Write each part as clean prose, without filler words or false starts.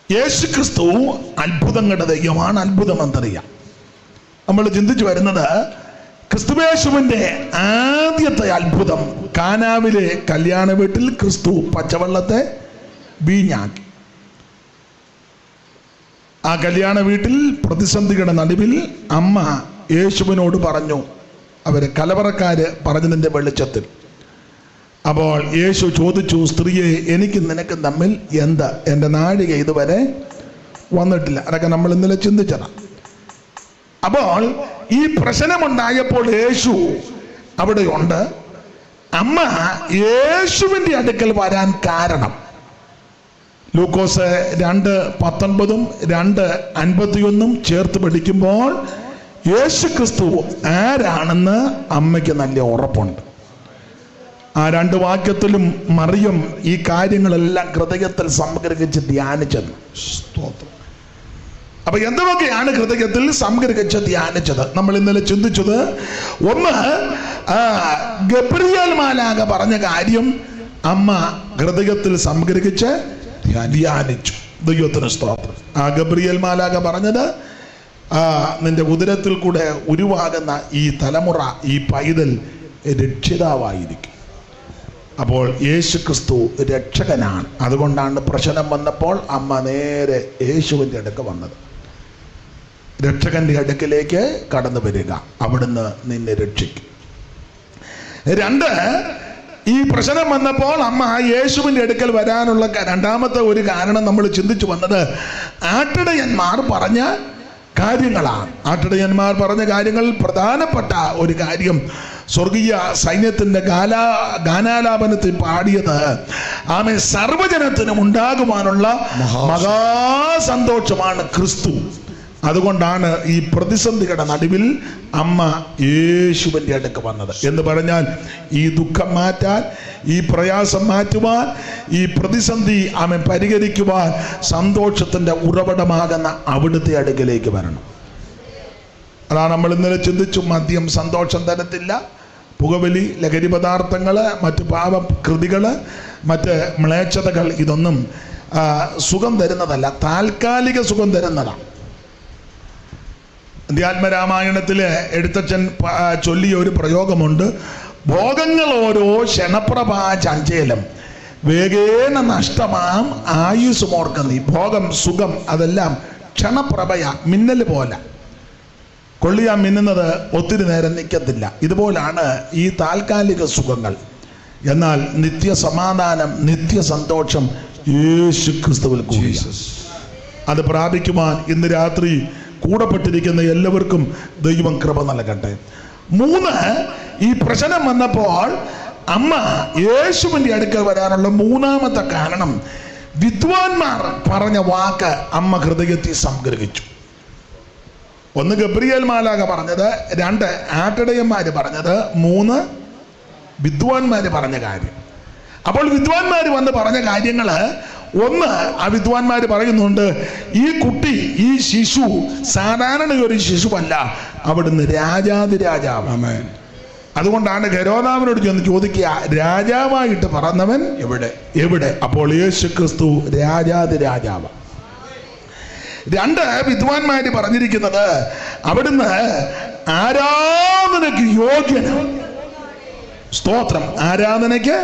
യേശു ക്രിസ്തു അത്ഭുതങ്ങളുടെ ദൈവമാണ്, അത്ഭുതമന്ത്രിയാണ്. നമ്മൾ ചിന്തിച്ചു വരുന്നത് ക്രിസ്തുവേശുവിൻ്റെ ആദ്യത്തെ അത്ഭുതം കാനാവിലെ കല്യാണ വീട്ടിൽ ക്രിസ്തു പച്ചവെള്ളത്തെ വീഞ്ഞാക്കി. ആ കല്യാണ വീട്ടിൽ പ്രതിസന്ധിയുടെ നടുവിൽ അമ്മ യേശുവിനോട് പറഞ്ഞു, അവരെ കലവറക്കാര് പറഞ്ഞതിൻ്റെ വെളിച്ചത്തിൽ. അപ്പോൾ യേശു ചോദിച്ചു, സ്ത്രീയെ എനിക്ക് നിനക്ക് തമ്മിൽ എന്താ? എൻ്റെ നാഴിക ഇതുവരെ വന്നിട്ടില്ല. അതൊക്കെ നമ്മൾ ഇന്നലെ ചിന്തിച്ചതാണ്. അപ്പോൾ ഈ പ്രശ്നമുണ്ടായപ്പോൾ യേശു അവിടെയുണ്ട്. അമ്മ യേശുവിൻ്റെ അടുക്കൽ വരാൻ കാരണം ലൂക്കോസ് 2:19 2:51 ചേർത്ത് പഠിക്കുമ്പോൾ യേശു ക്രിസ്തു ആരാണെന്ന് അമ്മയ്ക്ക് നല്ല ഉറപ്പുണ്ട്. ആ 2 വാക്യത്തിലും മറിയം ഈ കാര്യങ്ങളെല്ലാം ഹൃദയത്തിൽ സംഗ്രഹിച്ച് ധ്യാനിച്ചത്. അപ്പൊ എന്തൊക്കെയാണ് ഹൃദയത്തിൽ സംഗ്രഹിച്ച് ധ്യാനിച്ചത്? നമ്മൾ ഇന്നലെ ചിന്തിച്ചത്, ഒന്ന് ഗബ്രിയേൽ മാലാഖ പറഞ്ഞ കാര്യം അമ്മ ഹൃദയത്തിൽ സംഗ്രഹിച്ച് ധ്യാനിച്ചു. ദൈവത്തിന് സ്തോത്രം. ആ ഗബ്രിയേൽ മാലാഖ പറഞ്ഞത്, നിന്റെ ഉദരത്തിൽ കൂടെ ഉരുവാകുന്ന ഈ തലമുറ, ഈ പൈതൽ രക്ഷിതാവായിരിക്കും. അപ്പോൾ യേശു ക്രിസ്തു രക്ഷകനാണ്. അതുകൊണ്ടാണ് പ്രശ്നം വന്നപ്പോൾ അമ്മ നേരെ യേശുവിൻ്റെ അടുക്ക് വന്നത്. രക്ഷകന്റെ അടുക്കിലേക്ക് കടന്നു വരിക, അവിടുന്ന് നിന്നെ രക്ഷിക്കും. 2, ഈ പ്രശ്നം വന്നപ്പോൾ അമ്മ യേശുവിൻ്റെ അടുക്കൽ വരാനുള്ള രണ്ടാമത്തെ ഒരു കാരണം നമ്മൾ ചിന്തിച്ചു വന്നത് ആട്ടിടയന്മാർ പറഞ്ഞ കാര്യങ്ങളാണ്. ആട്ടിടയന്മാർ പറഞ്ഞ കാര്യങ്ങളിൽ പ്രധാനപ്പെട്ട ഒരു കാര്യം, സ്വർഗീയ സൈന്യത്തിൻ്റെ ഗാനാലാപനത്തിൽ പാടിയത്, ആമേൻ, സർവജനത്തിനും ഉണ്ടാകുവാനുള്ള മഹാസന്തോഷമാണ് ക്രിസ്തു. അതുകൊണ്ടാണ് ഈ പ്രതിസന്ധിയുടെ നടുവിൽ അമ്മ യേശുവിൻ്റെ അടുക്ക് വന്നത്. എന്ന് പറഞ്ഞാൽ ഈ ദുഃഖം മാറ്റാൻ, ഈ പ്രയാസം മാറ്റുവാൻ, ഈ പ്രതിസന്ധി ആമേൻ പരിഹരിക്കുവാൻ സന്തോഷത്തിൻ്റെ ഉറവിടമാകുന്ന അവിടുത്തെ അടുക്കിലേക്ക് വരണം. അതാണ് നമ്മൾ ഇന്നലെ ചിന്തിച്ചു. മദ്യം സന്തോഷം തരത്തില്ല, പുകവലി, ലഹരി പദാർത്ഥങ്ങൾ, മറ്റു പാപകൃതികൾ, മറ്റ് മ്ലേച്ഛതകൾ, ഇതൊന്നും സുഖം തരുന്നതല്ല, താൽക്കാലിക സുഖം തരുന്നതാണ്. അധ്യാത്മരാമായണത്തിലെ എഴുത്തച്ഛൻ ചൊല്ലിയ ഒരു പ്രയോഗമുണ്ട്, ഭോഗങ്ങൾ ഓരോ ക്ഷണപ്രഭാ ചഞ്ചേലം വേഗേന നഷ്ടമാം ആയുസുമോർക്ക നീ. ഭോഗം, സുഖം, അതെല്ലാം ക്ഷണപ്രഭയ, മിന്നൽ പോലെ. കൊള്ളിയാൻ മിന്നുന്നത് ഒത്തിരി നേരം നിൽക്കത്തില്ല. ഇതുപോലാണ് ഈ താൽക്കാലിക സുഖങ്ങൾ. എന്നാൽ നിത്യസമാധാനം, നിത്യസന്തോഷം യേശു ക്രിസ്തുവിൽ കൂടി. അത് പ്രാപിക്കുവാൻ ഇന്ന് രാത്രി കൂടപ്പെട്ടിരിക്കുന്ന എല്ലാവർക്കും ദൈവം കൃപ നൽകട്ടെ. 3, ഈ പ്രശ്നം വന്നപ്പോൾ അമ്മ യേശുവിൻ്റെ അടുക്കൽ വരാനുള്ള മൂന്നാമത്തെ കാരണം, വിദ്വാൻമാർ പറഞ്ഞ വാക്ക് അമ്മ ഹൃദയത്തിൽ സംഗ്രഹിച്ചു. 1 ഗബ്രിയേൽ മാലാഖ പറഞ്ഞത്, 2 ആട്ടിടയന്മാർ പറഞ്ഞത്, 3 വിദ്വാൻമാർ പറഞ്ഞ കാര്യം. അപ്പോൾ വിദ്വാൻമാർ വന്ന് പറഞ്ഞ കാര്യങ്ങള്, 1, ആ വിദ്വാൻമാർ പറയുന്നുണ്ട്, ഈ കുട്ടി, ഈ ശിശു സാധാരണ ഒരു ശിശുവല്ല, അവിടുന്ന് രാജാതിരാജാവ്. അതുകൊണ്ടാണ് ഹെരോദാവിനോട് ചെന്ന് ചോദിക്കുക, രാജാവായിട്ട് പറന്നവൻ എവിടെ? അപ്പോൾ യേശു ക്രിസ്തു രാജാതിരാജാവ്. 2 വിദ്വാൻമാര് പറഞ്ഞിരിക്കുന്നത്, അവിടുന്ന് ആരാധനയ്ക്ക് യോഗ്യനാണ്. സ്തോത്രം, ആരാധനയ്ക്ക്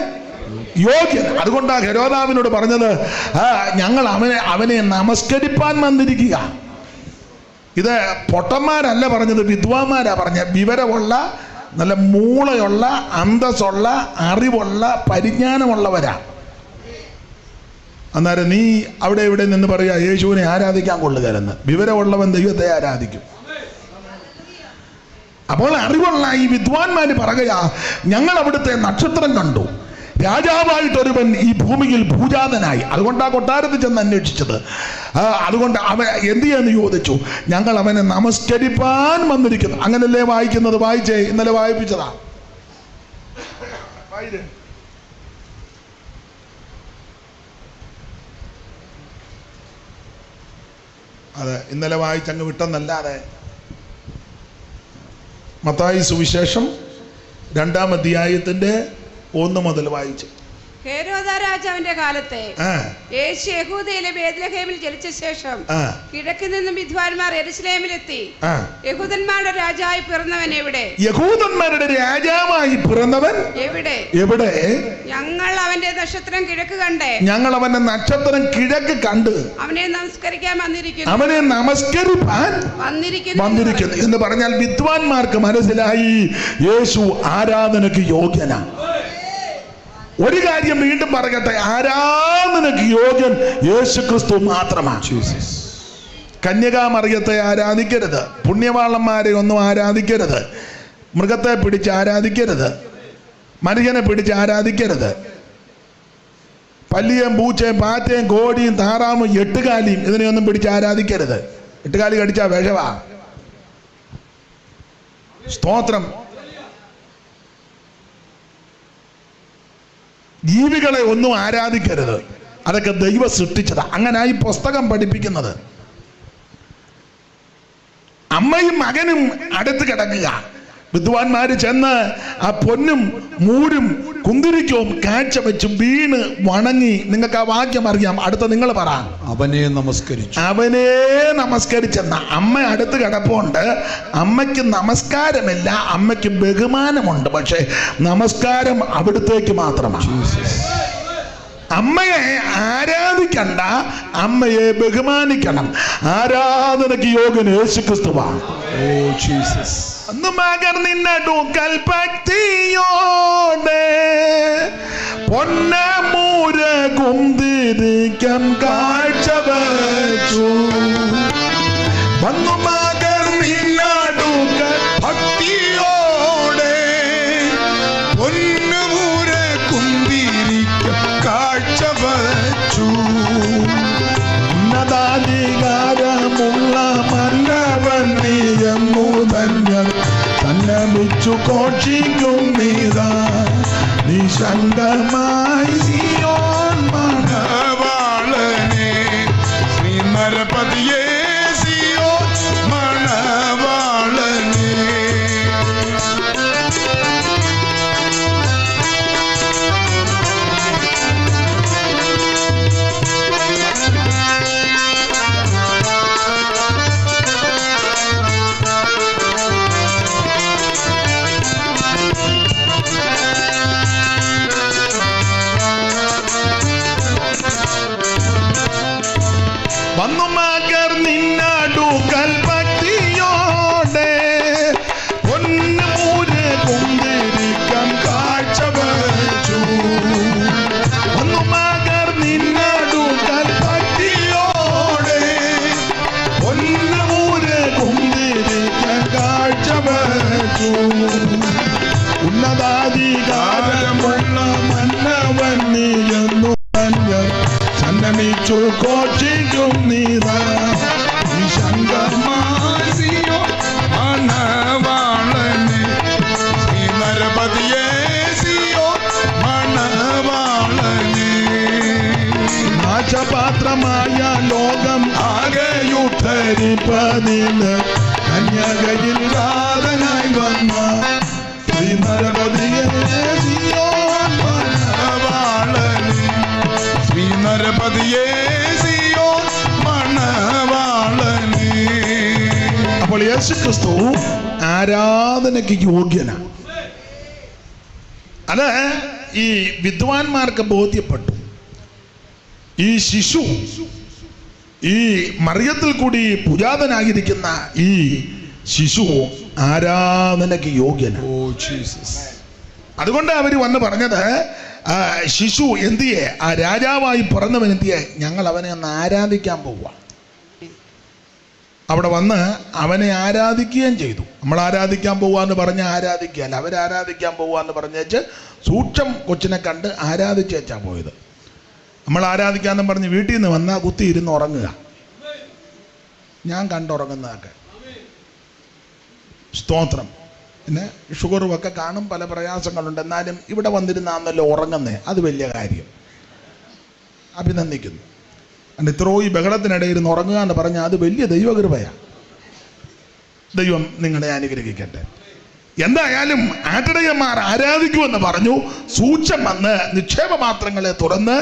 യോഗ്യൻ. അതുകൊണ്ടാണ് ഹെരോദാവിനോട് പറഞ്ഞത്, ഞങ്ങൾ അവനെ നമസ്കരിപ്പാൻ വന്നിരിക്കുക. ഇത് പൊട്ടന്മാരല്ല പറഞ്ഞത്, വിദ്വാൻമാരാ പറഞ്ഞ. വിവരമുള്ള, നല്ല മൂളയുള്ള, അന്തസ്സുള്ള, അറിവുള്ള, പരിജ്ഞാനമുള്ളവരാ. അന്നേരം നീ അവിടെ ഇവിടെ നിന്ന് പറയുക യേശുവിനെ ആരാധിക്കാൻ കൊള്ളുകയെന്ന്. വിവരമുള്ളവൻ ദൈവത്തെ ആരാധിക്കും. അപ്പോൾ അറിവുള്ള ഈ വിദ്വാൻമാര് പറയുക, ഞങ്ങൾ അവിടുത്തെ നക്ഷത്രം കണ്ടു, രാജാവായിട്ടൊരുവൻ ഈ ഭൂമിയിൽ ഭൂജാതനായി. അതുകൊണ്ടാ കൊട്ടാരത്തിൽ ചെന്ന് അന്വേഷിച്ചത്. അതുകൊണ്ട് അവൻ എന്ത് ചെയ്യാന്ന് ചോദിച്ചു, ഞങ്ങൾ അവനെ നമസ്കരിപ്പാൻ വന്നിരിക്കുന്നു. അങ്ങനല്ലേ വായിക്കുന്നത്? വായിച്ചേ, ഇന്നലെ വായിപ്പിച്ചതാ. അതെ, ഇന്നലെ വായിച്ചങ്ങ് വിട്ടെന്നല്ലാതെ. മത്തായി സുവിശേഷം 2-ാം അധ്യായത്തിൻ്റെ 1 മുതൽ വായിച്ച്. ഹെരോദാ രാജാവിന്റെ കാലത്തെ യേശു യഹൂദയിലെ ബേത്ലഹേമിൽ ജനിച്ച ശേഷം കിഴക്കിൽ നിന്നും വിദ്വാൻമാർ യെരുശലേമിലെത്തി യഹൂദന്മാരുടെ രാജാവായി പിറന്നവൻ എവിടെ? യഹൂദന്മാരുടെ രാജാവായി പിറന്നവൻ എവിടെ? എവിടെ? ഞങ്ങൾ അവന്റെ നക്ഷത്രം കിഴക്ക് കണ്ടേ. ഞങ്ങൾ അവന്റെ നക്ഷത്രം കിഴക്ക് കണ്ട് അവനെ നമസ്കരിക്കാൻ വന്നിരിക്കുന്നു. അവനെ നമസ്കരിക്കാൻ വന്നിരിക്കുന്നു എന്ന് പറഞ്ഞാൽ വിദ്വാൻമാർക്ക് മനസ്സിലായി യേശു ആരാധനയ്ക്ക് യോഗ്യനാണ്. ഒരു കാര്യം വീണ്ടും പറയട്ടെ, ആരാധനയ്ക്ക് യോഗ്യൻ യേശു ക്രിസ്തു മാത്രമാണ്. കന്യകാമറിയത്തെ ആരാധിക്കരുത്, പുണ്യവാളന്മാരെ ഒന്നും ആരാധിക്കരുത്, മൃഗത്തെ പിടിച്ച് ആരാധിക്കരുത്, മനുഷ്യനെ പിടിച്ച് ആരാധിക്കരുത്, പല്ലിയും പൂച്ചയും പാറ്റയും കോടിയും താറാമും എട്ടുകാലിയും ഇതിനെയൊന്നും പിടിച്ച് ആരാധിക്കരുത്. എട്ടുകാലി കടിച്ചാ വിഷവാ. സ്തോത്രം. ജീവികളെ ഒന്നും ആരാധിക്കരുത്, അതൊക്കെ ദൈവം സൃഷ്ടിച്ചതാ. അങ്ങനെ ഈ പുസ്തകം പഠിപ്പിക്കുന്നത്. അമ്മയും മകനും അടുത്ത് കിടക്കുക. വിദ്വാൻമാര് ചെന്ന് ആ പൊന്നും മൂരും കുന്തിരിക്കവും കാഴ്ച വെച്ച് വീണ് വണങ്ങി. നിങ്ങൾക്ക് ആ വാക്യം അറിയാം, അടുത്ത നിങ്ങൾ പറ. അവനെ നമസ്കരിച്ചെന്ന അമ്മ അടുത്ത് കിടപ്പുണ്ട്. അമ്മയ്ക്ക് നമസ്കാരമില്ല, അമ്മയ്ക്ക് ബഹുമാനമുണ്ട്. പക്ഷെ നമസ്കാരം അവിടുത്തേക്ക് മാത്രമാണ്. അമ്മയെ ആരാധിക്കണ്ട, അമ്മയെ ബഹുമാനിക്കണം. ആരാധനയ്ക്ക് യോഗ്യൻ യേശുക്രിസ്തുവാണ്. അന്ന് മകർ നിന്നടുക്കൽ ഭക്തിയോടെ പൊന്നമൂര കുന്തിരിക്കം കാഴ്ച വച്ചു. വന്നു മകർ നിന്നടുക്കൽ ഭക്തിയോടെ പൊന്നമൂര കുന്തിരിക്കം കാഴ്ച വച്ചു. ഉന്നതാധികാരമുള്ള മന്നവൻ നീയമുതങ്ങൾ സന്നമിച്ചു ഘോഷിക്കും നീതാ. നിശങ്കമായി സിയോൻ മണവാളനെ, ശ്രീ നരപതിയേ സിയോൻ മണവാളനെ. വന്നു മകർ നിന്നടുക്കൽ ഭക്തിയോടെ പൊന്നമൂര കുന്തിരിക്കം കാഴ്ച വച്ചു. വന്നു മകർ നിന്നടുക്കൽ ഭക്തിയോടെ പൊന്നമൂര കുന്തിരിക്കം കാഴ്ച വച്ചു. ഉന്നതാധികാരമുള്ള മന്നവൻ നീയെന്നു സന്നമിച്ചു ഘോഷിക്കും നീതാ. നിശങ്കമായി സിയോൻ മണവാളനെ, ശ്രീ നരപതിയേ സിയോൻ മണവാളനെ. നാശപാത്രമായ ലോകം ആകെയുദ്ധരിപ്പതിന് കന്യകയിൽ രാധനായി വന്ന ശ്രീ നരപതിയേ സിയോൻ മണവാളനെ, ശ്രീ നരപതിയേ സിയോൻ മണവാളനെ. അപ്പോൾ യേശുക്രിസ്തു ആരാധനയ്ക്ക് യോഗ്യനാണ്. അത് ഈ വിദ്വാൻമാർക്ക് ബോധ്യപ്പെട്ടു. ഈ ശിശു, ഈ മറിയത്തിൽ കൂടി പുജാതനായിരിക്കുന്ന ഈ ശിശു ആരാധനയ്ക്ക് യോഗ്യനാണ്. അതുകൊണ്ട് അവർ വന്ന് പറഞ്ഞത്, ശിശു എന്തിയെ, ആ രാജാവായി പിറന്നവൻ എന്തിയെ, ഞങ്ങൾ അവനെ ഒന്ന് ആരാധിക്കാൻ പോവുക. അവിടെ വന്ന് അവനെ ആരാധിക്കുകയും ചെയ്തു. നമ്മൾ ആരാധിക്കാൻ പോവാന്ന് പറഞ്ഞ് ആരാധിക്കുകയല്ല, അവരാരാധിക്കാൻ പോവാന്ന് പറഞ്ഞേച്ച് സൂക്ഷം കൊച്ചിനെ കണ്ട് ആരാധിച്ചേച്ചാ പോയത്. നമ്മൾ ആരാധിക്കാന്നും പറഞ്ഞ് വീട്ടിൽ നിന്ന് വന്നാൽ കുത്തി ഇരുന്ന് ഉറങ്ങുക. ഞാൻ കണ്ടുറങ്ങുന്നതൊക്കെ. സ്തോത്രം. പിന്നെ ഷുഗറും ഒക്കെ കാണും, പല പ്രയാസങ്ങളുണ്ട്. എന്നാലും ഇവിടെ വന്നിരുന്നാന്നല്ലോ ഉറങ്ങുന്നേ, അത് വലിയ കാര്യം. അഭിനന്ദിക്കുന്നു. and ഇത്രയും ബഹളത്തിനിടയിൽ ഇരുന്ന് ഉറങ്ങുക എന്ന് പറഞ്ഞാൽ അത് വലിയ ദൈവകൃപയാണ്. ദൈവം നിങ്ങളെ അനുഗ്രഹിക്കട്ടെ. എന്തായാലും ആട്ടിടയന്മാർ ആരാധിക്കുമെന്ന് പറഞ്ഞു. സൂക്ഷം വന്ന് നിക്ഷേപപാത്രങ്ങളെ തുറന്ന്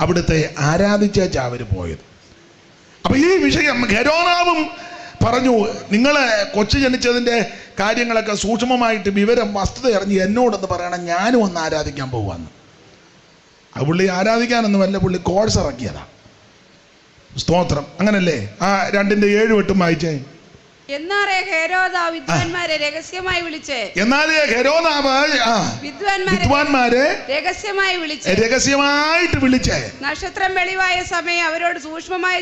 അവിടുത്തെ ആരാധിച്ചാ അവര് പോയത്. അപ്പൊ ഈ വിഷയം ഹെരോദാവും പറഞ്ഞു, നിങ്ങളെ കൊച്ചു ജനിച്ചതിന്റെ കാര്യങ്ങളൊക്കെ സൂക്ഷ്മമായിട്ട് വിവരം വസ്തുത അറിഞ്ഞ് എന്നോടൊന്ന് പറയണം, ഞാനും ഒന്ന് ആരാധിക്കാൻ പോവാന്ന്. ആ പുള്ളി ആരാധിക്കാനൊന്നുമല്ല, പുള്ളി കോഴ്സ് ഇറക്കിയതാ. സ്തോത്രം. അങ്ങനല്ലേ? ആ 2:7 വായിച്ചേ. എന്നാലേ ഹെരോദാവ് വിദ്വാൻമാരെ രഹസ്യമായി വിളിച്ച് വിദ്വാൻമാരെ രഹസ്യമായിട്ട് വിളിച്ച് നക്ഷത്രം വെളിവായ സമയം അവരോട് സൂക്ഷ്മമായി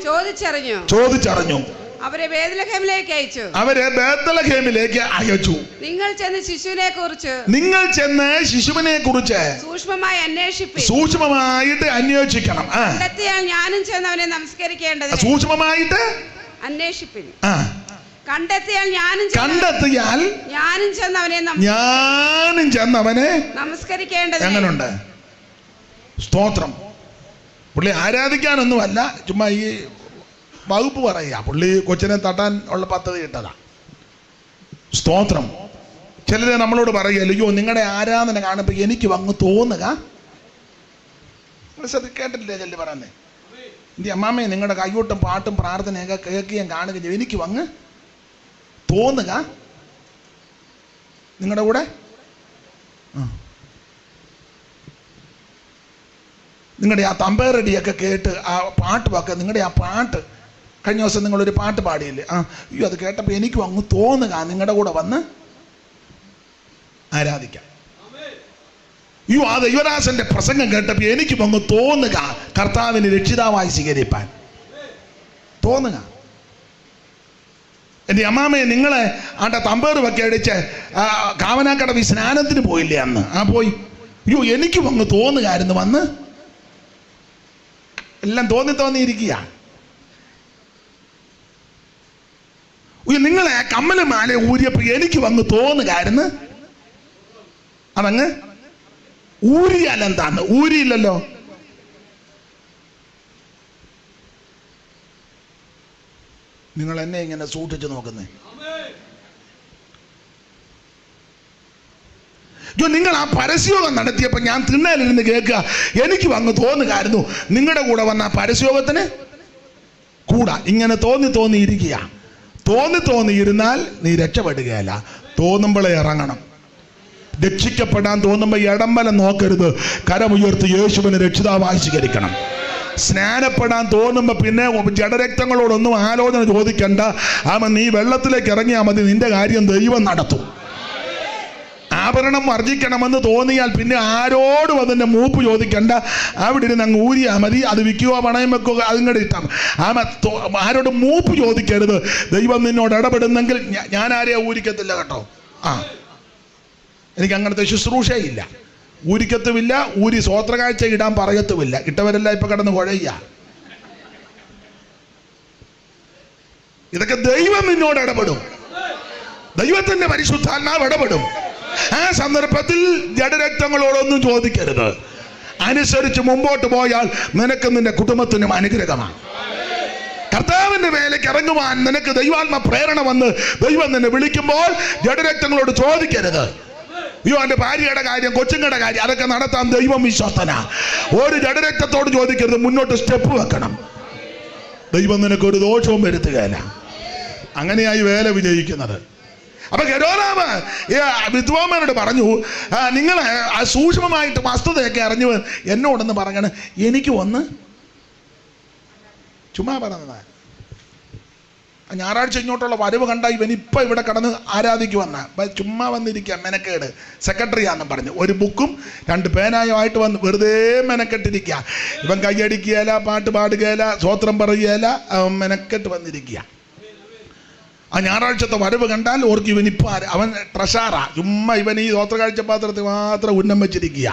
ചോദിച്ചറിഞ്ഞു. അവരെ ബേത്ലഹേമിലേക്ക് അയച്ചു. നിങ്ങൾ ചെന്ന് ശിശുവിനെ കുറിച്ച് സൂക്ഷ്മമായിട്ട് അന്വേഷിക്കണം. ഞാനും ചെന്ന് അവനെ നമസ്കരിക്കേണ്ടത്. സൂക്ഷ്മമായിട്ട് അന്വേഷിപ്പിൻ. കണ്ടെത്തിയാൽ ഞാനും ചെന്നവനെ നമസ്കരിക്കേണ്ടത്. എങ്ങനുണ്ട്? സ്തോത്രം. പുള്ളി ആരാധിക്കാനൊന്നുമല്ല, ചുമ്മാ ഈ വകുപ്പ് പറയുക. പുള്ളി കൊച്ചിനെ തട്ടാൻ ഉള്ള പദ്ധതി ഇട്ടതാ. സ്തോത്രം. ചിലരെ നമ്മളോട് പറയുകയല്ലോ, അയ്യോ നിങ്ങളുടെ ആരാധന കാണുമ്പോൾ എനിക്ക് വന്ന് തോന്നുക. കേട്ടിട്ടില്ലേ ചെല്ലി പറയുന്നേ? എൻ്റെ അമ്മാമ്മയെ നിങ്ങളുടെ കൈയോട്ടും പാട്ടും പ്രാർത്ഥനയൊക്കെ കേൾക്കുകയും കാണുകയും എനിക്ക് വന്ന് തോന്നുക നിങ്ങളുടെ കൂടെ. നിങ്ങളുടെ ആ തമ്പേറടിയൊക്കെ കേട്ട് ആ പാട്ടുമൊക്കെ, നിങ്ങളുടെ ആ പാട്ട് കഴിഞ്ഞ ദിവസം നിങ്ങളൊരു പാട്ട് പാടിയില്ലേ? അയ്യോ അത് കേട്ടപ്പോൾ എനിക്കും അങ്ങ് തോന്നുക നിങ്ങളുടെ കൂടെ വന്ന് ആരാധിക്കാം. അയ്യോ ആ ദൈവദാസന്റെ പ്രസംഗം കേട്ടപ്പോൾ എനിക്കും അങ്ങ് തോന്നുക കർത്താവിനെ രക്ഷിതാവായി സ്വീകരിപ്പാൻ തോന്നുക. എൻ്റെ അമ്മാമ്മയെ നിങ്ങളെ ആണ്ട തമ്പേറുമൊക്കെ അടിച്ച് കാവനാക്കടവിൽ സ്നാനത്തിന് പോയില്ലേ അന്ന്? പോയി. അയ്യോ എനിക്കും അങ്ങ് തോന്നുകയായിരുന്നു വന്ന്. എല്ലാം തോന്നിയിരിക്കുക. നിങ്ങളെ കമ്മല് മാല ഊരിയപ്പോ എനിക്ക് വന്ന് തോന്നുകയായിരുന്നു. അതങ്ങ് ഊരിയാൽ എന്താണ്? ഊരിയില്ലല്ലോ. നിങ്ങൾ എന്നെ ഇങ്ങനെ സൂക്ഷിച്ചു നോക്കുന്നേ. നിങ്ങൾ ആ പരസ്യോഗം നടത്തിയപ്പോ ഞാൻ തിണ്ണയിലിരുന്ന് കേൾക്കുക, എനിക്ക് വന്ന് തോന്നുകയായിരുന്നു നിങ്ങളുടെ കൂടെ വന്ന ആ പരസ്യോഗത്തിന് കൂടാ. ഇങ്ങനെ തോന്നിയിരിക്കുക. തോന്നിയിരുന്നാൽ നീ രക്ഷപ്പെടുകയല്ല. തോന്നുമ്പോഴേ ഇറങ്ങണം. രക്ഷിക്കപ്പെടാൻ തോന്നുമ്പോൾ ഇടംബലം നോക്കരുത്. കരമുയർത്തി യേശുവിനെ രക്ഷിതാവായി സ്വീകരിക്കണം. സ്നാനപ്പെടാൻ തോന്നുമ്പോൾ പിന്നെ ജഡരക്തങ്ങളോടൊന്നും ആലോചന ചോദിക്കണ്ട. നീ വെള്ളത്തിലേക്ക് ഇറങ്ങിയാൽ മതി, നിന്റെ കാര്യം ദൈവം നടത്തും. ആഭരണം വർജിക്കണമെന്ന് തോന്നിയാൽ പിന്നെ ആരോടും അതിൻ്റെ മൂപ്പ് ചോദിക്കണ്ട. അവിടെ ഇരുന്ന് അങ്ങ് ഊരിയാൽ മതി. അത് വിൽക്കുകയോ പണയം വെക്കുകയോ അതിങ്ങടെ ഇട്ടാൽ ആരോടും മൂപ്പ് ചോദിക്കരുത്. ദൈവം നിന്നോട് ഇടപെടുന്നെങ്കിൽ ഞാൻ ആരെയാ ഊരിക്കത്തില്ല കേട്ടോ. എനിക്ക് അങ്ങനത്തെ ശുശ്രൂഷയില്ല. ഊരിക്കത്തുമില്ല. ഊരി സ്വോത്രകാഴ്ച ഇടാൻ പറയത്തുമില്ല. ഇട്ടവരെല്ലാം ഇപ്പൊ കിടന്ന് കുഴയ്യ. ഇതൊക്കെ ദൈവം നിന്നോട് ഇടപെടും. ദൈവത്തിന്റെ പരിശുദ്ധാത്മാവ് ഇടപെടും. ആ സന്ദർഭത്തിൽ ജഡരക്തങ്ങളോടൊന്നും ചോദിക്കരുത്. അനുസരിച്ച് മുമ്പോട്ട് പോയാൽ നിനക്കും നിന്റെ കുടുംബത്തിനും അനുഗ്രഹമാണ്. കർത്താവിന്റെ വേലയ്ക്ക് ഇറങ്ങുവാൻ നിനക്ക് ദൈവാത്മ പ്രേരണ വന്ന് ദൈവം നിന്നെ വിളിക്കുമ്പോൾ ജഡരക്തങ്ങളോട് ചോദിക്കരുത്. അയ്യോ എൻ്റെ ഭാര്യയുടെ കാര്യം, കൊച്ചുങ്ങളുടെ കാര്യം, അതൊക്കെ നടത്താൻ ദൈവം വിശ്വസ്തനാ. ഒരു ജഡരക്തത്തോട് ചോദിക്കരുത്. മുന്നോട്ട് സ്റ്റെപ്പ് വെക്കണം. ദൈവം നിനക്കൊരു ദോഷവും വരുത്തുകയില്ല. അങ്ങനെയായി വേല വിജയിക്കുന്നത്. അപ്പൊ ഹെരോദാവ് വിദ്വാന്മാരോട് പറഞ്ഞു, നിങ്ങൾ സൂക്ഷ്മമായിട്ട് വസ്തുതയൊക്കെ അറിഞ്ഞു എന്നോടൊന്ന് പറയണ. എനിക്ക് ഒന്ന് ചുമ്മാ പറഞ്ഞതാ. ഞായറാഴ്ച ഇങ്ങോട്ടുള്ള വരവ് കണ്ട ഇവനിപ്പോ ഇവിടെ കടന്ന് ആരാധിക്കുവന്ന ചുമ്മാ വന്നിരിക്കുക. മെനക്കേട്. സെക്രട്ടറിയാന്നും പറഞ്ഞു ഒരു ബുക്കും 2 പേനായുമായിട്ട് വന്ന് വെറുതെ മെനക്കെട്ടിരിക്കുക. ഇവൻ കൈയടിക്കുകയില്ല, പാട്ട് പാടുകയില്ല, സ്വോത്രം പറയുകയില്ല, മെനക്കെട്ട് വന്നിരിക്കുക. ആ ഞായറാഴ്ചത്തെ വരവ് കണ്ടാൽ ഓർക്ക് ഇവനിപ്പോ അവൻ ട്രഷാറാ. ചുമ്മാ ഇവൻ ഈ സ്വോത്ര കാഴ്ച പാത്രത്തിൽ മാത്രം ഉന്നം വെച്ചിരിക്കുക.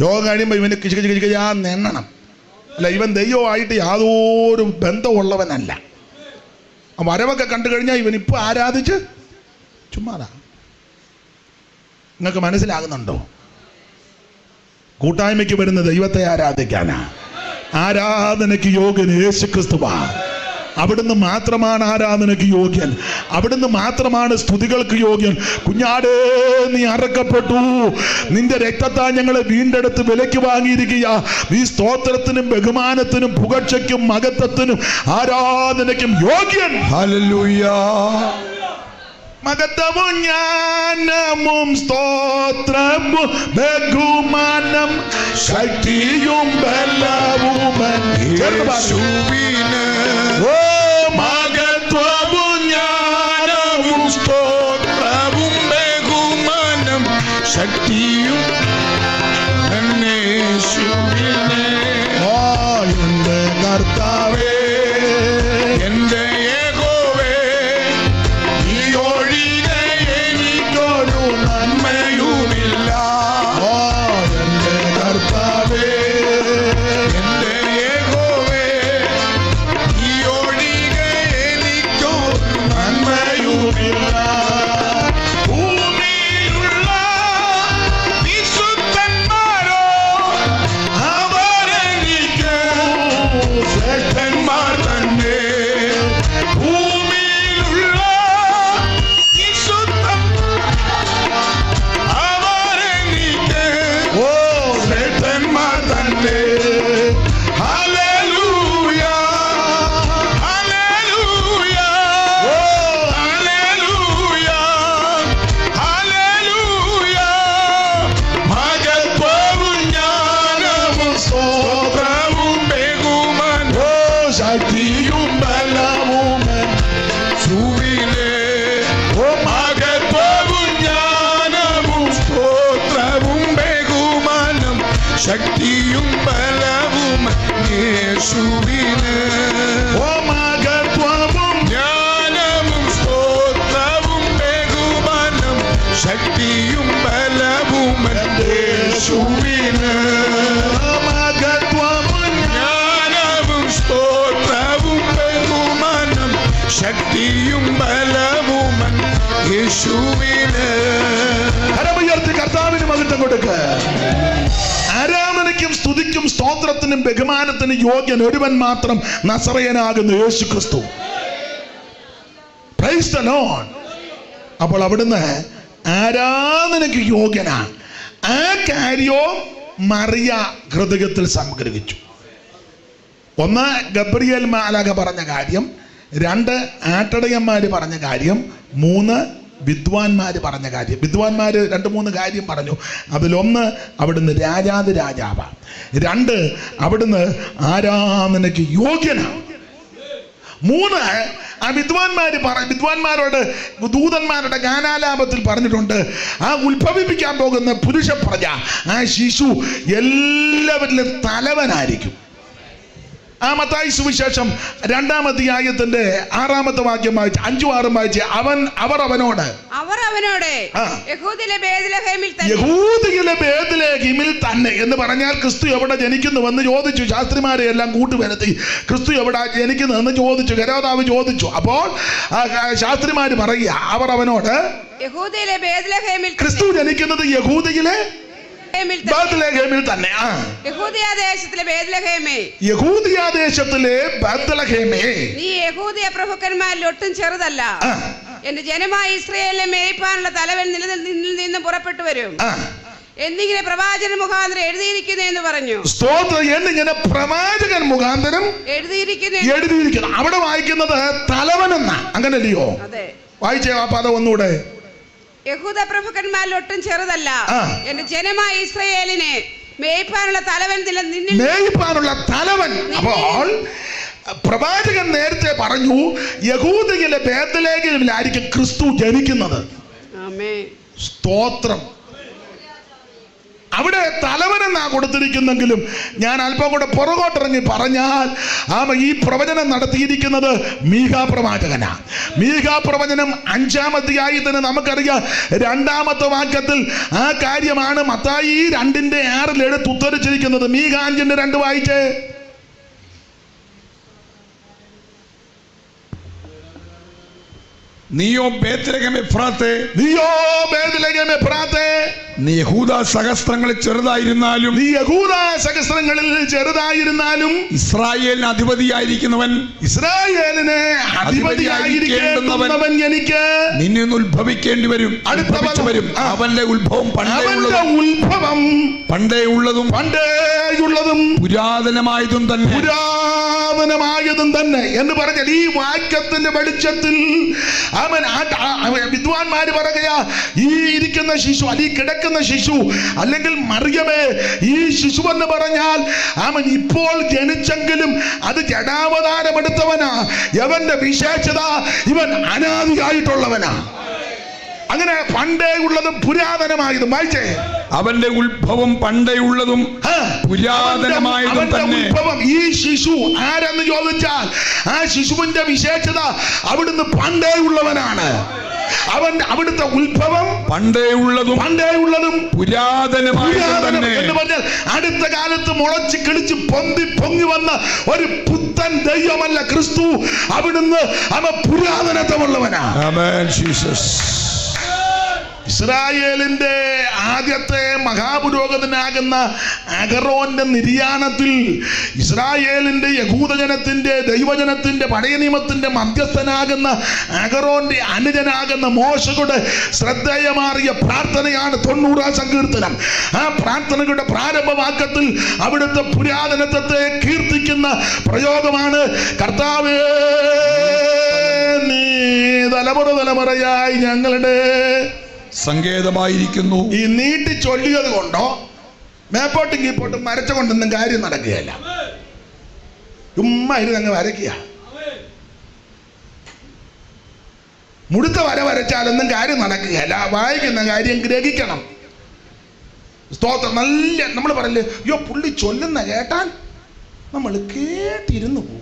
യോഗം കഴിയുമ്പോൾ ഇവന് കിശിയാ നെണ്ണണം. അല്ല, ഇവൻ ദൈവമായിട്ട് യാതൊരു ബന്ധമുള്ളവനല്ല. ആ വരവൊക്കെ കണ്ടു കഴിഞ്ഞാൽ ഇവനിപ്പോൾ ആരാധിച്ച് ചുമ്മാതാ. നിങ്ങൾക്ക് മനസ്സിലാകുന്നുണ്ടോ? കൂട്ടായ്മയ്ക്ക് വരുന്ന ദൈവത്തെ ആരാധിക്കാനാ. ആരാധനയ്ക്ക് യോഗ്യൻ യേശുക്രിസ്തുവാ. അവിടുന്ന് മാത്രമാണ് ആരാധനയ്ക്ക് യോഗ്യൻ. അവിടുന്ന് മാത്രമാണ് സ്തുതികൾക്ക് യോഗ്യൻ. കുഞ്ഞാടേ, നീ അറക്കപ്പെട്ടു, നിന്റെ രക്തത്താൽ ഞങ്ങളെ വീണ്ടെടുത്ത് വിലയ്ക്ക് വാങ്ങിയിരിക്കുക. നീ സ്തോത്രത്തിനും ബഹുമാനത്തിനും പുകഴ്ചയ്ക്കും മഹത്വത്തിനും ആരാധനയ്ക്കും യോഗ്യൻ. ഹല്ലേലൂയ. മഹത്വവും ജ്ഞാനവും സ്തോത്രവും ബഹുമാനം ശക്തിയും ബലവും യേശുവിന് ഓ മഹത്വവും ജ്ഞാനവും സ്തോത്രവും ബഹുമാനം ശക്തിയും യേശുവിന്. ഓ എന്റെ കർത്താവേ, എന്റെ യഹോവേ, നീ ഒഴികെ എനിക്കൊരു നന്മയുമില്ല. ഓ എന്റെ കർത്താവേ, എന്റെ യഹോവേ, നീ ഒഴികെ എനിക്കൊരു നന്മയുമില്ല. ഭൂമിയിലുള്ള വിശുദ്ധന്മാരോ അവരെനിക്ക് ശ്രേഷ്ഠന്മാർ തന്നെ. ഭൂമിയിലുള്ള വിശുദ്ധൻ അവരെനിക്ക് ഓ ശ്രേഷ്ഠന്മാർ തന്നെ. Hallelujah, hallelujah, hallelujah, hallelujah. മഹത്വവും ജ്ഞാനവും സ്തോത്രവും ബഹുമാനവും ഓ ശക്തിയും ബലവും യേശുവിനെ. ഓ മഹത്വവും ജ്ഞാനവും സ്തോത്രവും ബഹുമാനം ശക്തിയും ബലവും യേശുവിന്. ഓ മഹത്വവും ജ്ഞാനവും സ്തോത്രവും ബഹുമാനം ശക്തിയും ബലവും യേശുവിന്. മഹത്വവും ജ്ഞാനവും സ്തോത്രവും ബഹുമാനം ശക്തിയും ബലവും യേശുവിന്. കരമുയർത്തി കർത്താവിന് മഹത്വം കൊടുക്ക്. ആരാധനയ്ക്കും സ്തുതിക്കും സ്തോത്രത്തിനും ബഹുമാനത്തിനും യോഗ്യൻ ഒരുവൻ മാത്രം, നസറയനാകുന്ന യേശു ക്രിസ്തു. Praise the Lord. അപ്പോൾ അവിടുന്ന് ആരാധനയ്ക്ക് യോഗ്യനാണ്. ആ കാര്യവും മറിയ ഹൃദയത്തിൽ സംഗ്രഹിച്ചു. ഒന്ന്, ഗബ്രിയേൽ മാലാഖ പറഞ്ഞ കാര്യം. രണ്ട്, ആട്ടടയന്മാര് പറഞ്ഞ കാര്യം. മൂന്ന്, വിദ്വാൻമാര് പറഞ്ഞ കാര്യം. വിദ്വാൻമാര് 2-3 കാര്യം പറഞ്ഞു. അതിലൊന്ന്, അവിടുന്ന് രാജാതി രാജാവാണ്. രണ്ട്, അവിടുന്ന് ആരാധനയ്ക്ക് യോഗ്യനാണ്. മൂന്ന്, ആ വിദ്വാൻമാരോട് ദൂതന്മാരുടെ ഗാനാലാപത്തിൽ പറഞ്ഞിട്ടുണ്ട്, ആ ഉത്ഭവിപ്പിക്കാൻ പോകുന്ന പുരുഷ പ്രജ, ആ ശിശു എല്ലാവരിലും തലവനായിരിക്കും. ആ മത്തായി സുവിശേഷം 2-ാം അധ്യായത്തിന്റെ 6-ാമത്തെ വാക്യം വായിച്ച് 5-6 വായിച്ച് അവർ അവനോട് യഹൂദിയിലെ ബേത്ലഹേമിൽ തന്നെ എന്ന് പറഞ്ഞാൽ ക്രിസ്തു എവിടെ ജനിക്കുന്നുവെന്ന് ചോദിച്ചു. ശാസ്ത്രിമാരെ എല്ലാം കൂട്ടുവരുത്തി ക്രിസ്തു എവിടെ ജനിക്കുന്നുവെന്ന് ചോദിച്ചു. ഹെരോദാവ് ചോദിച്ചു. അപ്പോൾ ശാസ്ത്രിമാര് പറയുക, അവർ അവനോട് യഹൂദിയിലെ ബേത്ലഹേമിൽ, ക്രിസ്തു ജനിക്കുന്നത് യഹൂദിയിലെ ബേത്ലഹേമിൽ തന്നെ. യഹൂദിയാദേശത്തിലെ ബേത്ലഹേമേ, യഹൂദിയാദേശത്തിലെ ബേത്ലഹേമേ, നീ യഹൂദിയ പ്രഭുക്കന്മാരിൽ ഒട്ടും ചെറുതല്ല. എന്റെ ജനമായ ഇസ്രായേലിനെ മേയ്പ്പാനുള്ള തലവൻ നിന്നിൽ നിന്ന് പുറപ്പെട്ടു വരും എന്നിങ്ങനെ പ്രവാചകൻ മുഖാന്തരം എഴുതിയിരിക്കുന്നു എന്ന് പറഞ്ഞു. സ്തോത്രം. എന്നിങ്ങനെ പ്രവാചകൻ മുഖാന്തരം എഴുതിയിരിക്കുന്നു. അവിടെ വായിക്കുന്നത് തലവനെന്ന, അങ്ങനല്ലയോ? അതെ. വായിച്ചേ ആ പദം ഒന്നുകൂടെ. യഹൂദ പ്രഭുക്കന്മാരിൽ ഒട്ടും ചെറുതല്ല, എന്റെ ജനമായ ഇസ്രായേലിനെ മേയ്പ്പാനുള്ള തലവൻ. അപ്പോൾ പ്രവാചകൻ നേരത്തെ പറഞ്ഞു, യഹൂദയിലെ ബേത്ലഹേമിലായിരിക്കും ക്രിസ്തു ജനിക്കുന്നത്. സ്തോത്രം. അവിടെ തലവനെന്നാ കൊടുത്തിരിക്കുന്നെങ്കിലും ഞാൻ അല്പം കൂടെ പുറകോട്ടിറങ്ങി പറഞ്ഞാൽ ഈ പ്രവചനം നടത്തിയിരിക്കുന്നത് മീഖാ പ്രവാചകനാ. മീഖാ പ്രവചനം 5-ാം അധ്യായത്തിന് നമുക്കറിയാം 2-ാമത്തെ വാക്യത്തിൽ ആ കാര്യമാണ് മത്തായി 2:6 എടുത്ത് ഉദ്ധരിച്ചിരിക്കുന്നത്. മീഖാ 5:2 വായിച്ചേ. നീയോ ബേത്ലഹേം എഫ്രാത്തേ, നീയോ ബേത്ലഹേം എഫ്രാത്തേ, നീ യഹൂദ സഹസ്രങ്ങളിൽ ചെറുതായിരുന്നാലും നീ യഹൂദ സഹസ്രങ്ങളിൽ ചെറുതായിരുന്നാലും ഇസ്രായേലിന് അധിപതിയായിരിക്കുന്നവൻ ഇസ്രായേലിന് അധിപതിയായിരിക്കേണ്ടുന്നവൻ എനിക്ക് നിന്നിൽ നിന്ന് ഉത്ഭവിക്കേണ്ടി വരും. അവന്റെ ഉത്ഭവം പണ്ടേ ഉള്ളതും പുരാതനമായതും തന്നെ എന്ന് പറഞ്ഞാൽ ഈ വാക്യത്തിന്റെ വെളിച്ചത്തിൽ അവൻ വിദ്വാൻമാര് പറയുകയാ, ഈ ഇരിക്കുന്ന ശിശു അല്ലെങ്കിൽ കിടക്കുന്ന ശിശു അല്ലെങ്കിൽ മറിയമേ, ഈ ശിശു എന്ന് പറഞ്ഞാൽ അവൻ ഇപ്പോൾ ജനിച്ചെങ്കിലും അത് ജഡാവതാരമെടുത്തവനാ. യവന്റെ വിശേഷത ഇവൻ അനാദിയായിട്ടുള്ളവനാ. അങ്ങനെ പണ്ടേ ഉള്ളതും പുരാതനമായതും. വായിച്ചേ, അവന്റെ ഉത്ഭവം പണ്ടേ ഉള്ളതും പുരാതനമായതും തന്നെ. ഉത്ഭവം ഈ ശിശു ആരെന്ന് ചോദിച്ചാൽ ആ ശിശുവിന്റെ വിശേഷത അവിടുന്ന് പണ്ടേ ഉള്ളവനാണ്. അവിടുത്തെ ഉത്ഭവം പണ്ടേ ഉള്ളതും പുരാതനമായതും എന്ന് പറഞ്ഞാൽ അടുത്ത കാലത്ത് മുളച്ച് കിളിച്ച് പൊങ്ങി വന്ന ഒരു പുത്തൻ ദൈവമല്ല ക്രിസ്തു. അവിടുന്ന് അവൻ പുരാതനത്വമുള്ളവനാ. ആമേൻ ജീസസ്. ഇസ്രായേലിന്റെ ആദ്യത്തെ മഹാപുരോഹിതനാകുന്ന അഹരോന്റെ നിര്യാണത്തിൽ ഇസ്രായേലിന്റെ യഹൂദജനത്തിന്റെ ദൈവജനത്തിന്റെ പഴയ നിയമത്തിന്റെ മധ്യസ്ഥനാകുന്ന അഹരോന്റെ അനുജനാകുന്ന മോശയുടെ ശ്രദ്ധേയമാറിയ പ്രാർത്ഥനയാണ് 90-ാം സങ്കീർത്തനം. ആ പ്രാർത്ഥനയുടെ പ്രാരംഭവാക്യത്തിൽ അവിടുത്തെ പുരാതനത്വത്തെ കീർത്തിക്കുന്ന പ്രയോഗമാണ്, കർത്താവേ നീ തലമുറയായി ഞങ്ങളുടെ സങ്കേതമായിരിക്കുന്നു. ഈ നീട്ടി ചൊല്ലിയത് കൊണ്ടോ മേപ്പോട്ടും കീപ്പോട്ടും വരച്ച കൊണ്ടൊന്നും കാര്യം നടക്കുകയല്ല. ചുമ്മാ ഇരുന്നങ്ങ് വരയ്ക്കുക. മുഴുത്ത വരച്ചാലൊന്നും കാര്യം നടക്കുകയല്ല. വായിക്കുന്ന കാര്യം ഗ്രഹിക്കണം. സ്തോത്രം. നല്ല നമ്മൾ പറയില്ലേ, അയ്യോ പുള്ളി ചൊല്ലുന്ന കേട്ടാൽ നമ്മൾ കേട്ടിരുന്നു പോകും.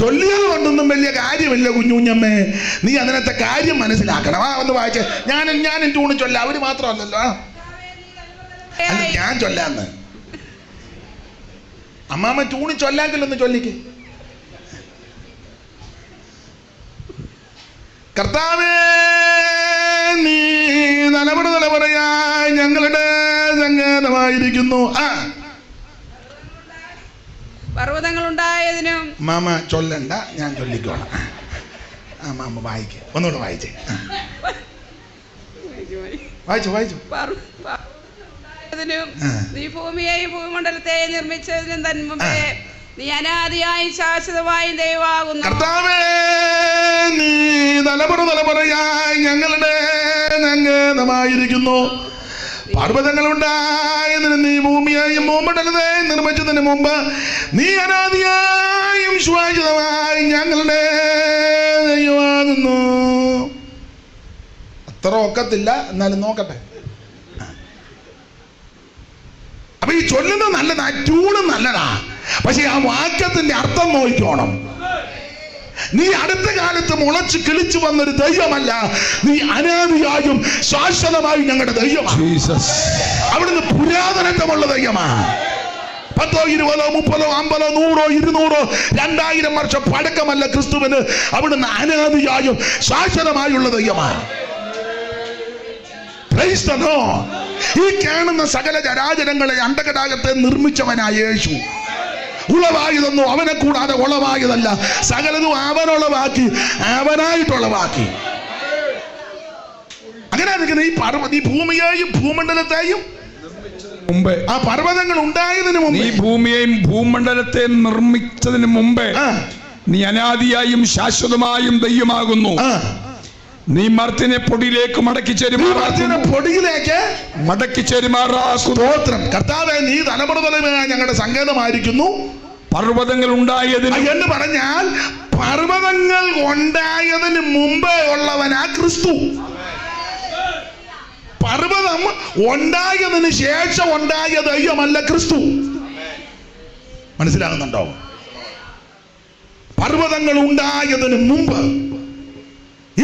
ചൊല്ലിയത് കൊണ്ടൊന്നും വലിയ കാര്യമില്ല കുഞ്ഞുഞ്ഞമ്മേ, നീ അതിനകത്തെ കാര്യം മനസ്സിലാക്കണം. ഒന്ന് വായിച്ചേ. ഞാൻ എൻ്റെ ഊണ് ചൊല്ലാം, അവര് മാത്രമല്ലല്ലോ. അല്ല, ഞാൻ ചൊല്ലാന്ന്. അമ്മാമ്മ ടൂണി ചൊല്ലാങ്കിലൊന്ന് ചൊല്ലിക്ക്. കർത്താവേ നീ തലമുറയായി ഞങ്ങളുടെ സങ്കേതമായിരിക്കുന്നു. പർവ്വതങ്ങളുണ്ടായതിനും. മാമ ചൊല്ലണ്ട, ഞാൻ ചൊല്ലിക്കോളാം. മാമ വായിക്ക, ഒന്നുകൂടെ വായിച്ചേ. വായിച്ചു. നീ ഭൂമിയെയും ഭൂമണ്ഡലത്തെയും നിർമ്മിച്ചതിനും തന്മുമ്പേ നീ അനാദിയായി ശാശ്വതമായും ദൈവമാകുന്നു. കർത്താവേ നീ തലമുറയായി ഞങ്ങളുടെ സങ്കേതമായിരിക്കുന്നു. പർവ്വതങ്ങളുണ്ടായതിന് നീ ഭൂമിയെയും ഭൂമണ്ഡലത്തെയും നിർമ്മിച്ചതിന് മുമ്പ് നീ അനാദിയായും ശാശ്വതമായി ഞങ്ങളുടെ ദൈവമാകുന്നു. അത്ര ഒക്കത്തില്ല, എന്നാലും നോക്കട്ടെ. അപ്പൊ ഈ ചൊല്ലുന്നത് നല്ലതാ, ട്യൂണും നല്ലതാ. പക്ഷെ ആ വാക്യത്തിന്റെ അർത്ഥം നോക്കിക്കോണം. നീ അടുത്ത കാലത്ത് മുളച്ച് കിളിച്ചു വന്നൊരു ദൈവമല്ല, നീ അനാദിയായും ശാശ്വതമായും ഞങ്ങളുടെ ദൈവമാണ്. അവിടുന്ന് പുരാതനത്വമുള്ള ദൈവമാണ്. 10, 20, 30, 50, 100, 200, 2000 വർഷം പഴക്കമല്ല ക്രിസ്തുവിന്. അവിടുന്ന് അനാദിയായും ശാശ്വതമായുള്ള ദൈവമാണ്. ഈ കാണുന്ന സകല ചരാചരങ്ങളെ അണ്ടകടാകത്തെ നിർമ്മിച്ചവനായ യേശു. ഉളവായതൊന്നും അവനെ കൂടാതെ ഉളവായതല്ല, സകലതും അവനുളവാക്കി, അവനായിട്ടുളവാക്കി. അങ്ങനെ ഈ ഭൂമിയെയും ഭൂമണ്ഡലത്തെയും മുമ്പേ, ആ പർവ്വതങ്ങൾ ഉണ്ടായതിനു മുമ്പ്, നീ ഭൂമിയെയും ഭൂമണ്ഡലത്തെ നിർമ്മിച്ചതിന് മുമ്പേ നീ അനാദിയായും ശാശ്വതമായും ദൈവമാകുന്നു. നീ മർത്തിനെ പൊടിയിലേക്ക് മടക്കി സ്തോത്രം. കർത്താവേ നീ തലമുറയായി ഞങ്ങളുടെ സങ്കേതമായിരിക്കുന്നു. പർവ്വതങ്ങൾ ഉണ്ടായതിന് എന്ന് പറഞ്ഞാൽ പർവ്വതങ്ങൾ ഉണ്ടായതിന് മുമ്പേ ഉള്ളവനാ ക്രിസ്തു. പർവ്വതം ഉണ്ടായതിന് ശേഷം ഉണ്ടായ ദൈവമല്ല ക്രിസ്തു. മനസ്സിലാകുന്നുണ്ടോ? പർവ്വതങ്ങൾ ഉണ്ടായതിന് മുമ്പ്,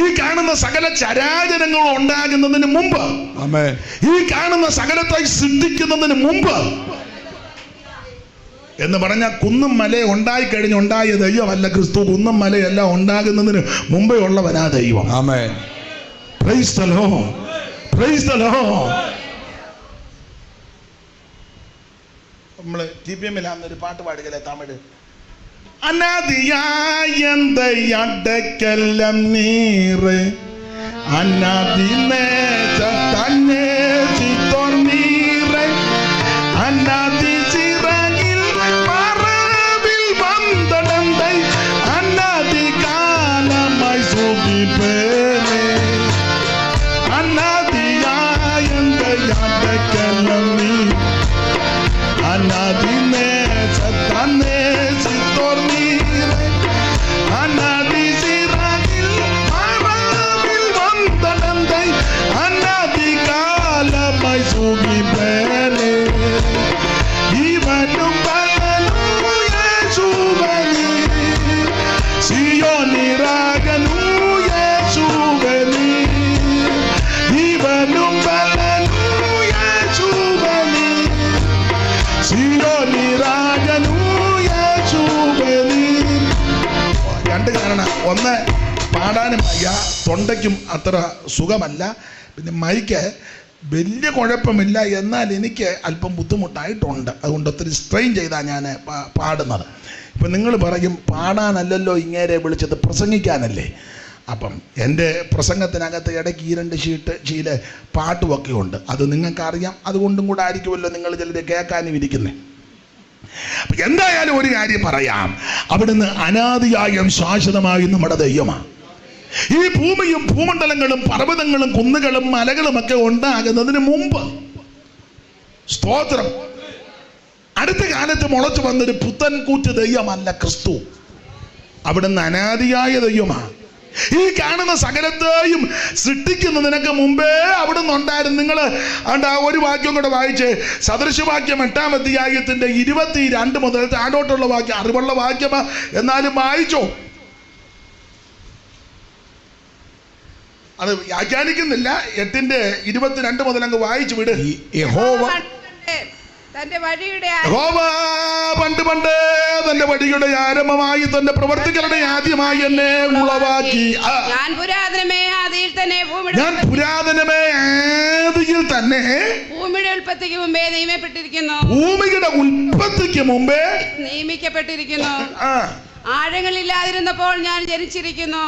ഈ കാണുന്ന സകല ചരാചരങ്ങളും ഉണ്ടാകുന്നതിന് മുമ്പ്, ഈ കാണുന്ന സകലത്തെ സൃഷ്ടിക്കുന്നതിന് മുമ്പ് എന്ന് പറഞ്ഞാൽ കുന്നും മല ഉണ്ടായി കഴിഞ്ഞുണ്ടായ ദൈവമല്ല ക്രിസ്തു. കുന്നും മലയെല്ലാം ഉണ്ടാകുന്നതിന് മുമ്പേ ഉള്ളവനാ ദൈവം. Praise the Lord. Praise the Lord. നമ്മള് TPM-ലാന്നൊരു പാട്ട് പാടുകയല്ലേ തമിഴ്. അനാദിയായന്ത അടക്കെല്ലാം നീറ് അനാദിനേച്ച തന്നെ ചിത്തോർന്നീറ് അനാദി ചിറകിൽ മറവിൽ വന്തടന്തൈ അനാദി കാലമായി സുഖിപ്പേനെ അനാദിയായന്ത അടക്കെല്ലാം നീറ് അനാദിനേച്ച തന്നെ ചിത്തോർന്നീറ് അനാദി ചിറകിൽ മറവിൽ വന്തടന്തൈ അനാദി കാലമായി സുഖിപ്പേനെ ഇവനും ബലനും യേശുവനി സിയോനി രാഗനും യേശുവനി ഇവനും ബലനും യേശുവനി സിയോനി രാഗനും യേശുവനി. രണ്ട് കാരണം, ഒന്ന് പാടാനും വയ്യ, തൊണ്ടയ്ക്കും അത്ര സുഖമല്ല, പിന്നെ മൈക്ക് വലിയ കുഴപ്പമില്ല, എന്നാൽ എനിക്ക് അല്പം ബുദ്ധിമുട്ടായിട്ടുണ്ട്. അതുകൊണ്ട് ഒത്തിരി സ്ട്രെയിൻ ചെയ്താണ് ഞാൻ പാടുന്നത്. ഇപ്പം നിങ്ങൾ പറയും പാടാനല്ലല്ലോ ഇങ്ങേരെ വിളിച്ചത്, പ്രസംഗിക്കാനല്ലേ. അപ്പം എൻ്റെ പ്രസംഗത്തിനകത്ത് ഇടയ്ക്ക് ഈ 2 ശീല പാട്ടുമൊക്കെ ഉണ്ട്. അത് നിങ്ങൾക്കറിയാം, അതുകൊണ്ടും കൂടെ ആയിരിക്കുമല്ലോ നിങ്ങൾ ചിലർ കേൾക്കാനും ഇരിക്കുന്നത്. അപ്പം എന്തായാലും ഒരു കാര്യം പറയാം, അവിടുന്ന് അനാദിയായും ശാശ്വതമായും നമ്മുടെ ദൈവമാണ്. ഈ ഭൂമിയും ഭൂമണ്ഡലങ്ങളും പർവ്വതങ്ങളും കുന്നുകളും മലകളും ഒക്കെ ഉണ്ടാകുന്നതിന് മുമ്പ്, സ്തോത്രം, അടുത്ത കാലത്ത് മുളച്ചു വന്നൊരു പുത്തൻ കൂറ്റ് ദൈവമല്ല ക്രിസ്തു. അവിടുന്ന് അനാദിയായ ദൈവമാണ്. ഈ കാണുന്ന സകലത്തെയും സൃഷ്ടിക്കുന്നതിനൊക്കെ മുമ്പേ അവിടുന്ന് ഉണ്ടായിരുന്നു. നിങ്ങൾ ഒരു വാക്യം കൂടെ വായിച്ച്, സദൃശവാക്യം 8-ാം അധ്യായത്തിന്റെ 22 മുതൽ താഴോട്ടുള്ള വാക്യം, അറിവുള്ള വാക്യമാ, എന്നാലും വായിച്ചോ. അത് വ്യാഖ്യാനിക്കുന്നില്ല. 8:22 മുതൽ അങ്ങ് വായിച്ചു വിട്. യഹോവ തന്റെ വഴിയുടെ പണ്ട് തന്റെ വഴിയുടെ ആരംഭമായി തന്റെ പ്രവർത്തികളുടെ ആദ്യമായി എന്നെ ഉളവാക്കി. ഞാൻ പുരാതനമേ ആദിയിൽ തന്നെ ഭൂമിയുടെ ഉൽപ്പത്തിക്ക് മുമ്പേ നിയമിക്കപ്പെട്ടിരിക്കുന്നു. ആഴങ്ങളില്ലാതിരുന്നപ്പോൾ ഞാൻ ജനിച്ചിരിക്കുന്നു.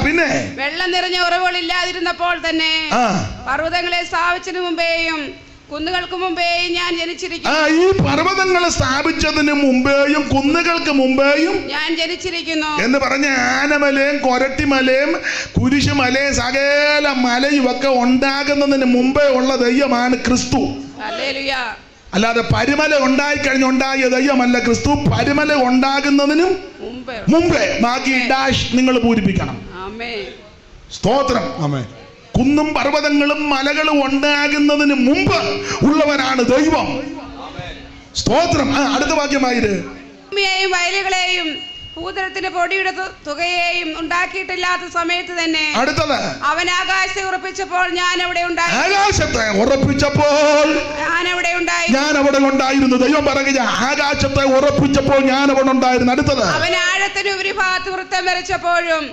പിന്നെ വെള്ളം നിറഞ്ഞ ഉറവുകളില്ലാതിരുന്നപ്പോൾ തന്നെ പർവ്വതങ്ങളെ സ്ഥാപിച്ചതിനു മുമ്പേയും കുന്നുകൾക്ക് മുമ്പേയും ഞാൻ ജനിച്ചിരിക്കുന്നു. ഈ പർവ്വതങ്ങളെ സ്ഥാപിച്ചതിന് മുമ്പേയും കുന്നുകൾക്ക് മുമ്പേയും ഞാൻ ജനിച്ചിരിക്കുന്നു എന്ന് പറഞ്ഞ ആനമലയും കൊരട്ടിമലയും കുരിശുമലയും സകല മലയും ഒക്കെ ഉണ്ടാകുന്നതിന് മുമ്പേ ഉള്ള ദൈവമാണ് ക്രിസ്തു. ഹല്ലേലൂയ. അല്ലാതെ പരിമല ഉണ്ടായ ദൈവമല്ല ക്രിസ്തു. പരിമല ഉണ്ടാകുന്നതിനും മുമ്പേ. ബാക്കി ഡാഷ് നിങ്ങൾ പൂരിപ്പിക്കണം. സ്തോത്രം. കുന്നും പർവ്വതങ്ങളും മലകളും ഉണ്ടാകുന്നതിന് മുമ്പ് ഉള്ളവനാണ് ദൈവം. സ്തോത്രം. അടുത്ത വാക്യമായത്, ഭൂമിയെയും വയലുകളെയും ഭൂതലത്തിന്റെ പൊടിയുടെ തുകയെയും ഉണ്ടാക്കിയിട്ടില്ലാത്ത സമയത്ത് തന്നെ അടുത്തത്, അവൻ ആകാശത്തെ ഉറപ്പിച്ചപ്പോൾ ഞാൻ അവിടെ ഉണ്ടായി. ആകാശത്തെ ഉറപ്പിച്ചപ്പോൾ ഞാൻ അവിടെ ഉണ്ടായിരുന്നു. ദൈവം പറയുക, ആകാശത്തെ ഉറപ്പിച്ചപ്പോൾ ഞാൻ അവിടെ ഉണ്ടായിരുന്നു. അടുത്തത്, അവൻ ആഴത്തിന് ഉപരിഭാഗത്ത് വൃത്തം വരച്ചപ്പോഴും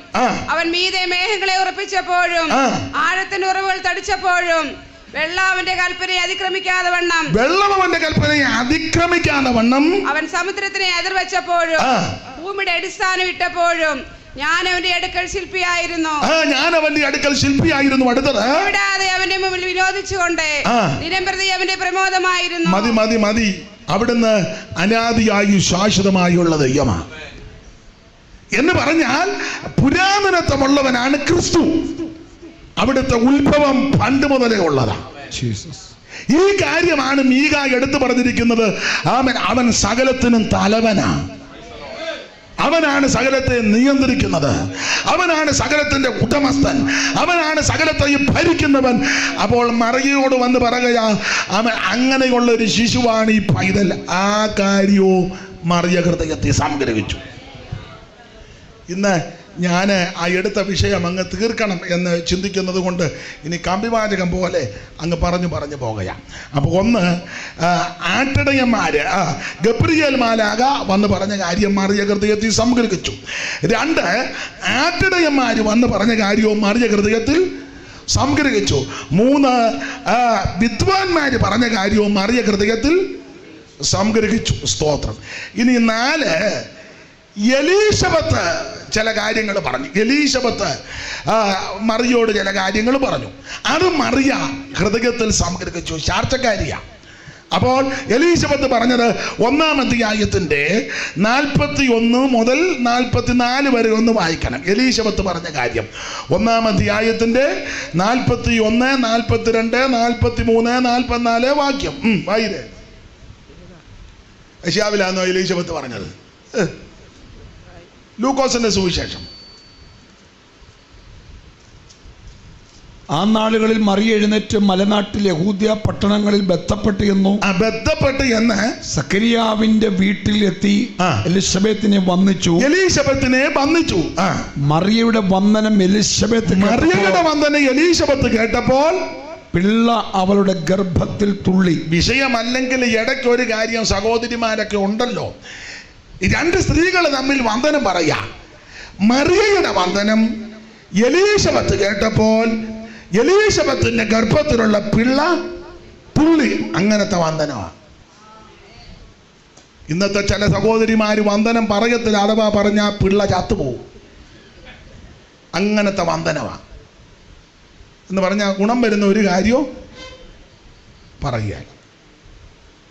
അവൻ മീതെ മേഘങ്ങളെ ഉറപ്പിച്ചപ്പോഴും ആഴത്തിന് ഉറവുകൾ തടിച്ചപ്പോഴും വെള്ളം അവന്റെ കൽപ്പനയെ അതിക്രമിക്കാതെ വണ്ണം അവൻ സമുദ്രത്തിനെ എതിർവെച്ചപ്പോഴും ഭൂമിയുടെ അടിസ്ഥാനം ഇട്ടപ്പോഴും ഞാൻ അവന്റെ അടുക്കൽ ശില്പിയായിരുന്നു. അടുത്തത്, കൂടാതെ അവന്റെ മുമ്പിൽ വിനോദിച്ചുകൊണ്ട് ദിനംപ്രതി അവന്റെ പ്രമോദമായിരുന്നു. മതി. അവിടുന്ന് അനാദിയായി ശാശ്വതമായുള്ള ദൈവമാണ് എന്ന് പറഞ്ഞാൽ പുരാതനത്വമുള്ളവനാണ് ക്രിസ്തു. അവിടുത്തെ ഉത്ഭവം പണ്ട് മുതലേ ഉള്ളതാണ്. ഈ കാര്യമാണ് മീക എടുത്തു പറഞ്ഞിരിക്കുന്നത്. അവൻ സകലത്തിനും തലവനാണ്. അവനാണ് സകലത്തെ നിയന്ത്രിക്കുന്നത്. അവനാണ് സകലത്തിന്റെ ഉടമസ്ഥൻ. അവനാണ് സകലത്തെയും ഭരിക്കുന്നവൻ. അപ്പോൾ മറിയയോട് വന്ന് പറയുകയാ, അവൻ അങ്ങനെയുള്ള ഒരു ശിശുവാണ് ഈ പൈതൽ. ആ കാര്യവും മറിയ ഹൃദയത്തെ സംഗ്രഹിച്ചു. ഇന്ന് ഞാൻ ആ എടുത്ത വിഷയം അങ്ങ് തീർക്കണം എന്ന് ചിന്തിക്കുന്നത് കൊണ്ട് ഇനി കമ്പിവാചകം പോലെ അങ്ങ് പറഞ്ഞു പോകുകയാണ്. അപ്പോൾ ഒന്ന്, ആട്ടിടയന്മാര് ഗബ്രിയേൽ മാലാഖ വന്ന് പറഞ്ഞ കാര്യം മറിയ ഹൃദയത്തിൽ സംഗ്രഹിച്ചു. 2, ആട്ടിടയന്മാര് വന്ന് പറഞ്ഞ കാര്യവും മറിയ ഹൃദയത്തിൽ സംഗ്രഹിച്ചു. 3, വിദ്വാൻമാര് പറഞ്ഞ കാര്യവും മറിയ ഹൃദയത്തിൽ സംഗ്രഹിച്ചു. സ്തോത്രം. ഇനി 4, എലീശബത്ത് ചില കാര്യങ്ങൾ പറഞ്ഞു. എലീശബത്ത് മറിയോട് ചില കാര്യങ്ങൾ പറഞ്ഞു. അത് മറിയ ഹൃദയത്തിൽ സംഗ്രഹിച്ചു. ചാർച്ചക്കാരിയ. അപ്പോൾ എലീശബത്ത് പറഞ്ഞത് 1-ാം അധ്യായത്തിന്റെ 41 മുതൽ 44 വരെ ഒന്ന് വായിക്കണം. എലീശബത്ത് പറഞ്ഞ കാര്യം 1-ാം അധ്യായത്തിന്റെ 41, 42, 43, 44 വാക്യം വായിരേ. യശയ്യാവിലാണോ എലീശബത്ത് പറഞ്ഞത്? ലൂക്കോസിന്റെ സുവിശേഷം. ആ നാളുകളിൽ മറിയ എഴുന്നേറ്റ് മലനാട്ടിൽ യഹൂദ്യ പട്ടണങ്ങളിൽ ബന്ധപ്പെട്ട് എന്ന് സക്കരിയാവിന്റെ വീട്ടിൽ എത്തി എലിസബത്തിനെ വന്ദിച്ചു. മറിയയുടെ വന്ദനം എലിസബത്ത് കേട്ടപ്പോൾ പിള്ള അവളുടെ ഗർഭത്തിൽ തുള്ളി. വിഷയമല്ലെങ്കിൽ ഇടയ്ക്ക് ഒരു കാര്യം സഹോദരിമാരൊക്കെ ഉണ്ടല്ലോ, 2 സ്ത്രീകൾ തമ്മിൽ വന്ദനം പറയാ. മറിയയുടെ വന്ദനം എലീശബത്ത് കേട്ടപ്പോൾ എലീശബത്തിന്റെ ഗർഭത്തിലുള്ള പിള്ള തുള്ളി. അങ്ങനത്തെ വന്ദനമാണ്. ഇന്നത്തെ ചില സഹോദരിമാര് വന്ദനം പറയത്തില്ല, അഥവാ പറഞ്ഞാ പിള്ള ചത്തുപോകും. അങ്ങനത്തെ വന്ദനമാണ് എന്ന് പറഞ്ഞാൽ ഗുണം വരുന്ന ഒരു കാര്യവും പറയുക.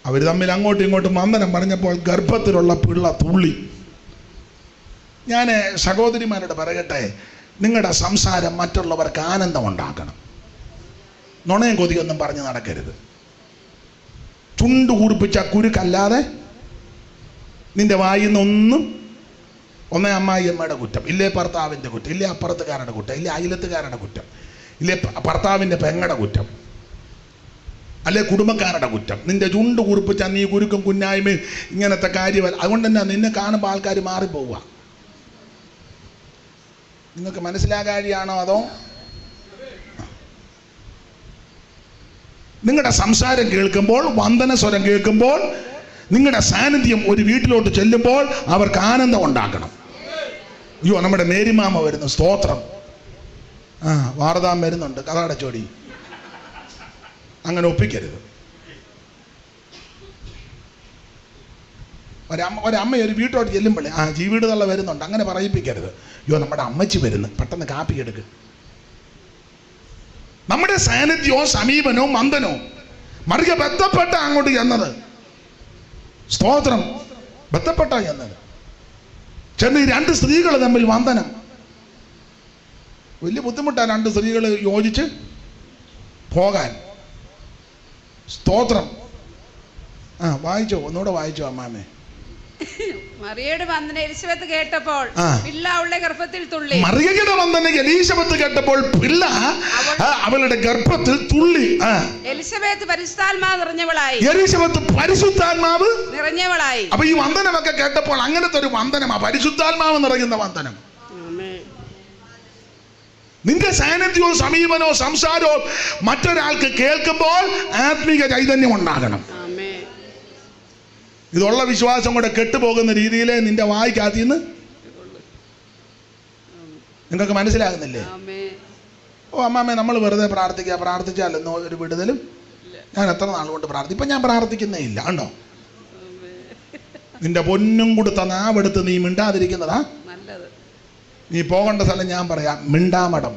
അവർ തമ്മിൽ അങ്ങോട്ടും ഇങ്ങോട്ടും വന്ദനം പറഞ്ഞപ്പോൾ ഗർഭത്തിലുള്ള പിള്ള തുള്ളി. ഞാൻ സഹോദരിമാരോട് പറയട്ടെ, നിങ്ങളുടെ സംസാരം മറ്റുള്ളവർക്ക് ആനന്ദം ഉണ്ടാക്കണം. നുണയും കൊതിയൊന്നും പറഞ്ഞ് നടക്കരുത്. ചുണ്ടു കൂർപ്പിച്ച കുരുക്കല്ലാതെ നിന്റെ വായിന്നൊന്നും, ഒന്നേ അമ്മായിയമ്മയുടെ കുറ്റം, ഇല്ലേ ഭർത്താവിൻ്റെ കുറ്റം, ഇല്ലേ അപ്പുറത്തുകാരുടെ കുറ്റം, ഇല്ലേ അയലത്തുകാരുടെ കുറ്റം, ഇല്ലേ ഭർത്താവിൻ്റെ പെങ്ങളുടെ കുറ്റം, അല്ലെ കുടുംബക്കാരുടെ കുറ്റം. നിന്റെ ചുണ്ട് കുറിപ്പിച്ച നീ കുരുക്കും കുഞ്ഞായ്മയും ഇങ്ങനത്തെ കാര്യമല്ല. അതുകൊണ്ട് തന്നെ നിന്നെ കാണുമ്പോൾ ആൾക്കാർ മാറിപ്പോവുക. നിങ്ങൾക്ക് മനസ്സിലാകാതെയാണോ അതോ നിങ്ങളുടെ സംസാരം കേൾക്കുമ്പോൾ, വന്ദന സ്വരം കേൾക്കുമ്പോൾ, നിങ്ങളുടെ സാന്നിധ്യം ഒരു വീട്ടിലോട്ട് ചെല്ലുമ്പോൾ അവർക്ക് ആനന്ദം ഉണ്ടാക്കണം. അയ്യോ, നമ്മുടെ മേരിമാമ വരുന്നു, സ്തോത്രം. വാർതാൻ വരുന്നുണ്ട്, കഥടച്ചോടി. അങ്ങനെ ഒപ്പിക്കരുത്. ഒരമ്മ ഒരു വീട്ടോട്ട് ചെല്ലുമ്പോഴേ ജീവിട് തള്ള വരുന്നുണ്ട്, അങ്ങനെ പറയിപ്പിക്കരുത്. അയ്യോ, നമ്മുടെ അമ്മച്ചി വരുന്നു, പെട്ടെന്ന് കാപ്പി എടുക്ക്. നമ്മുടെ സാന്നിധ്യവും സമീപനവും വന്ദനവും മറിയ ബന്ധപ്പെട്ട അങ്ങോട്ട് ചെന്നത്. സ്തോത്രം. ബന്ധപ്പെട്ട ചെന്നത്. ചെന്ന് 2 സ്ത്രീകൾ തമ്മിൽ വന്ദനം. വലിയ ബുദ്ധിമുട്ടാണ് 2 സ്ത്രീകൾ യോജിച്ച് പോകാൻ. സ്തോത്രം. വായിച്ചോ, ഒന്നുകൂടെ വായിച്ചോ അമ്മാമേ. മറിയയുടെ വന്ദന എലിസബത്ത് കേട്ടപ്പോൾ പിള്ള അവളുടെ ഗർഭത്തിൽ തുള്ളി. മറിയയുടെ വന്ദന എലിസബത്ത് കേട്ടപ്പോൾ പിള്ള അവളുടെ ഗർഭത്തിൽ തുള്ളി. എലിസബത്ത് പരിശുദ്ധാത്മാവ് നിറഞ്ഞവളായി. എലിസബത്ത് പരിശുദ്ധാത്മാവ് നിറഞ്ഞവളായി. അപ്പൊ ഈ വന്ദനമൊക്കെ കേട്ടപ്പോൾ അങ്ങനത്തെ ഒരു വന്ദനമാ, പരിശുദ്ധാത്മാവ് നിറയുന്ന വന്ദനം. നിന്റെ സാന്നിധ്യവും സമീപനവും സംസാരവും മറ്റൊരാൾക്ക് കേൾക്കുമ്പോൾ ആത്മീക ചൈതന്യം ഉണ്ടാകണം. ഇതുള്ള വിശ്വാസം കൂടെ കെട്ടുപോകുന്ന രീതിയിലെ നിന്റെ വായിക്കാത്തിന്ന് നിങ്ങൾക്ക് മനസ്സിലാകുന്നില്ലേ? ഓ അമ്മാമ്മേ, നമ്മൾ വെറുതെ പ്രാർത്ഥിച്ചാലെന്നോ ഒരു വിടുതലും. ഞാൻ എത്ര നാൾ കൊണ്ട് ഇപ്പൊ ഞാൻ പ്രാർത്ഥിക്കുന്നേ ഇല്ല. ഉണ്ടോ? നിന്റെ പൊന്നും കൊടുത്ത നാവെടുത്ത് നീ മിണ്ടാതിരിക്കുന്നതാ നീ പോകേണ്ട സ്ഥലം. ഞാൻ പറയാം, മിണ്ടാമടം.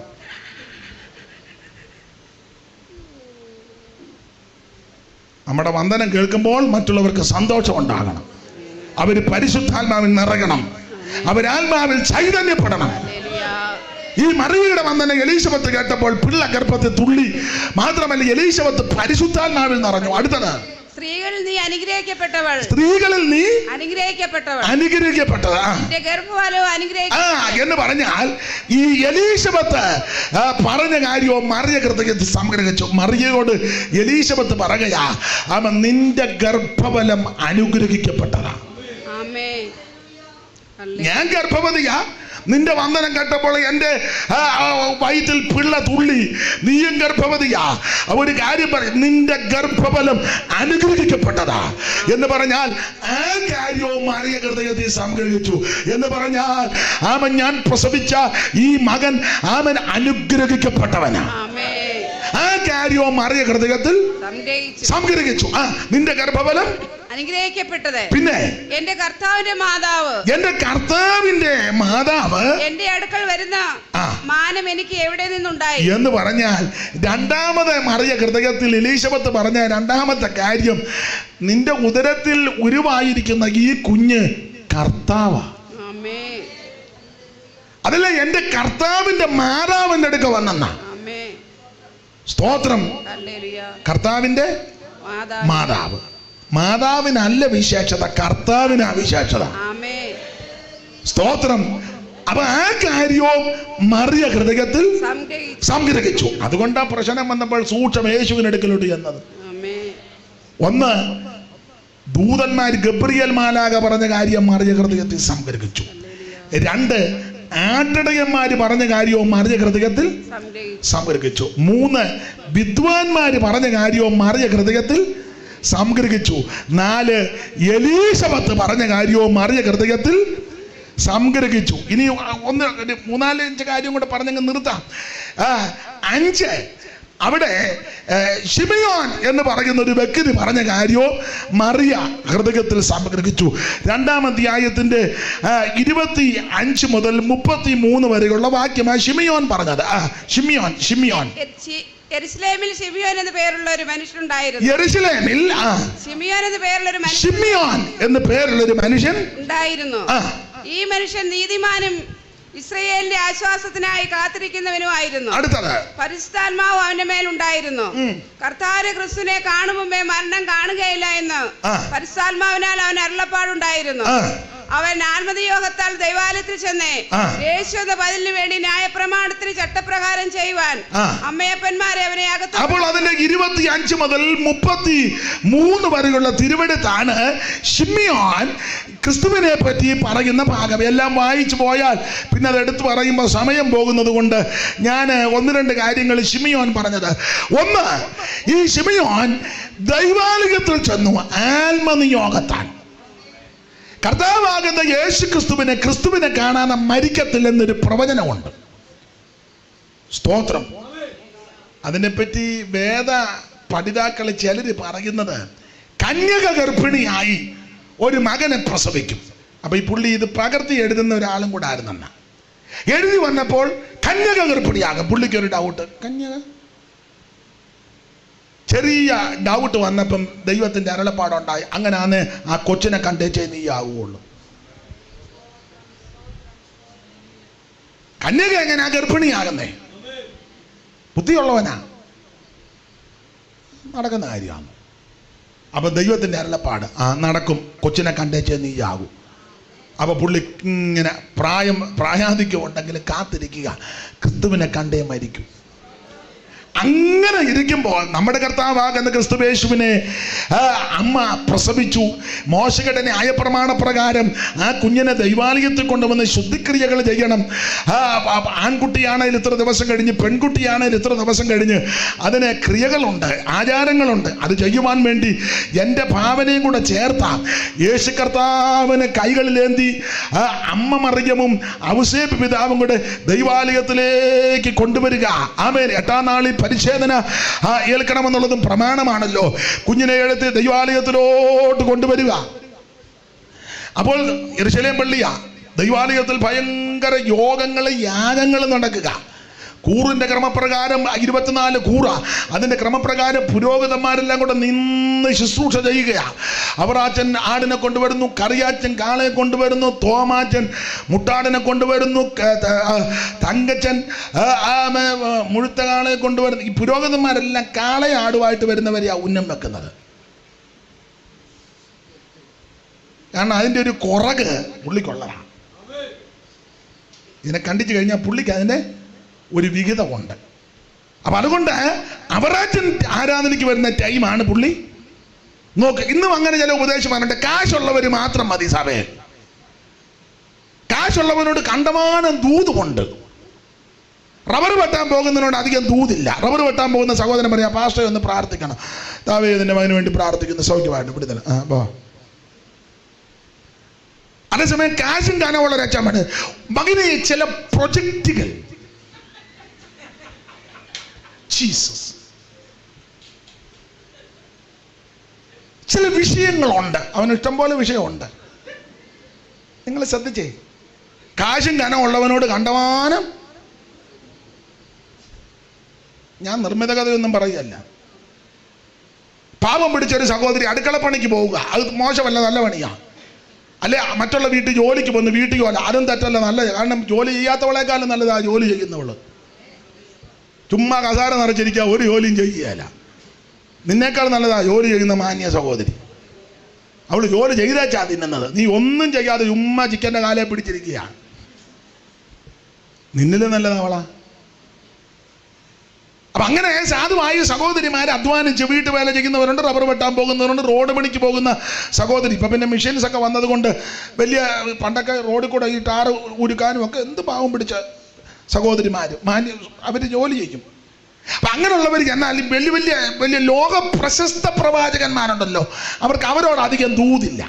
നമ്മുടെ വന്ദനം കേൾക്കുമ്പോൾ മറ്റുള്ളവർക്ക് സന്തോഷം ഉണ്ടാകണം. അവർ പരിശുദ്ധാത്മാവിൽ നിറയണം. അവരാത്മാവിൽ ചൈതന്യപ്പെടണം. ഈ മറിയയുടെ വന്ദനം എലീശബത്ത് കേട്ടപ്പോൾ പിള്ള ഗർഭത്തിൽ തുള്ളി. മാത്രമല്ല, എലീശബത്ത് പരിശുദ്ധാത്മാവിൽ നിറഞ്ഞു. അടുത്തത്, സ്ത്രീകളിൽ നീ അനുഗ്രഹിക്കപ്പെട്ടവൾ. സ്ത്രീകളിൽ നീ അനുഗ്രഹിക്കപ്പെട്ടവൾ. എന്ന് പറഞ്ഞാൽ ഈ എലീശബത്ത് പറഞ്ഞ കാര്യവും മറിയ ഹൃദയത്തിൽ സംഗ്രഹിച്ചു. മറിയയോട് എലീശബത്ത് പറയുകയാ, അവൻ നിന്റെ ഗർഭഫലം അനുഗ്രഹിക്കപ്പെട്ടതാ. ഞാൻ ഗർഭവതിയാ, നിന്റെ വന്ദനം കേട്ടപ്പോൾ എൻ്റെ വയറ്റിൽ പിള്ള തുള്ളി, നീയും ഗർഭവതിയാ. ഒരു കാര്യം പറയും, നിന്റെ ഗർഭഫലം അനുഗ്രഹിക്കപ്പെട്ടതാ എന്ന് പറഞ്ഞാൽ ആ കാര്യവും മറിയ ഹൃദയത്തിൽ സംഗ്രഹിച്ചു എന്ന് പറഞ്ഞാൽ ഞാൻ പ്രസവിച്ച ഈ മകൻ അനുഗ്രഹിക്കപ്പെട്ടവനാ. ആ കാര്യവും മറിയ ഹൃദയത്തിൽ സംഗ്രഹിച്ചു. നിന്റെ ഗർഭഫലം അനുഗ്രഹിക്കപ്പെട്ടത്. പിന്നെ എന്റെ കർത്താവിന്റെ മാതാവ്, എന്റെ കർത്താവിന്റെ മാതാവ് എന്റെ അടുക്കൽ വരുന്ന മാനം എനിക്ക് എവിടെ നിന്നുണ്ടായി എന്ന് പറഞ്ഞാൽ രണ്ടാമത് മറിയ ഹൃദയത്തിൽ എലീശബത്ത് പറഞ്ഞ രണ്ടാമത്തെ കാര്യം, നിന്റെ ഉദരത്തിൽ ഉരുവായിരിക്കുന്ന ഈ കുഞ്ഞ് കർത്താവാ. അതല്ല, എന്റെ കർത്താവിന്റെ മാതാവിന്റെ അടുക്ക വന്നെന്ന. സ്തോത്രം. കർത്താവിന്റെ മാതാവ്. മാതാവിനല്ല വിശേഷത, കർത്താവിനാ വിശേഷത. സ്തോത്രം. അപ്പൊ ആ കാര്യവും മറിയ ഹൃദയത്തിൽ സംഗ്രഹിച്ചു. അതുകൊണ്ടാ പ്രശ്നം വന്നപ്പോൾ സൂക്ഷ്മ യേശുവിനടുക്കലോട്ട് ചെന്നത്. ഒന്ന്, ദൂതന്മാർ ഗബ്രിയേൽ മാലാഖ പറഞ്ഞ കാര്യം മറിയ ഹൃദയത്തിൽ സംഗ്രഹിച്ചു. രണ്ട്, ആട്ടിടയന്മാര് പറഞ്ഞ കാര്യവും മറിയ ഹൃദയത്തിൽ സംഗ്രഹിച്ചു. മൂന്ന്, വിദ്വാൻമാര് പറഞ്ഞ കാര്യവും മറിയ ഹൃദയത്തിൽ സംഗ്രഹിച്ചു. നാല്, എലീശബത്ത് പറഞ്ഞ കാര്യവും മറിയ ഹൃദയത്തിൽ സംഗ്രഹിച്ചു. ഇനി ഒന്ന് 3-4 കാര്യം കൂടെ പറഞ്ഞങ്ങ് നിർത്താം. 5, അവിടെ ശിമയോൻ എന്ന് പറയുന്ന ഒരു വ്യക്തി പറഞ്ഞ കാര്യവും മറിയ ഹൃദയത്തിൽ സംഗ്രഹിച്ചു. 2-ാം അധ്യായത്തിന്റെ 25 മുതൽ 33 വരെയുള്ള വാക്യമായി ശിമയോൻ പറഞ്ഞത്. ശിമിയോൻ യെരുശലേമിൽ ശിമിയോൻ എന്ന് പേരുള്ള ഒരു മനുഷ്യനുണ്ടായിരുന്നു. യെരുശലേമിൽ ശിമിയോൻ എന്ന് പേരുള്ള ഒരു മനുഷ്യൻ ഉണ്ടായിരുന്നു. ഈ മനുഷ്യൻ നീതിമാനും ഇസ്രായേലിന്റെ ആശ്വാസത്തിനായി കാത്തിരിക്കുന്നവനുമായിരുന്നു. പരിശുദ്ധാത്മാവ് അവന്റെ മേലുണ്ടായിരുന്നു. കർത്താവ് ക്രിസ്തുവിനെ കാണും മുമ്പേ മരണം കാണുകയില്ല എന്ന് പരിശുദ്ധാത്മാവിനാൽ അവൻ അരുളപ്പാടുണ്ടായിരുന്നു. അവൻ ആത്മനിയോഗത്താൽ ദൈവാലയത്തിൽ ചെന്ന് യേശു എന്ന ബദലിന് വേണ്ടി ന്യായപ്രമാണത്തിന് ചട്ടപ്രകാരം ചെയ്യുവാൻ അമ്മയപ്പന്മാരെ അവനെ അകത്ത്. അപ്പോൾ അതിന്റെ 25 മുതൽ 33 വരെയുള്ള തിരുവെടുത്താണ് ശിമിയോൻ ക്രിസ്തുവിനെ പറ്റി പറയുന്ന ഭാഗം. എല്ലാം വായിച്ചു പോയാൽ പിന്നെ അത് എടുത്തു പറയുമ്പോൾ സമയം പോകുന്നത് കൊണ്ട് ഞാൻ 1-2 കാര്യങ്ങൾ ശിമിയോൻ പറഞ്ഞത്. ഒന്ന്, ഈ ശിമിയോൻ ദൈവാലയത്തിൽ ചെന്നു ആത്മനിയോഗത്താൽ. കർത്താവാകുന്ന യേശു ക്രിസ്തുവിനെ കാണാൻ മരിക്കത്തില്ലെന്നൊരു പ്രവചനമുണ്ട്. സ്തോത്രം. അതിനെപ്പറ്റി വേദ പഠിതാക്കൾ ചിലര് പറയുന്നത് കന്യക ഗർഭിണിയായി ഒരു മകനെ പ്രസവിക്കും. അപ്പൊ ഈ പുള്ളി ഇത് പകർത്തി എഴുതുന്ന ഒരാളും കൂടെ ആയിരുന്നെന്ന. എഴുതി വന്നപ്പോൾ കന്യക ഗർഭിണിയാകും. പുള്ളിക്ക് ഒരു ഡൗട്ട്, കന്യക ചെറിയ ഡൗട്ട് വന്നപ്പം ദൈവത്തിന്റെ അരുളപ്പാടുണ്ടായി, അങ്ങനെയാണ് ആ കൊച്ചിനെ കണ്ടേച്ചേ നീ ആവുള്ളൂ. കന്യക എങ്ങനെയാ ഗർഭിണിയാകുന്നേ? ബുദ്ധിയുള്ളവനാ, നടക്കുന്ന കാര്യമാണ്. അപ്പൊ ദൈവത്തിന്റെ അരുളപ്പാട് നടക്കും, കൊച്ചിനെ കണ്ടേച്ചേ നീ ആകൂ. അപ്പൊ പുള്ളി ഇങ്ങനെ പ്രായാധിക്യം ഉണ്ടെങ്കിൽ കാത്തിരിക്കുക, ക്രിസ്തുവിനെ കണ്ടേ മരിക്കും. അങ്ങനെ ഇരിക്കുമ്പോൾ നമ്മുടെ കർത്താവാകുന്ന ക്രിസ്തുയേശുവിനെ അമ്മ പ്രസവിച്ചു. മോശയുടെ ന്യായപ്രമാണ പ്രകാരം ആ കുഞ്ഞിനെ ദൈവാലയത്തിൽ കൊണ്ടുവന്ന് ശുദ്ധിക്രിയകൾ ചെയ്യണം. ആൺകുട്ടിയാണെങ്കിൽ ഇത്ര ദിവസം കഴിഞ്ഞ്, പെൺകുട്ടിയാണെങ്കിൽ ഇത്ര ദിവസം കഴിഞ്ഞ്, അതിന് ക്രിയകളുണ്ട്, ആചാരങ്ങളുണ്ട്. അത് ചെയ്യുവാൻ വേണ്ടി എൻ്റെ ഭാവനയും കൂടെ ചേർത്താം യേശു കർത്താവിന് കൈകളിലേന്തി അമ്മ മറിയമും ഔസേപ്പ് പിതാവും കൂടെ ദൈവാലയത്തിലേക്ക് കൊണ്ടുവരിക. ആമേൻ. 8-ാം നാളിൽ പരിച്ഛേദന ഏൽക്കണമെന്നുള്ളതും പ്രമാണമാണല്ലോ. കുഞ്ഞിനെ എടുത്ത് ദൈവാലയത്തിലോട്ട് കൊണ്ടുവരിക. അപ്പോൾ യെരൂശലേം പള്ളിയാ. ദൈവാലയത്തിൽ ഭയങ്കര യോഗങ്ങളും യാഗങ്ങളും നടക്കുക. കൂറിന്റെ ക്രമപ്രകാരം 24 കൂറ. അതിന്റെ ക്രമപ്രകാരം പുരോഹിതന്മാരെല്ലാം കൂടെ നിന്ന് ശുശ്രൂഷ ചെയ്യുകയാ. അവറാച്ചൻ ആടിനെ കൊണ്ടുവരുന്നു, കറിയാച്ചൻ കാളയെ കൊണ്ടുവരുന്നു, തോമാച്ചൻ മുട്ടാടിനെ കൊണ്ടുവരുന്നു, തങ്കച്ചൻ മുഴുത്ത കാളയെ കൊണ്ടുവരുന്നു. ഈ പുരോഹിതന്മാരെല്ലാം കാളയെ ആടുമായിട്ട് വരുന്നവരെയാ ഉന്നം വെക്കുന്നത്. കാരണം അതിൻ്റെ ഒരു കുറക് പുള്ളിക്കുള്ളതാണ്. ഇതിനെ കണ്ടിച്ചു കഴിഞ്ഞാൽ പുള്ളിക്ക് അതിൻ്റെ ഒരു വിഹിതമുണ്ട്. അപ്പൊ അതുകൊണ്ട് അവറാച്ചൻ ആരാധനയ്ക്ക് വരുന്ന ടൈമാണ് പുള്ളി നോക്ക്. ഇന്നും അങ്ങനെ ചില ഉപദേശം പറഞ്ഞിട്ട് കാശുള്ളവർ മാത്രം മതി സഭയിൽ. കാശ് കാശുള്ളവനോട് കണ്ടമാനം ദൂതുമുണ്ട്. റബ്ബർ വെട്ടാൻ പോകുന്നതിനോട് അധികം ദൂതില്ല. റബ്ബർ വെട്ടാൻ പോകുന്ന സഹോദരൻ പറയാം, പാസ്റ്റർ ഒന്ന് പ്രാർത്ഥിക്കണം, ദാവീദിന്റെ മകന് വേണ്ടി പ്രാർത്ഥിക്കുന്നു, സൗഖ്യമായിട്ട് വിടുതൽ. അതേസമയം കാശും കനമുള്ള രക്ഷമാണ് മകനെ ചില പ്രൊജക്റ്റുകൾ. ജീസസ്, ചില വിഷയങ്ങളുണ്ട്, അവന് ഇഷ്ടംപോലെ വിഷയമുണ്ട്. നിങ്ങൾ ശ്രദ്ധിച്ചേ, കാശും കനമുള്ളവനോട് കണ്ടമാനം. ഞാൻ നിർമ്മിത കഥയൊന്നും പറയുകയല്ല. പാപം പിടിച്ചൊരു സഹോദരി അടുക്കളപ്പണിക്ക് പോവുക, അത് മോശമല്ല, നല്ല പണിയാണ്. അല്ലെ മറ്റുള്ള വീട്ടിൽ ജോലിക്ക് പോകുന്നു, വീട്ടിൽ പോലെ അതും തെറ്റല്ല, നല്ലത്. കാരണം ജോലി ചെയ്യാത്തവളെക്കാളും നല്ലതാ ജോലി ചെയ്യുന്നവള്. ചുമ്മാ കസാര നിറച്ചിരിക്കുക, ഒരു ജോലിയും ചെയ്യുകയല്ല. നിന്നേക്കാൾ നല്ലതാ ജോലി ചെയ്യുന്ന മാന്യ സഹോദരി. അവൾ ജോലി ചെയ്തേച്ചാ തിന്നുന്നത്, നീ ഒന്നും ചെയ്യാതെ ചുമ്മാ ചിക്കൻ്റെ കാലെ പിടിച്ചിരിക്കുകയാണ്. നിന്നിലും നല്ലതാ അവളാ. അപ്പൊ അങ്ങനെ സാധുവായ സഹോദരിമാരെ അധ്വാനിച്ച് വീട്ടുവേല ചെയ്യുന്നവരുണ്ട്, റബ്ബർ വെട്ടാൻ പോകുന്നവരുണ്ട്, റോഡ് പണിക്ക് പോകുന്ന സഹോദരി. ഇപ്പൊ പിന്നെ മെഷീൻസ് ഒക്കെ വന്നത് കൊണ്ട് വലിയ, പണ്ടൊക്കെ റോഡിൽ കൂടെ ഈ ടാറ് ഉരുക്കാനും ഒക്കെ എന്ത് പാവം പിടിച്ച സഹോദരിമാര് അവര് ജോലി ചെയ്യും. അപ്പൊ അങ്ങനെയുള്ളവർ എന്നാൽ വലിയ വലിയ വലിയ ലോക പ്രശസ്ത പ്രവാചകന്മാരുണ്ടല്ലോ, അവരോട് അധികം ദൂതില്ല.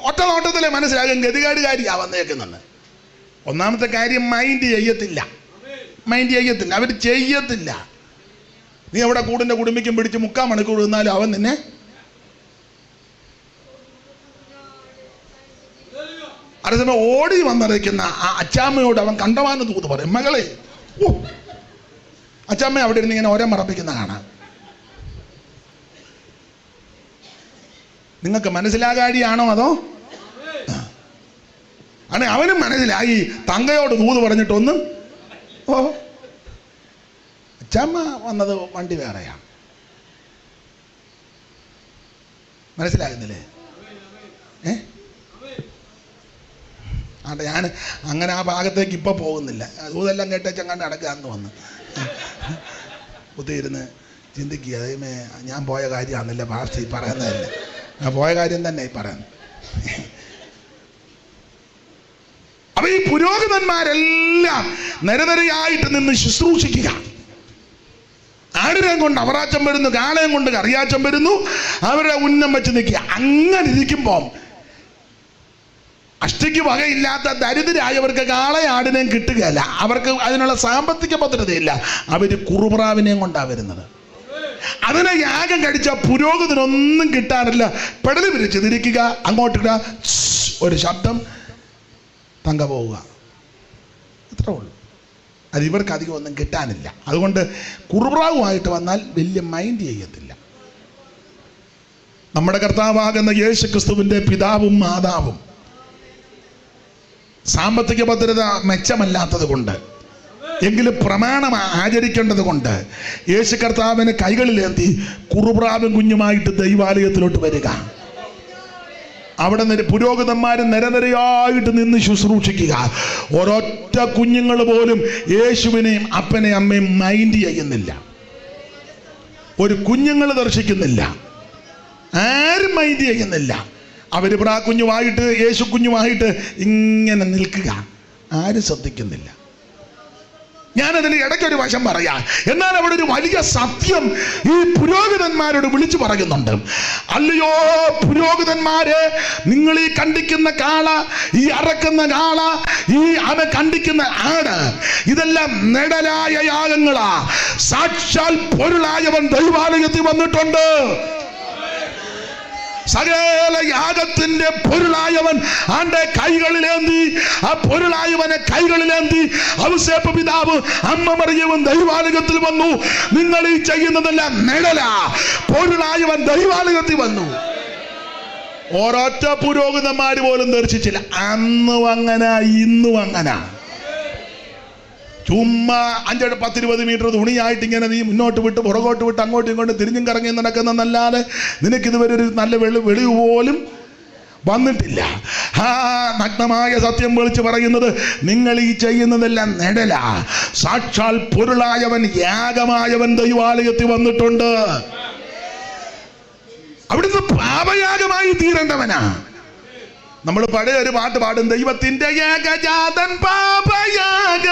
ഒറ്റ നോട്ടത്തിലെ മനസ്സിലാകും ഗതികാടുകാരിയാ വന്നേക്കുന്നെന്ന്. ഒന്നാമത്തെ കാര്യം മൈൻഡ് ചെയ്യത്തില്ല, അവർ ചെയ്യത്തില്ല. നീ അവിടെ കൂടിൻ്റെ കുടുംബിക്കും പിടിച്ച് 3/4 മണിക്കൂർ നിന്നാലും അവൻ നിന്നെ അതേസമയം ഓടി വന്നിരിക്കുന്ന ആ അച്ചാമ്മയോട് അവൻ കണ്ടവാന്ന് തൂത്ത് പറയും, മകളെ ഓ അച്ചാമ്മ അവിടെ ഇരുന്ന് ഇങ്ങനെ ഓരോ മറപ്പിക്കുന്ന കാണാം. നിങ്ങൾക്ക് മനസ്സിലാകാടിയാണോ അതോ? അതെ, അവനും മനസ്സിലായി തങ്കയോട് തൂത് പറഞ്ഞിട്ടൊന്നും. ഓ അച്ചാമ്മ വന്നത് വണ്ടി വേറെയാണ്. മനസ്സിലാകുന്നില്ലേ? ഞാൻ അങ്ങനെ ആ ഭാഗത്തേക്ക് ഇപ്പൊ പോകുന്നില്ല. അതുതെല്ലാം കേട്ടേച്ചങ്ങാണ്ട് അടക്കാന്ന് വന്ന് കുത്തിയിരുന്ന് ചിന്തിക്കുക, അതേമേ ഞാൻ പോയ കാര്യമാണെന്നില്ല പാർട്ടി പറയുന്നതല്ലേ, ഞാൻ പോയ കാര്യം തന്നെ ഈ പറയുന്നത്. അപ്പൊ ഈ പുരോഹിതന്മാരെല്ലാം നിരനിരയായിട്ട് നിന്ന് ശുശ്രൂഷിക്കുക. ആടിനെയും കൊണ്ട് അവറാച്ചം വരുന്നു, കാളയും കൊണ്ട് കറിയാച്ചം വരുന്നു, അവരുടെ ഉന്നം വെച്ച് നിൽക്കുക. അങ്ങനെ ഇരിക്കുമ്പോൾ അഷ്ടിക്ക് വകയില്ലാത്ത ദരിദ്രരായവർക്ക് കാളയാടിനെയും കിട്ടുകയല്ല, അവർക്ക് അതിനുള്ള സാമ്പത്തിക ഭദ്രതയില്ല. അവര് കുറുപ്രാവിനെയും കൊണ്ടാണ് വരുന്നത്. അതിനെ യാഗം കഴിച്ച പുരോഹിതനൊന്നും കിട്ടാനില്ല. പെടലി വിരിച്ച് തിരിക്കുക, അങ്ങോട്ടിടുക, ഒരു ശബ്ദം, തങ്ക പോവുക, അത്രേ ഉള്ളൂ. അത് ഇവർക്ക് അധികം ഒന്നും കിട്ടാനില്ല. അതുകൊണ്ട് കുറുപ്രാവുമായിട്ട് വന്നാൽ വലിയ മൈൻഡ് ചെയ്യത്തില്ല. നമ്മുടെ കർത്താവാകുന്ന യേശു ക്രിസ്തുവിൻ്റെ പിതാവും മാതാവും സാമ്പത്തിക ഭദ്രത മെച്ചമല്ലാത്തത് കൊണ്ട്, എങ്കിലും പ്രമാണം ആചരിക്കേണ്ടത് കൊണ്ട് യേശു കർത്താവിന് കൈകളിലേന്തി കുറുപ്രാവും കുഞ്ഞുമായിട്ട് ദൈവാലയത്തിലോട്ട് വരിക. അവിടെ പുരോഹിതന്മാർ നിരനിരയായിട്ട് നിന്ന് ശുശ്രൂഷിക്കുക. ഒരൊറ്റ കുഞ്ഞുങ്ങൾ പോലും യേശുവിനെയും അപ്പനെയും അമ്മയും മൈൻഡ് ചെയ്യുന്നില്ല. ഒരു കുഞ്ഞുങ്ങൾ ദർശിക്കുന്നില്ല, ആരും മൈൻഡ് ചെയ്യുന്നില്ല. അവര് കുഞ്ഞുമായിട്ട് യേശു കുഞ്ഞുമായിട്ട് ഇങ്ങനെ നിൽക്കുക, ആരും ശ്രദ്ധിക്കുന്നില്ല. ഞാനതിന് ഇടയ്ക്കൊരു വശം പറയാം. എന്നാൽ അവിടെ ഒരു വലിയ സത്യം ഈ പുരോഹിതന്മാരോട് വിളിച്ചു പറയുന്നുണ്ട്. അല്ലയോ പുരോഹിതന്മാരെ, നിങ്ങൾ ഈ കണ്ടിക്കുന്ന കാള, ഈ അറക്കുന്ന കാള, ഈ കണ്ടിക്കുന്ന ആട്, ഇതെല്ലാം നെടലായ യാഗങ്ങളാ. സാക്ഷാൽ പൊരുളായവൻ ദൈവാലയത്തിൽ വന്നിട്ടുണ്ട്. സകല യാഗത്തിന്റെ പൊരുളായവൻ ആന്റെ കൈകളിലേന്തി, ആ പൊരുളായവനെ കൈകളിലേന്തി ഔസേപ്പ് പിതാവ് അമ്മ മറിയവും ദൈവാലയത്തിൽ വന്നു. നിങ്ങൾ ഈ ചെയ്യുന്നതെല്ലാം നിഴല. പൊരുളായവൻ ദൈവാലയത്തിൽ വന്നു. ഒരൊറ്റ പുരോഹിതന്മാര് പോലും ദർശിച്ചില്ല. അന്നും അങ്ങനെ, ഇന്നും അങ്ങനെ. ചുമ്മാ 5-10-20 മീറ്റർ തുണിയായിട്ട് ഇങ്ങനെ നീ മുന്നോട്ട് വിട്ട് പുറകോട്ട് വിട്ട് അങ്ങോട്ടും ഇങ്ങോട്ടും തിരിഞ്ഞും കറങ്ങി നടക്കുന്നതല്ലാതെ നിനക്കിതുവരെ ഒരു നല്ല വെളിവ് പോലും വന്നിട്ടില്ല. ആ നഗ്നമായ സത്യം വിളിച്ച് പറയുന്നത്, നിങ്ങൾ ഈ ചെയ്യുന്നതെല്ലാം നെടല. സാക്ഷാൽ പൊരുളായവൻ, യാഗമായവൻ ദൈവാലയത്തിൽ വന്നിട്ടുണ്ട്. അവിടുന്ന് പാപയാഗമായി തീരേണ്ടവനാ. നമ്മൾ പഴയ ഒരു പാട്ട് പാടും, ദൈവത്തിന്റെ ഏകജാതൻ പാപയാഗമായി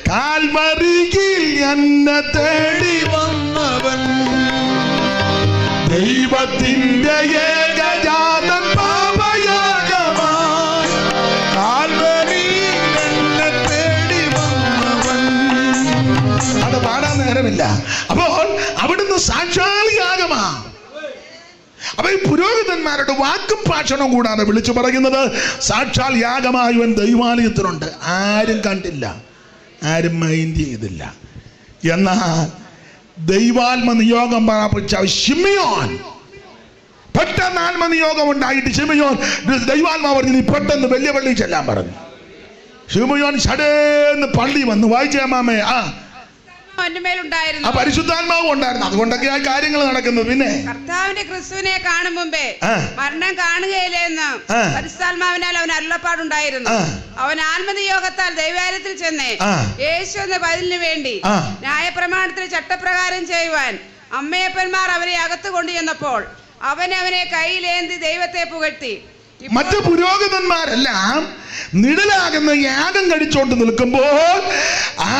കാൽവരിയിൽ എന്നെ തേടി വന്നവൻ, ദൈവത്തിന്റെ ഏകജാതൻ പാപയാഗമായി കാൽവരിയിൽ എന്നെ തേടി വന്നവൻ. അത് പാടാൻ നേരമില്ല. അപ്പോൾ അവിടുന്ന് സാക്ഷാൽ യാഗമാ. അപ്പൊ ഈ പുരോഹിതന്മാരുടെ വാക്കും ഭാഷണവും കൂടാതെ വിളിച്ചു പറയുന്നത് സാക്ഷാൽ യാഗമായവൻ ദൈവാലയത്തിലുണ്ട്. ആരും കണ്ടില്ല, ആരും മൈൻഡ് ചെയ്തില്ല. എന്നാൽ ദൈവാത്മ നിയോഗം പ്രാപിച്ച ശിമിയോൻ, പെട്ടെന്ന് ആത്മനിയോഗം ഉണ്ടായിട്ട് ശിമിയോൻ ദൈവാത്മാവ് പറഞ്ഞു, നീ പെട്ടെന്ന് വലിയ പള്ളി ചെല്ലാൻ പറഞ്ഞു. ശിമിയോൻ ഷടേന്ന് പള്ളി വന്നു. വായിച്ചേ മാമേ. ആ പരിശുദ്ധാത്മാവും ഉണ്ടായിരുന്നു. അതുകൊണ്ടൊക്കെ ആ കാര്യങ്ങൾ നടക്കുന്നത്. പിന്നെ കർത്താവിന്റെ ക്രിസ്തുവിനെ കാണും മുമ്പേ മരണം കാണുകയില്ലെന്ന് പരിശുദ്ധാത്മാവിനാൽ അവൻ അരുളപ്പാടുണ്ടായിരുന്നു. അവൻ ആത്മനിയോഗത്താൽ ദൈവാലയത്തിൽ ചെന്ന് യേശു എന്ന ബദലിന് വേണ്ടി ന്യായപ്രമാണത്തിന് ചട്ടപ്രകാരം ചെയ്യുവാൻ അമ്മയപ്പന്മാർ അവരെ അകത്ത് കൊണ്ടുചെന്നപ്പോൾ അവനെ കയ്യിലേന്തി ദൈവത്തെ പുകഴ്ത്തി. മറ്റു പുരോഹിതന്മാരെല്ലാം നിഴലാകുന്ന യാഗം കഴിച്ചോണ്ട് നിൽക്കുമ്പോൾ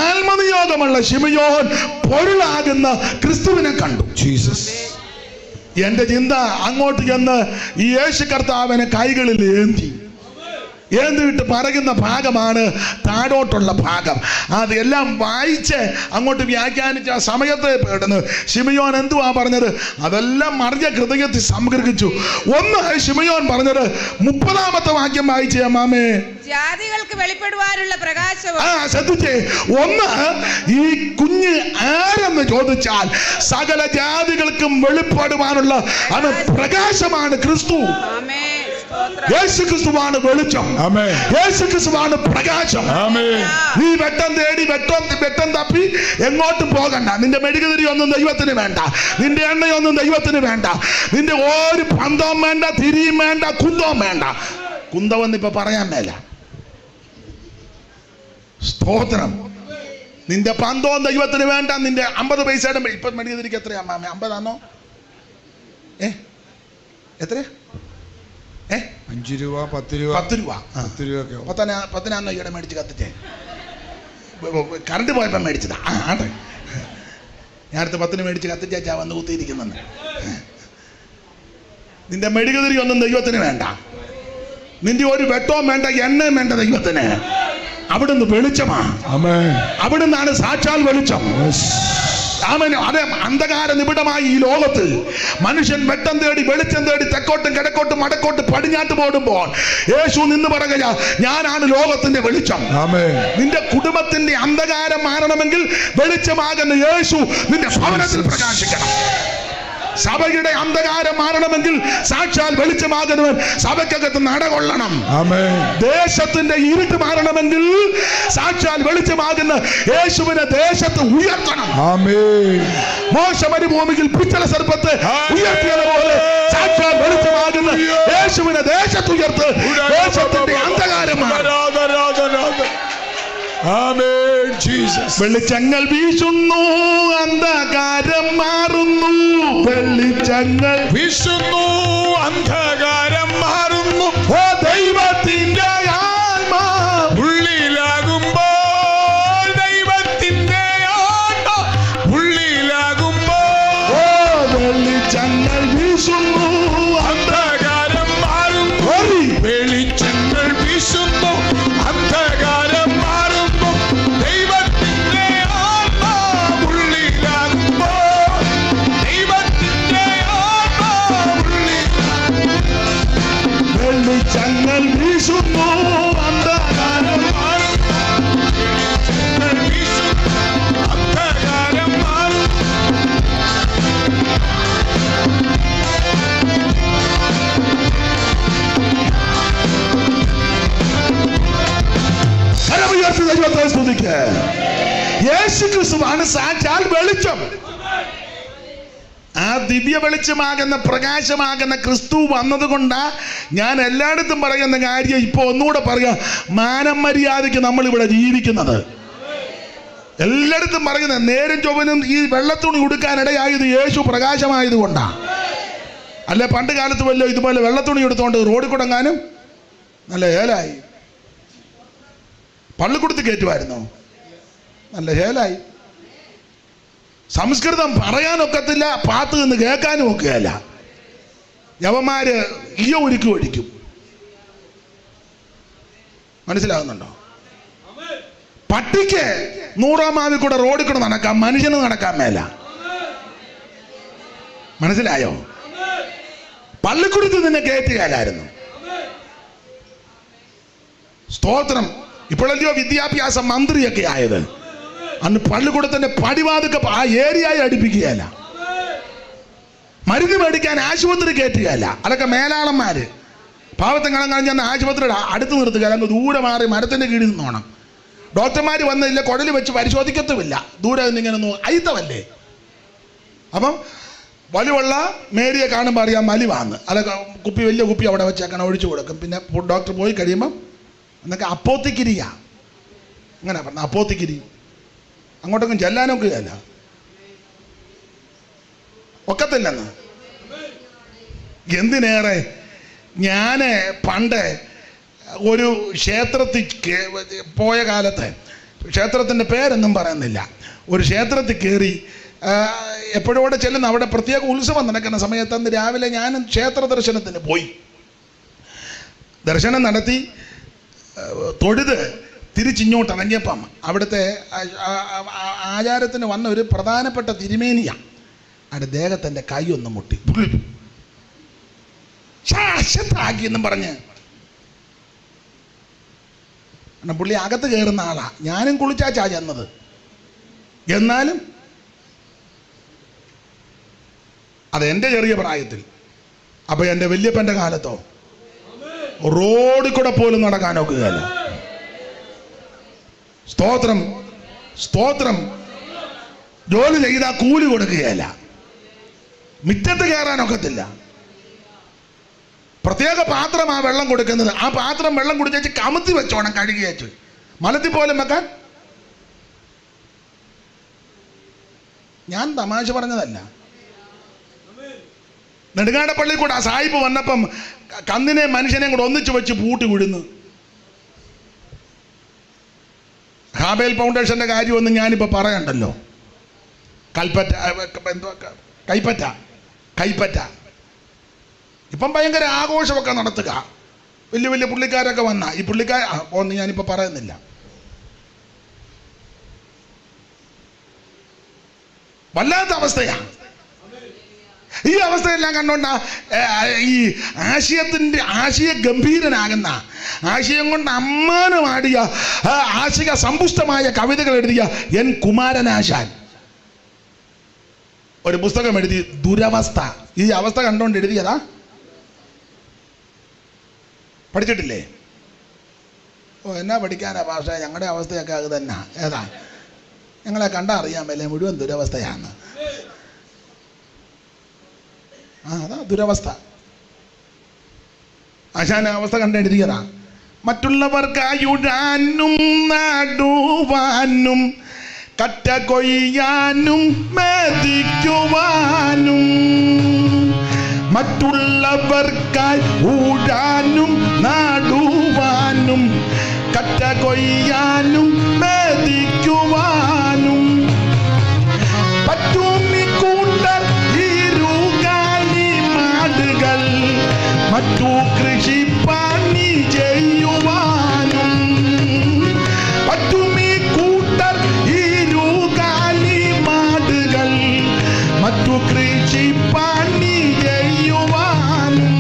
ആത്മനിയോഗമുള്ള ശിമയോൻ പൊരുളാകുന്ന ക്രിസ്തുവിനെ കണ്ടു. ജീസസ്. എന്റെ ചിന്ത അങ്ങോട്ട് ചെന്ന് ഈ യേശു കർത്താവിനെ കൈകളിൽ ഏന്തിയിട്ട് പറയുന്ന ഭാഗമാണ് താഴോട്ടുള്ള ഭാഗം. അതെല്ലാം വായിച്ച് അങ്ങോട്ട് വ്യാഖ്യാനിച്ച ആ സമയത്തെ പെടുന്നു. ശിമയോൻ എന്തുവാ പറഞ്ഞത്? അതെല്ലാം മറിഞ്ഞ ഹൃദയത്തിൽ സംഗ്രഹിച്ചു. ഒന്ന് ശിമയോൻ പറഞ്ഞത് 30-ാമത്തെ വാക്യം വായിച്ചേ മാമേ. ജാതികൾക്ക് വെളിപ്പെടുവാനുള്ള പ്രകാശവും. ശ്രദ്ധിച്ചേ. ഒന്ന്, ഈ കുഞ്ഞ് ആരെന്ന് ചോദിച്ചാൽ സകല ജാതികൾക്കും വെളിപ്പെടുവാനുള്ള പ്രകാശമാണ് ക്രിസ്തു. യേശു ക്രിസ്തുവാണ് വെളിച്ചം. യേശു ക്രിസ്തുവാണ് പ്രകാശം. നീ വെട്ടം തേടി വെട്ടം തപ്പി എങ്ങോട്ടും പോകണ്ട. നിന്റെ മെഴുകുതിരി ഒന്നും ദൈവത്തിന് വേണ്ട, നിന്റെ എണ്ണയൊന്നും ദൈവത്തിന് വേണ്ട, നിന്റെ ഒരു പന്തവും വേണ്ട, തിരിയും വേണ്ട, കുന്തവും വേണ്ട. കുന്തമെന്ന് ഇപ്പൊ പറയാൻ മേല. സ്തോത്രം. നിന്റെ പന്തവും ദൈവത്തിന് വേണ്ട, നിന്റെ 50 പൈസയുടെ ഇപ്പൊ മെഴുകുതിരിക്ക് എത്രയാ മാമേ? 50 ആണോ? എത്രയാ? 5 രൂപ, 10 രൂപ, 10 രൂപ. 10 ഈയിടെ മേടിച്ച് കത്തിച്ചേ. കറണ്ട് പോയപ്പോ മേടിച്ചതാ. ആട്ടെ, ഞാനടുത്ത് 10 മേടിച്ച് കത്തിച്ചാ വന്ന് കുത്തിയിരിക്കുന്നെന്ന്. നിന്റെ മെഴുകുതിരി ഒന്നും ദൈവത്തിന് വേണ്ട, നിന്റെ ഒരു വെട്ടവും വേണ്ട, എണ്ണയും വേണ്ട ദൈവത്തിന്. അവിടുന്ന് വെളിച്ചമാ. അവിടുന്നാണ് സാക്ഷാൽ വെളിച്ചം. അതെ, അന്ധകാര നിബിഡമായി ഈ ലോകത്തിൽ മനുഷ്യൻ വെട്ടം തേടി വെളിച്ചം തേടി തെക്കോട്ടും കിഴക്കോട്ടും വടക്കോട്ടും പടിഞ്ഞാട്ട് പോടുമ്പോൾ യേശു നിന്ന് പറയുക, ഞാനാണ് ലോകത്തിന്റെ വെളിച്ചം. നിന്റെ കുടുംബത്തിന്റെ അന്ധകാരം മാറണമെങ്കിൽ വെളിച്ചമാകുന്ന യേശു നിന്റെ ഭവനത്തിൽ പ്രകാശിക്കണം. സഭയുടെ അന്ധകാരം മാറണമെങ്കിൽ സാക്ഷാൽ വെളിച്ചമാകുന്നവൻ സഭയ്ക്കകത്ത് നടകൊള്ളണം. ദേശത്തിന്റെ ഇരുട്ട് മാറണമെങ്കിൽ സാക്ഷാൽ വെളിച്ചമാകുന്ന യേശുവിനെ ദേശത്ത് ഉയർത്തണം. മോശ മരുഭൂമിയിൽ പിച്ചള സർപ്പത്തെ ഉയർത്തിയതുപോലെ സാക്ഷാൽ വെളിച്ചമാകുന്ന യേശുവിനെ ദേശത്ത് ഉയർത്ത് ദേശത്തിന്റെ അന്ധകാരം മാറും. വെളിച്ചങ്ങൾ വീശുന്നു, അന്ധകാരം മാറുന്നു. വെളിച്ചങ്ങൾ വീശുന്നു, അന്ധകാരം മാറുന്നു. ഓ ദൈവത്തിന്റെ ആത്മാ ഉള്ളിലാകുമ്പോൾ, ദൈവത്തിന്റെ ആത്മാ ഉള്ളിലാകുമ്പോൾ, ഓ വെളിച്ചങ്ങൾ വീശുന്നു, അന്ധകാരം മാറുന്നു. വെളിച്ചങ്ങൾ വീശുന്നു, അന്ധകാരം മാറുന്നു. ദൈവത്തിന്റെ ആത്മാ ഉള്ളിലാകുമ്പോൾ, ദൈവത്തിന്റെ ആത്മാ ഉള്ളിലാകുമ്പോൾ, വെളിച്ചങ്ങൾ വീശുന്നു, അന്ധകാരം മാറുന്നു. വെളിച്ചങ്ങൾ വീശുന്നു, അന്ധകാരം മാറുന്നു. ദൈവത്തെ സ്തുതിക്ക്. യേശു ക്രിസ്തുവാണ് സാക്ഷാൽ വെളിച്ചം. ആ ദിവ്യ വെളിച്ചമാകുന്ന പ്രകാശമാകുന്ന ക്രിസ്തു വന്നതുകൊണ്ടാ ഞാൻ എല്ലായിടത്തും പറയുന്ന കാര്യം ഇപ്പൊ ഒന്നുകൂടെ പറയാം. മാനം മര്യാദയ്ക്ക് നമ്മൾ ഇവിടെ ജീവിക്കുന്നത്. എല്ലായിടത്തും പറയുന്നത് നേരും ചൊവ്വനും ഈ വെള്ളത്തുണി ഉടുക്കാനിടയായത് യേശു പ്രകാശമായത് കൊണ്ടാ. അല്ലെ പണ്ട് കാലത്ത് വല്ലോ ഇതുപോലെ വെള്ളത്തുണി എടുത്തുകൊണ്ട് റോഡിൽ കൂടെങ്ങാനും നല്ല ഹേലായി. പള്ളിക്കൂടത്തിൽ കയറ്റുമായിരുന്നോ? നല്ല ഹേലായി. സംസ്കൃതം പറയാനൊക്കത്തില്ല, പാത്ത് നിന്ന് കേൾക്കാനും ഒക്കെയല്ല. യവന്മാര് ഈയ ഒരുക്കി ഒഴിക്കും. മനസ്സിലാകുന്നുണ്ടോ? പട്ടിക്ക് 100-ാം മാവിൽ കൂടെ റോഡിൽ കൂടെ നടക്കാം, മനുഷ്യന് നടക്കാൻ മേല. മനസ്സിലായോ? പള്ളിക്കൂടത്തിൽ നിന്നെ കയറ്റുകയല്ലായിരുന്നു. സ്തോത്രം. ഇപ്പോഴല്ലയോ വിദ്യാഭ്യാസ മന്ത്രിയൊക്കെ ആയത്. അന്ന് പള്ളിക്കൂടത്തിന്റെ പടിവാതൊക്കെ ആ ഏരിയയെ അടുപ്പിക്കുകയല്ല. മരുന്ന് മേടിക്കാൻ ആശുപത്രി കയറ്റുകയല്ല. അതൊക്കെ മേലാളന്മാര് പാവത്തങ്ങളും കഴിഞ്ഞാൽ ആശുപത്രിയുടെ അടുത്ത് നിർത്തുക, അല്ലെങ്കിൽ ദൂരെ മാറി മരത്തിന്റെ കീഴിൽ നിന്നോണം. ഡോക്ടർമാർ വന്നില്ല, കുഴൽ വെച്ച് പരിശോധിക്കത്തുമില്ല, ദൂരെ നിന്നിങ്ങനെ അയിത്തമല്ലേ. അപ്പം വലിവുള്ള മേരിയെ കാണുമ്പോൾ അറിയാം വലിവാന്ന്. അതൊക്കെ കുപ്പി, വലിയ കുപ്പി അവിടെ വെച്ചേക്കണം, ഒഴിച്ചു കൊടുക്കും. പിന്നെ ഡോക്ടർ പോയി കഴിയുമ്പം എന്നൊക്കെ അപ്പോത്തിക്കിരിയാ, അങ്ങനെ പറഞ്ഞ അപ്പോത്തിക്കിരി. അങ്ങോട്ടൊന്നും ചെല്ലാനൊക്കെയല്ല, ഒക്കത്തില്ലെന്ന്. എന്തിനേറെ ഞാൻ പണ്ട് ഒരു ക്ഷേത്രത്തിൽ പോയ കാലത്ത്, ക്ഷേത്രത്തിൻ്റെ പേരൊന്നും പറയുന്നില്ല, ഒരു ക്ഷേത്രത്തിൽ കയറി എപ്പോഴും അവിടെ ചെല്ലുന്ന, അവിടെ പ്രത്യേക ഉത്സവം നടക്കുന്ന സമയത്ത് അന്ന് രാവിലെ ഞാൻ ക്ഷേത്ര ദർശനത്തിന് പോയി. ദർശനം നടത്തി തൊഴുത് തിരിച്ചിങ്ങോട്ട് ഇറങ്ങിയപ്പം അവിടുത്തെ ആചാരത്തിന് വന്ന ഒരു പ്രധാനപ്പെട്ട തിരുമേനിയാണ്. അവിടെ ദേഹത്തിൻ്റെ കൈ ഒന്ന് മുട്ടി ശാശ്വതാക്കി എന്നും പറഞ്ഞ്. പുള്ളി അകത്ത് കയറുന്ന ആളാ. ഞാനും കുളിച്ചാച്ചാ ചെന്നത്. എന്നാലും അതെൻ്റെ ചെറിയ പ്രായത്തിൽ. അപ്പൊ എൻ്റെ വല്യപ്പൻ്റെ കാലത്തോ റോഡിൽ കൂടെ പോലും നടക്കാൻ നോക്കുകയല്ല. സ്തോത്രം, സ്തോത്രം. ജോലി ചെയ്താൽ കൂലി കൊടുക്കുകയല്ല, മുറ്റത്ത് കയറാനൊക്കത്തില്ല. പ്രത്യേക പാത്രമാ വെള്ളം കൊടുക്കുന്നത്. ആ പാത്രം വെള്ളം കുടിച്ചേച്ച് കമത്തി വെച്ചോണം, കഴുകിയേച്ച് മലത്തിൽ പോലും വെക്കാൻ. ഞാൻ തമാശ പറഞ്ഞതല്ല. നെടുങ്ങാടപ്പള്ളി കൂടെ ആ സാഹിബ് വന്നപ്പം കന്നിനെ മനുഷ്യനെ കൂടെ ഒന്നിച്ചു വെച്ച് പൂട്ടി വിടുന്നു. ഹാബേൽ ഫൗണ്ടേഷന്റെ കാര്യമൊന്നും ഞാനിപ്പോൾ പറയണ്ടല്ലോ. കൈപ്പറ്റ ഇപ്പം ഭയങ്കര ആഘോഷമൊക്കെ നടത്തുക. വലിയ വലിയ പുള്ളിക്കാരൊക്കെ വന്ന ഈ ഒന്നും ഞാനിപ്പോൾ പറയുന്നില്ല. വല്ലാത്ത അവസ്ഥയാണ്. ഈ അവസ്ഥയെല്ലാം കണ്ടോണ്ട ഈ ആശയ ഗംഭീരനാകുന്ന, ആശയം കൊണ്ട് അമ്മാനമാടിയ, ആശയ സമ്പുഷ്ടമായ കവിതകൾ എഴുതിയ എൻ കുമാരനാശാൻ ഒരു പുസ്തകം എഴുതി, ദുരവസ്ഥ. ഈ അവസ്ഥ കണ്ടോണ്ട് എഴുതിയതാ. പഠിച്ചിട്ടില്ലേ? എന്നാ പഠിക്കാനാ ഭാഷ? ഞങ്ങളുടെ അവസ്ഥയൊക്കെ അത് തന്നെ. ഏതാ? ഞങ്ങളെ കണ്ടാ അറിയാൻ മേലെ മുഴുവൻ ദുരവസ്ഥയാണ്. അതാ ദുരവസ്ഥ. ആശാന അവസ്ഥ കണ്ടെഴുതിയതാ. മറ്റുള്ളവർക്കായുഴാനും നടുവാനും കറ്റ കൊയ്യാനും മെതിക്കുവാനും, മറ്റുള്ളവർക്കായി ഊഴാനും നടുവാനും കറ്റ കൊയ്യാനും മെതിക്കുവാനും പറ്റുമി കൂട്ടർ ഇരുകാലി മാടുകൾ മറ്റു കൃഷിപ്പണി ചെയ്യുവാനും, പറ്റുമി കൂട്ടർ ഇരുകാലി മാടുകൾ മറ്റു കൃഷിപ്പണി ചെയ്യുവാനും.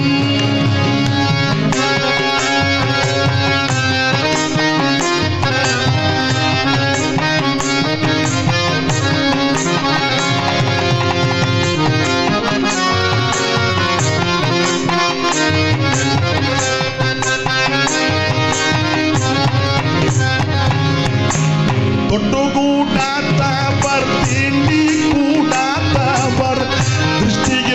തൊട്ടുകൂടാത്തവർ, തീണ്ടി കൂടാത്തവർ, ദൃഷ്ടിയിൽ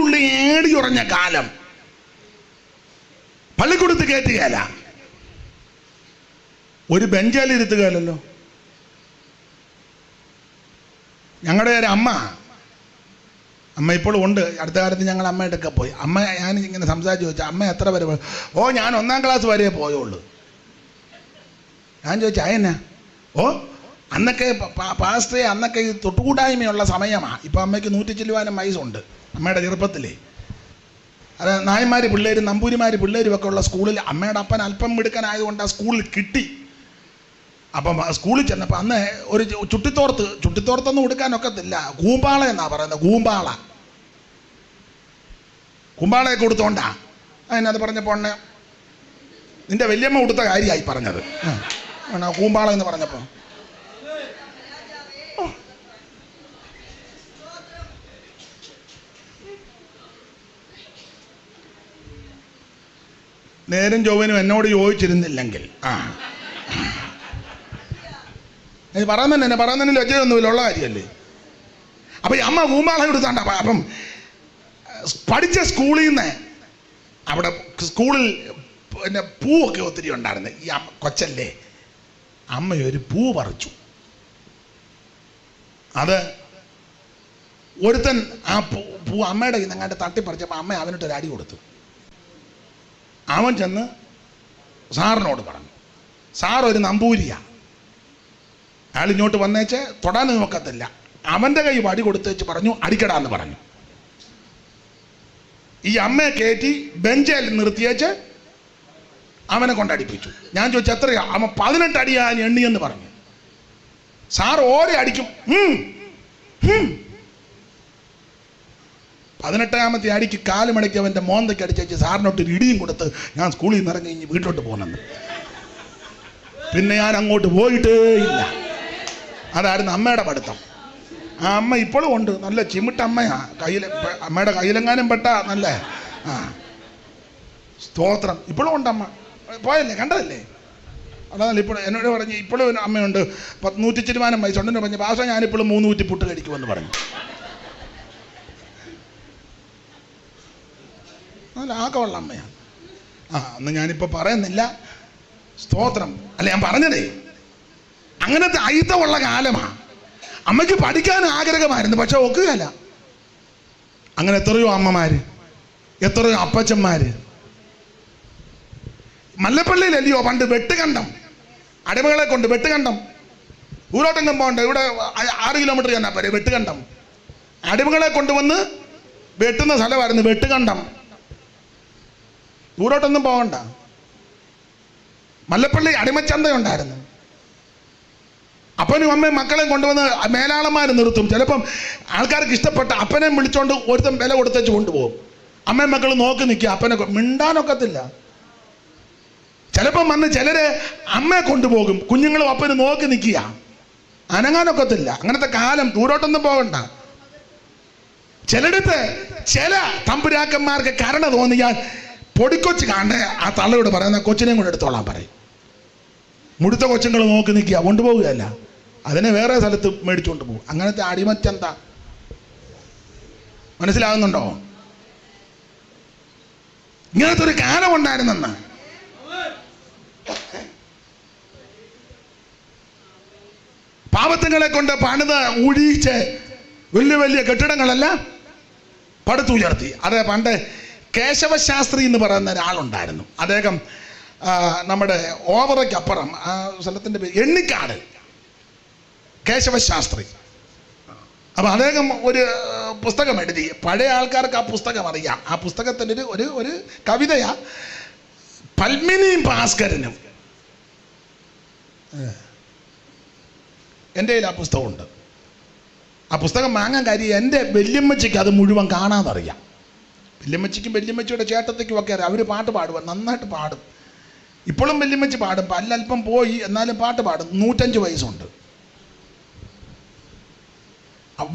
വാലുള്ളി ഏടി ഉറഞ്ഞ കാലം. പള്ളിക്കൂടത്ത് കയറ്റുകയല്ല, ഒരു ബെഞ്ചാൽ ഇരുത്തുകയല്ലോ. ഞങ്ങളുടെ ഒരു അമ്മ ഇപ്പോഴും ഉണ്ട്. അടുത്ത കാലത്ത് ഞങ്ങൾ അമ്മയുടെയൊക്കെ പോയി. ഞാൻ ഇങ്ങനെ സംസാരിച്ച് ചോദിച്ചു, അമ്മ എത്ര വരെ പോയി? ഓ, ഞാൻ 1ാം ക്ലാസ് വരെ പോയുള്ളൂ. ഞാൻ ചോദിച്ചു, അതെന്നാ? ഓ, അന്നൊക്കെ പാസ്റ്റേ അന്നൊക്കെ ഈ തൊട്ടുകൂടായ്മയുള്ള സമയമാണ്. ഇപ്പം അമ്മയ്ക്ക് 100 ചില്ലുവാനും വയസ്സുണ്ട്. അമ്മയുടെ ചെറുപ്പത്തിലേ അത് നായന്മാർ പിള്ളേരും നമ്പൂരിമാർ പിള്ളേരും ഒക്കെ ഉള്ള സ്കൂളിൽ അമ്മയുടെ അപ്പൻ അല്പം മിടുക്കനായതുകൊണ്ട് ആ സ്കൂളിൽ കിട്ടി. അപ്പം സ്കൂളിൽ ചെന്നപ്പോൾ അന്ന് ഒരു ചുട്ടിത്തോർത്തൊന്നും കൊടുക്കാനൊക്കത്തില്ല, കൂമ്പാള എന്നാ പറയുന്നത്. കൂമ്പാളയെ കൊടുത്തോണ്ടാ അതിനത് പറഞ്ഞപ്പോൾ നിന്റെ വല്യമ്മ കൊടുത്ത കാര്യമായി പറഞ്ഞത്. കൂമ്പാള എന്ന് പറഞ്ഞപ്പോൾ നേരും ചൊവ്വനും എന്നോട് ചോദിച്ചിരുന്നില്ലെങ്കിൽ പറയുന്നതിന് ലജ്ജയൊന്നുമില്ല, ഉള്ള കാര്യമല്ലേ. അപ്പം ഈ അമ്മ കൂമ്പാള കൊടുത്താണ്ട. അപ്പം പഠിച്ച സ്കൂളിൽ നിന്ന് അവിടെ സ്കൂളിൽ പിന്നെ പൂവൊക്കെ ഒത്തിരി ഉണ്ടായിരുന്നു. ഈ കൊച്ചല്ലേ, അമ്മയൊരു പൂ പറിച്ചു. അത് ഒരുത്തൻ ആ പൂ അമ്മയുടെ ഇന്നങ്ങാണ്ട് തട്ടിപ്പറിച്ചപ്പോൾ അമ്മ അവനിട്ടൊരു അടി കൊടുത്തു. അവൻ ചെന്ന് സാറിനോട് പറഞ്ഞു. സാർ ഒരു നമ്പൂരിയാ, അയാൾ ഇങ്ങോട്ട് വന്നേച്ച് തൊടാൻ നോക്കത്തില്ല. അവൻ്റെ കൈ വടി കൊടുത്തേച്ച് പറഞ്ഞു, അടിക്കടാന്ന് പറഞ്ഞു. ഈ അമ്മയെ കയറ്റി ബെഞ്ചിൽ നിർത്തിയേച്ച് അവനെ കൊണ്ടടിപ്പിച്ചു. ഞാൻ ചോദിച്ചു, എത്രയാ? അവൻ 18 അടിയാ എണ്ണിയെന്ന് പറഞ്ഞു. സാർ ഓരോ അടിക്കും. 18ാമത്തെ അടിക്ക് കാലുമടക്കി അവൻ്റെ മോന്തയ്ക്ക് അടിച്ചു സാറിനോട്ട് ഒരു ഇടിയും കൊടുത്ത് ഞാൻ സ്കൂളിൽ നിന്ന് ഇറങ്ങി കഴിഞ്ഞ് വീട്ടിലോട്ട് പോകുന്നെന്ന്. പിന്നെ ഞാൻ അങ്ങോട്ട് പോയിട്ടേ ഇല്ല. അതായിരുന്നു അമ്മയുടെ പഠിത്തം. ആ അമ്മ ഇപ്പോഴും ഉണ്ട്, നല്ല ചിമിട്ട അമ്മയാ. അമ്മയുടെ കയ്യിലെങ്ങാനും പെട്ട നല്ല സ്തോത്രം. ഇപ്പോഴും ഉണ്ട് അമ്മ. പോയല്ലേ, കണ്ടതല്ലേ? അതല്ല ഇപ്പോഴും എന്നോട് പറഞ്ഞ് ഇപ്പോഴും അമ്മയുണ്ട്. 100 ചില്ലുവാനും വയസ്സുണ്ടെന്ന് പറഞ്ഞ് ഭാഷ ഞാനിപ്പോഴും 3 ഊറ്റി പുട്ട് കഴിക്കുമെന്ന് പറഞ്ഞു. നല്ല ആക്കമുള്ള അമ്മയാണ്. അന്ന് ഞാനിപ്പോൾ പറയുന്നില്ല, സ്തോത്രം. അല്ല, ഞാൻ പറഞ്ഞതേ അങ്ങനത്തെ അയിത്തമുള്ള കാലമാണ്. അമ്മയ്ക്ക് പഠിക്കാൻ ആഗ്രഹമായിരുന്നു, പക്ഷെ ഒക്കുകയല്ല. അങ്ങനെ എത്രയോ അമ്മമാര്, എത്രയോ അപ്പച്ചന്മാര്. മല്ലപ്പള്ളിയിലല്ലയോ പണ്ട് വെട്ടുകണ്ടം, അടിമകളെ കൊണ്ട് വെട്ടുകണ്ടം. ഊരോട്ടെങ്കം പോകണ്ട, ഇവിടെ 6 കിലോമീറ്റർ ചെന്നാൽ പോരെ വെട്ടുകണ്ടം. അടിമകളെ കൊണ്ടുവന്ന് വെട്ടുന്ന സ്ഥലമായിരുന്നു വെട്ടുകണ്ടം. ദൂരോട്ടൊന്നും പോകണ്ട. മല്ലപ്പള്ളി അടിമച്ചന്തയുണ്ടായിരുന്നു. അപ്പനും അമ്മയും മക്കളെയും കൊണ്ടുവന്ന് മേലാളന്മാർ നിർത്തും. ചിലപ്പം ആൾക്കാർക്ക് ഇഷ്ടപ്പെട്ട അപ്പനെ വിളിച്ചോണ്ട് ഒരുത്തം വില കൊടുത്തേച്ച് കൊണ്ടുപോകും. അമ്മയും മക്കൾ നോക്കി നിൽക്കുക, അപ്പനെ മിണ്ടാനൊക്കത്തില്ല. ചിലപ്പം വന്ന് ചിലര് അമ്മയെ കൊണ്ടുപോകും, കുഞ്ഞുങ്ങളും അപ്പന് നോക്കി നിൽക്കുക, അനങ്ങാനൊക്കത്തില്ല. അങ്ങനത്തെ കാലം. ദൂരോട്ടൊന്നും പോകണ്ട. ചിലടത്ത് ചില തമ്പുരാക്കന്മാർക്ക് കരുണ തോന്നിയാൽ പൊടിക്കൊച്ച് കാണേ ആ തള്ളയോട് പറയുന്ന കൊച്ചിനെയും കൊണ്ട് എടുത്തോളാൻ പറയും. മുടുത്ത കൊച്ചുങ്ങൾ നോക്കി നിൽക്കുക, കൊണ്ടുപോവുകയല്ല, അതിനെ വേറെ സ്ഥലത്ത് മേടിച്ചുകൊണ്ട് പോകും. അങ്ങനത്തെ അടിമച്ചന്ത. മനസ്സിലാകുന്നുണ്ടോ? ഇങ്ങനത്തെ ഒരു കാലം ഉണ്ടായിരുന്നെന്ന്. പാവത്തുങ്ങളെ കൊണ്ട് പണിത് ഊഴിച്ച് വലിയ വലിയ കെട്ടിടങ്ങളല്ല പടുത്തുയർത്തി. അതെ, പണ്ട് കേശവശാസ്ത്രി എന്ന് പറയുന്ന ഒരാളുണ്ടായിരുന്നു. അദ്ദേഹം നമ്മുടെ ഓവറയ്ക്കപ്പുറം ആ സ്ഥലത്തിൻ്റെ പേര് എണ്ണിക്കാട് കേശവശാസ്ത്രി. അപ്പം അദ്ദേഹം ഒരു പുസ്തകം എഴുതി. പഴയ ആൾക്കാർക്ക് ആ പുസ്തകം അറിയാം. ആ പുസ്തകത്തിൻ്റെ ഒരു കവിതയാ. പത്മിനിയും ഭാസ്കരനും. എൻ്റെ കയ്യിൽ ആ പുസ്തകമുണ്ട്. ആ പുസ്തകം വാങ്ങാൻ കാര്യം എൻ്റെ വല്യമ്മച്ചിക്ക് അത് മുഴുവൻ കാണാതറിയാം. വല്യമ്മച്ചിക്കും വല്യമ്മച്ചിയുടെ ചേട്ടത്തേക്കും ഒക്കെ അറിയാം. അവർ പാട്ട് പാടുക, നന്നായിട്ട് പാടും. ഇപ്പോഴും വല്യമ്മച്ചി പാടും. അല്പം പോയി, എന്നാലും പാട്ട് പാടും. 105 വയസ്സുണ്ട്.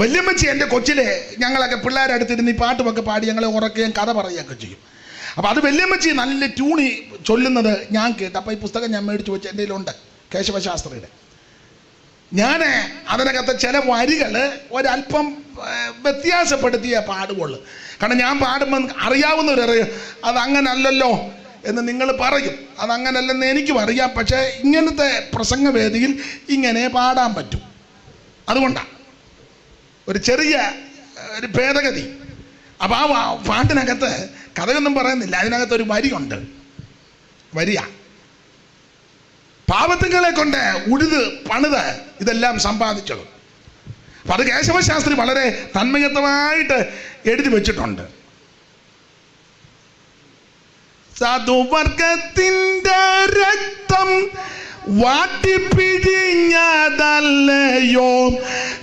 വല്യമ്മച്ചി എൻ്റെ കൊച്ചിലെ ഞങ്ങളൊക്കെ പിള്ളേരടുത്തിരുന്ന് ഈ പാട്ടുമൊക്കെ പാടി ഞങ്ങളെ ഉറക്കുകയും കഥ പറയുകയൊക്കെ ചെയ്യും. അപ്പം അത് വല്യമ്മച്ചി നല്ല ട്യൂണി ചൊല്ലുന്നത് ഞാൻ കേട്ടു. അപ്പം ഈ പുസ്തകം ഞാൻ മേടിച്ച് വെച്ച് എൻ്റെ കയ്യിലുണ്ട്, കേശവശാസ്ത്രിയുടെ. ഞാൻ അതിനകത്ത് ചില വരികൾ ഒരല്പം വ്യത്യാസപ്പെടുത്തിയ പാടുകയുള്ളു. കാരണം ഞാൻ പാടുമ്പോൾ അറിയാവുന്നവരറിയാം അതങ്ങനല്ലല്ലോ എന്ന് നിങ്ങൾ പറയും. അതങ്ങനല്ലെന്ന് എനിക്കും അറിയാം. പക്ഷേ ഇങ്ങനത്തെ പ്രസംഗവേദിയിൽ ഇങ്ങനെ പാടാൻ പറ്റും. അതുകൊണ്ടാണ് ഒരു ചെറിയ ഒരു ഭേദഗതി. അപ്പം ആ പാട്ടിനകത്ത് കഥയൊന്നും പറയുന്നില്ല. അതിനകത്ത് ഒരു വരിയുണ്ട്. വരിയ പാവത്തുങ്ങളെ കൊണ്ട് ഉഴുത് പണിത് ഇതെല്ലാം സമ്പാദിച്ചത്. അപ്പം അത് കേശവശാസ്ത്രി വളരെ തന്മയത്വമായിട്ട് എഴുതി വെച്ചിട്ടുണ്ട്. സാധുവർഗത്തിന്റെ രക്തം വാട്ടിപ്പിഴിഞ്ഞതല്ലയോ,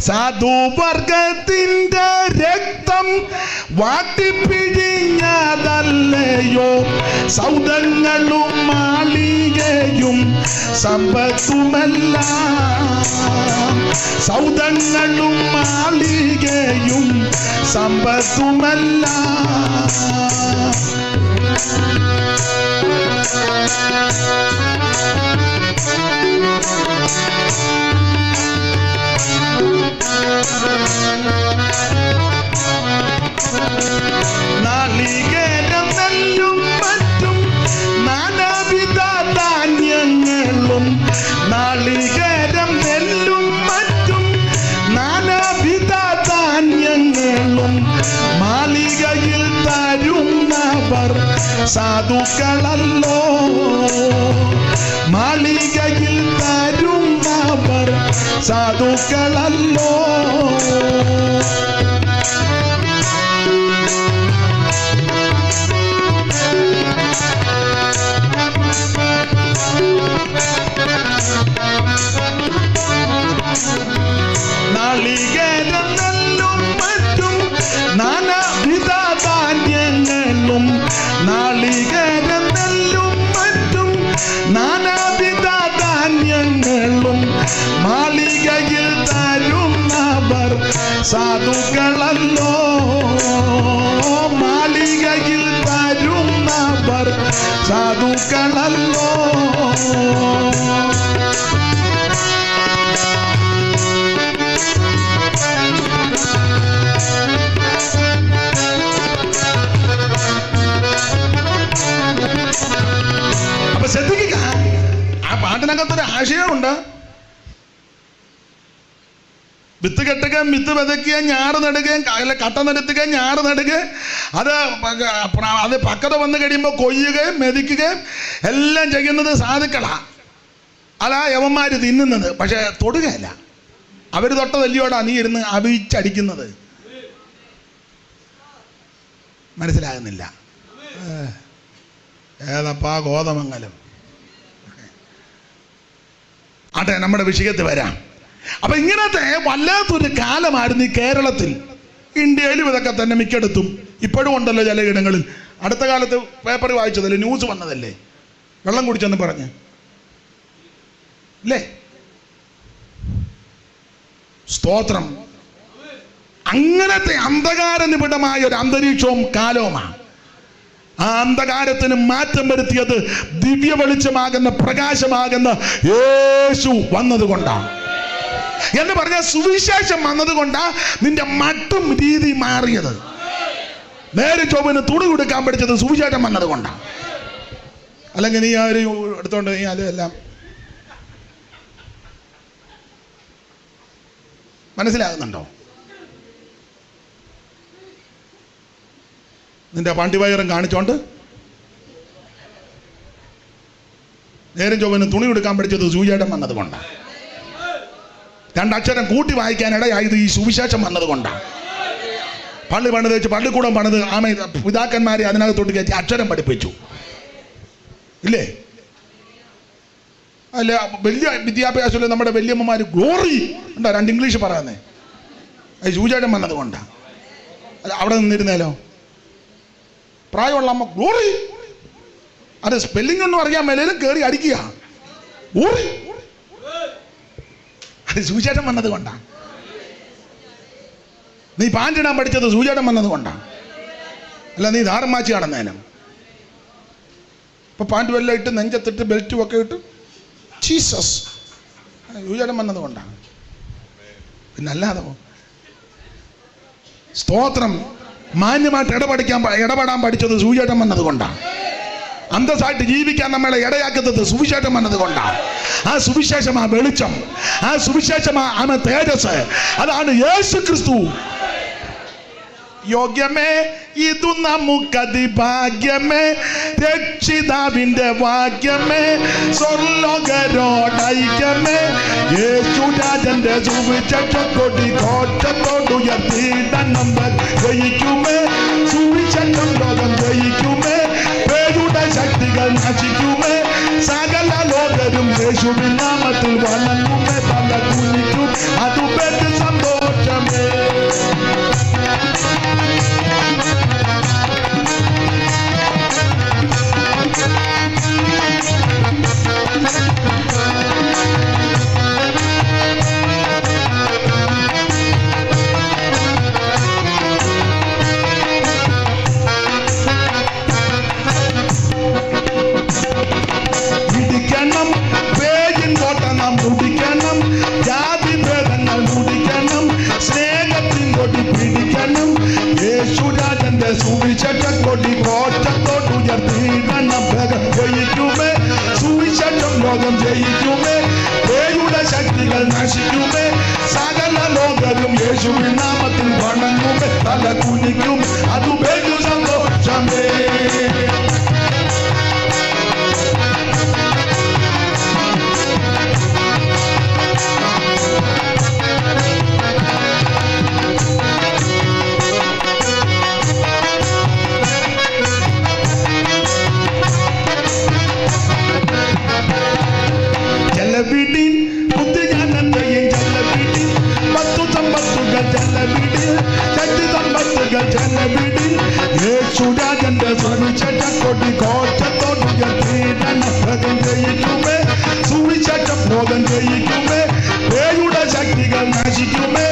സാധുവർഗത്തിന്റെ രക്തം വാട്ടിപ്പിഴിഞ്ഞതല്ലയോ, സൗദങ്ങളും മാളികയും സമ്പത്തുമെല്ലാം, സൗദങ്ങളും മാളികയും സമ്പത്തുമെല്ലാം. നാളികേരം നെല്ലും മറ്റും നാനാവിധ ധാന്യങ്ങളും, നാളികേരം നെല്ലും മറ്റും നാനാവിധ ധാന്യങ്ങളും മാളികയിൽ തരുന്നവർ സാധുക്കളല്ലോ, മാളികയിൽ തരുന്നവർ സാധുക്കളല്ലോ. നാളികേരം നെല്ലും മറ്റും നാനാവിധ ധാന്യങ്ങളും, നാളികേരം നെല്ലും മറ്റും നാനാവിധ ധാന്യങ്ങളും മാളികയിൽ തരുന്നവർ സാധുക്കളല്ലോ, മാളികയിൽ തരുന്നവർ സാധുക്കളല്ലോ. അപ്പൊ ശ്രദ്ധിക്കുക, ആ പാട്ടിനകത്തൊരു ആശയമുണ്ട്. വിത്ത് കെട്ടുകയും വിത്ത് വിതയ്ക്കുകയും ഞാറ് നടുകയും കട്ട നിരത്തുകയും ഞാറ് നടുകയും അത് പക്വത വന്നു കഴിയുമ്പോൾ കൊയ്യുകയും മെതിക്കുകയും എല്ലാം ചെയ്യുന്നത് സാധുക്കളാ. അതാ യവന്മാർ തിന്നുന്നത്. പക്ഷെ തൊടുകയല്ല. അവർ തൊട്ടതല്ലിയോടാ നീ ഇരുന്ന് അഭിച്ചടിക്കുന്നത്. മനസ്സിലാകുന്നില്ല. ഏതപ്പാ ഗോതമംഗലം. ആട്ടെ, നമ്മുടെ വിഷയത്തിൽ വരാം. അപ്പൊ ഇങ്ങനത്തെ വല്ലാത്തൊരു കാലമായിരുന്നു ഈ കേരളത്തിൽ. ഇന്ത്യയിലും ഇതൊക്കെ തന്നെ മിക്കയിടത്തും ഇപ്പോഴും ഉണ്ടല്ലോ ചിലയിടങ്ങളിൽ. അടുത്ത കാലത്ത് പേപ്പർ വായിച്ചതല്ലേ, ന്യൂസ് വന്നതല്ലേ, വെള്ളം കുടിച്ചെന്ന് പറഞ്ഞ് അല്ലേ? സ്തോത്രം. അങ്ങനത്തെ അന്ധകാര നിബിഡമായ ഒരു അന്തരീക്ഷവും കാലവുമാണ്. ആ അന്ധകാരത്തിന് മാറ്റം വരുത്തിയത് ദിവ്യ വെളിച്ചമാകുന്ന പ്രകാശമാകുന്ന യേശു വന്നതുകൊണ്ടാണ്. എന്ന് പറഞ്ഞാൽ സുവിശേഷം വന്നതുകൊണ്ടാ നിന്റെ മട്ടും രീതി മാറിയത്. നേരെ ചൊവ്വന് തുണി കൊടുക്കാൻ പഠിച്ചത് സുവിശേഷം വന്നതുകൊണ്ടാണ്. അല്ലെങ്കിൽ നീ ആ ഒരു എടുത്തോണ്ട് നീ അതെല്ലാം മനസ്സിലാകുന്നുണ്ടോ? നിന്റെ പണ്ടിവയറും കാണിച്ചോണ്ട് നേരം ചൊവ്വന് തുണി കൊടുക്കാൻ പഠിച്ചത് സുവിശേഷം വന്നതുകൊണ്ടാണ്. രണ്ടക്ഷരം കൂട്ടി വായിക്കാനിടയായത് ഈ സുവിശേഷം വന്നതുകൊണ്ടാണ്. പള്ളി പണിത് വെച്ച് പള്ളിക്കൂടം പണിത് ആമ പിതാക്കന്മാരെ അതിനകത്തോട്ട് കയറ്റി അക്ഷരം പഠിപ്പിച്ചു ഇല്ലേ? അല്ല, വലിയ വിദ്യാഭ്യാസമുള്ള നമ്മുടെ വല്യമ്മമാർ ഗ്ലോറി ഉണ്ടോ? രണ്ട് ഇംഗ്ലീഷ് പറയുന്നേ. അത് സുവിശേഷം വന്നതുകൊണ്ടാണ്. അല്ല, അവിടെ നിന്നിരുന്നേലോ പ്രായമുള്ള അമ്മ ഗ്ലോറി, അത് സ്പെല്ലിംഗ് ഒന്നും അറിയാൻ മേലും കയറി അടിക്കുക ഗ്ലോറി. അത് സുവിശേഷം വന്നത് കൊണ്ടാണ്. നീ പാൻറ്റിടാൻ പഠിച്ചത് സുവിശേഷം വന്നത് കൊണ്ടാണ്. അല്ല നീ ധാരം മാച്ച് കടന്നേനും. ഇപ്പൊ പാൻറ്റ് വല്ലതും ഇട്ട് നെഞ്ചത്തിട്ട് ബെൽറ്റും ഒക്കെ ഇട്ട് ജീസസ് സുവിശേഷം വന്നത് കൊണ്ടാണ്. പിന്നെ അല്ലാതെ സ്തോത്രം. മാന്യമായിട്ട് ഇടപെടാൻ പഠിച്ചത് സുവിശേഷം വന്നത് കൊണ്ടാണ്. അന്തസ്സായിട്ട് ജീവിക്കാൻ നമ്മളെ ഇടയാക്കുന്നത് സുവിശേഷം വന്നത് കൊണ്ടാണ്. ആ സുവിശേഷമാ വെളിച്ചം, ആ സുവിശേഷമാ തേജസ്. അതാണ് യേശു ക്രിസ്തു. യോഗ്യമേ ഇതു നമുക്കതി ഭാഗ്യമേ, രക്ഷിതാവിന്റെ ഭാഗ്യമേ, സ്വർലോകരോടൈക്യമേ, യേശു രാജന്റെ സുവിശേഷം കൊടി കോട്ടത്തോടുയർത്തിയിടണം ജയിക്കുമേ, സുവിശേഷം ലോകം ജയിക്കുമേ, പേരുടെ ശക്തികൾ നശിക്കുമേ, സകല ലോകരും യേശുവിൻ നാമത്തിൽ വണങ്ങുമേ, തല കുനിക്കും അതു പെട്ട് സന്തോഷമേ. ഇടിക്കണം പേജിൻ കോട്ട നാം മുടിക്കണം, ജാതി ഭേദങ്ങൾ മുടിക്കണം, സ്നേഹത്തിൻ കൊടി പിടിക്കണം, യേശുരാജന്റെ സുവിശേഷം കൊടി കോട്ടത്തോടുയർത്തിയിടണം. വേഗം ജയിക്കുമേ, സുവിശേഷം ലോകം ജയിക്കുമേ, പേയുടെ ശക്തികൾ നശിക്കുമേ, സകല ലോകരും യേശുവിൻ നാമത്തിൽ വണങ്ങുമേ, തല കുനിക്കും അതു ബഹു സന്തോഷമേ. ജലവിടിൻ ബുദ്ധിജ്ഞാനത്തെയും ജലവിടിൻ, 10 സമ്പത്തുകൾ ജലവിടിൻ, ശക്തി സമ്പത്തുകൾ ജലവിടിൻ, യേശുരാജന്റെ സുവിശേഷം കൊടി കോട്ടത്തോടുയർത്തിയിടണം. ലോകം ജയിക്കുമേ, സുവിശേഷം ലോകം ജയിക്കുമേ, പേയുടെ ശക്തികൾ നശിക്കുമേ,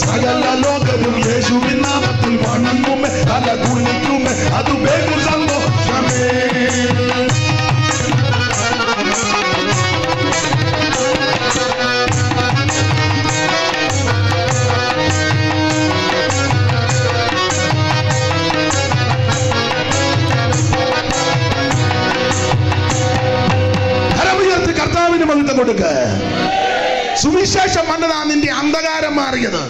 സകല ലോകരും യേശുവിൻ നാമത്തിൽ വണങ്ങുമേ, തല കുനിക്കുമേ അതു ബഹു സന്തോഷമേ. കർത്താവിന് മഹത്വം കൊടുക്ക. സുവിശേഷം വന്നതാ നിന്റെ അന്ധകാരം മാറിയത്.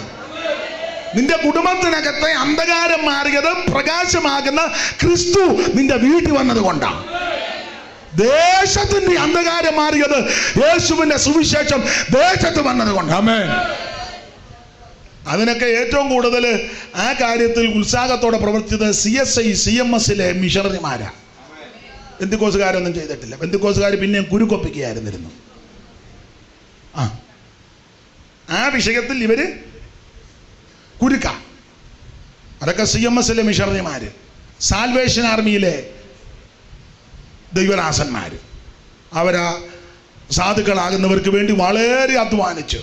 നിന്റെ കുടുംബത്തിനകത്തെ അന്ധകാരം മാറിയത് പ്രകാശമാകുന്ന ക്രിസ്തു നിന്റെ വീട്ടിൽ വന്നത് കൊണ്ടാണ്. ദേശത്തിന്റെ അന്ധകാരം മാറിയത് യേശുവിന്റെ സുവിശേഷം ദേശത്ത് വന്നത് കൊണ്ടാണ്. അതിനൊക്കെ ഏറ്റവും കൂടുതൽ ആ കാര്യത്തിൽ ഉത്സാഹത്തോടെ പ്രവർത്തിച്ചത് CSI CMSലെ മിഷണറിമാരാ. പെന്തിക്കോസുകാരൊന്നും ചെയ്തിട്ടില്ല. പെന്തിക്കോസുകാർ പിന്നെയും കുരുക്കൊപ്പിക്കുകയായിരുന്നിരുന്നു. ആ വിഷയത്തിൽ ഇവര് കുരുക്ക. അതൊക്കെ CMSലെ മിഷണറിമാര്, സാൽവേഷൻ ആർമിയിലെ ദൈവദാസന്മാര്. അവരാ സാധുക്കളാകുന്നവർക്ക് വേണ്ടി വളരെ അധ്വാനിച്ചു.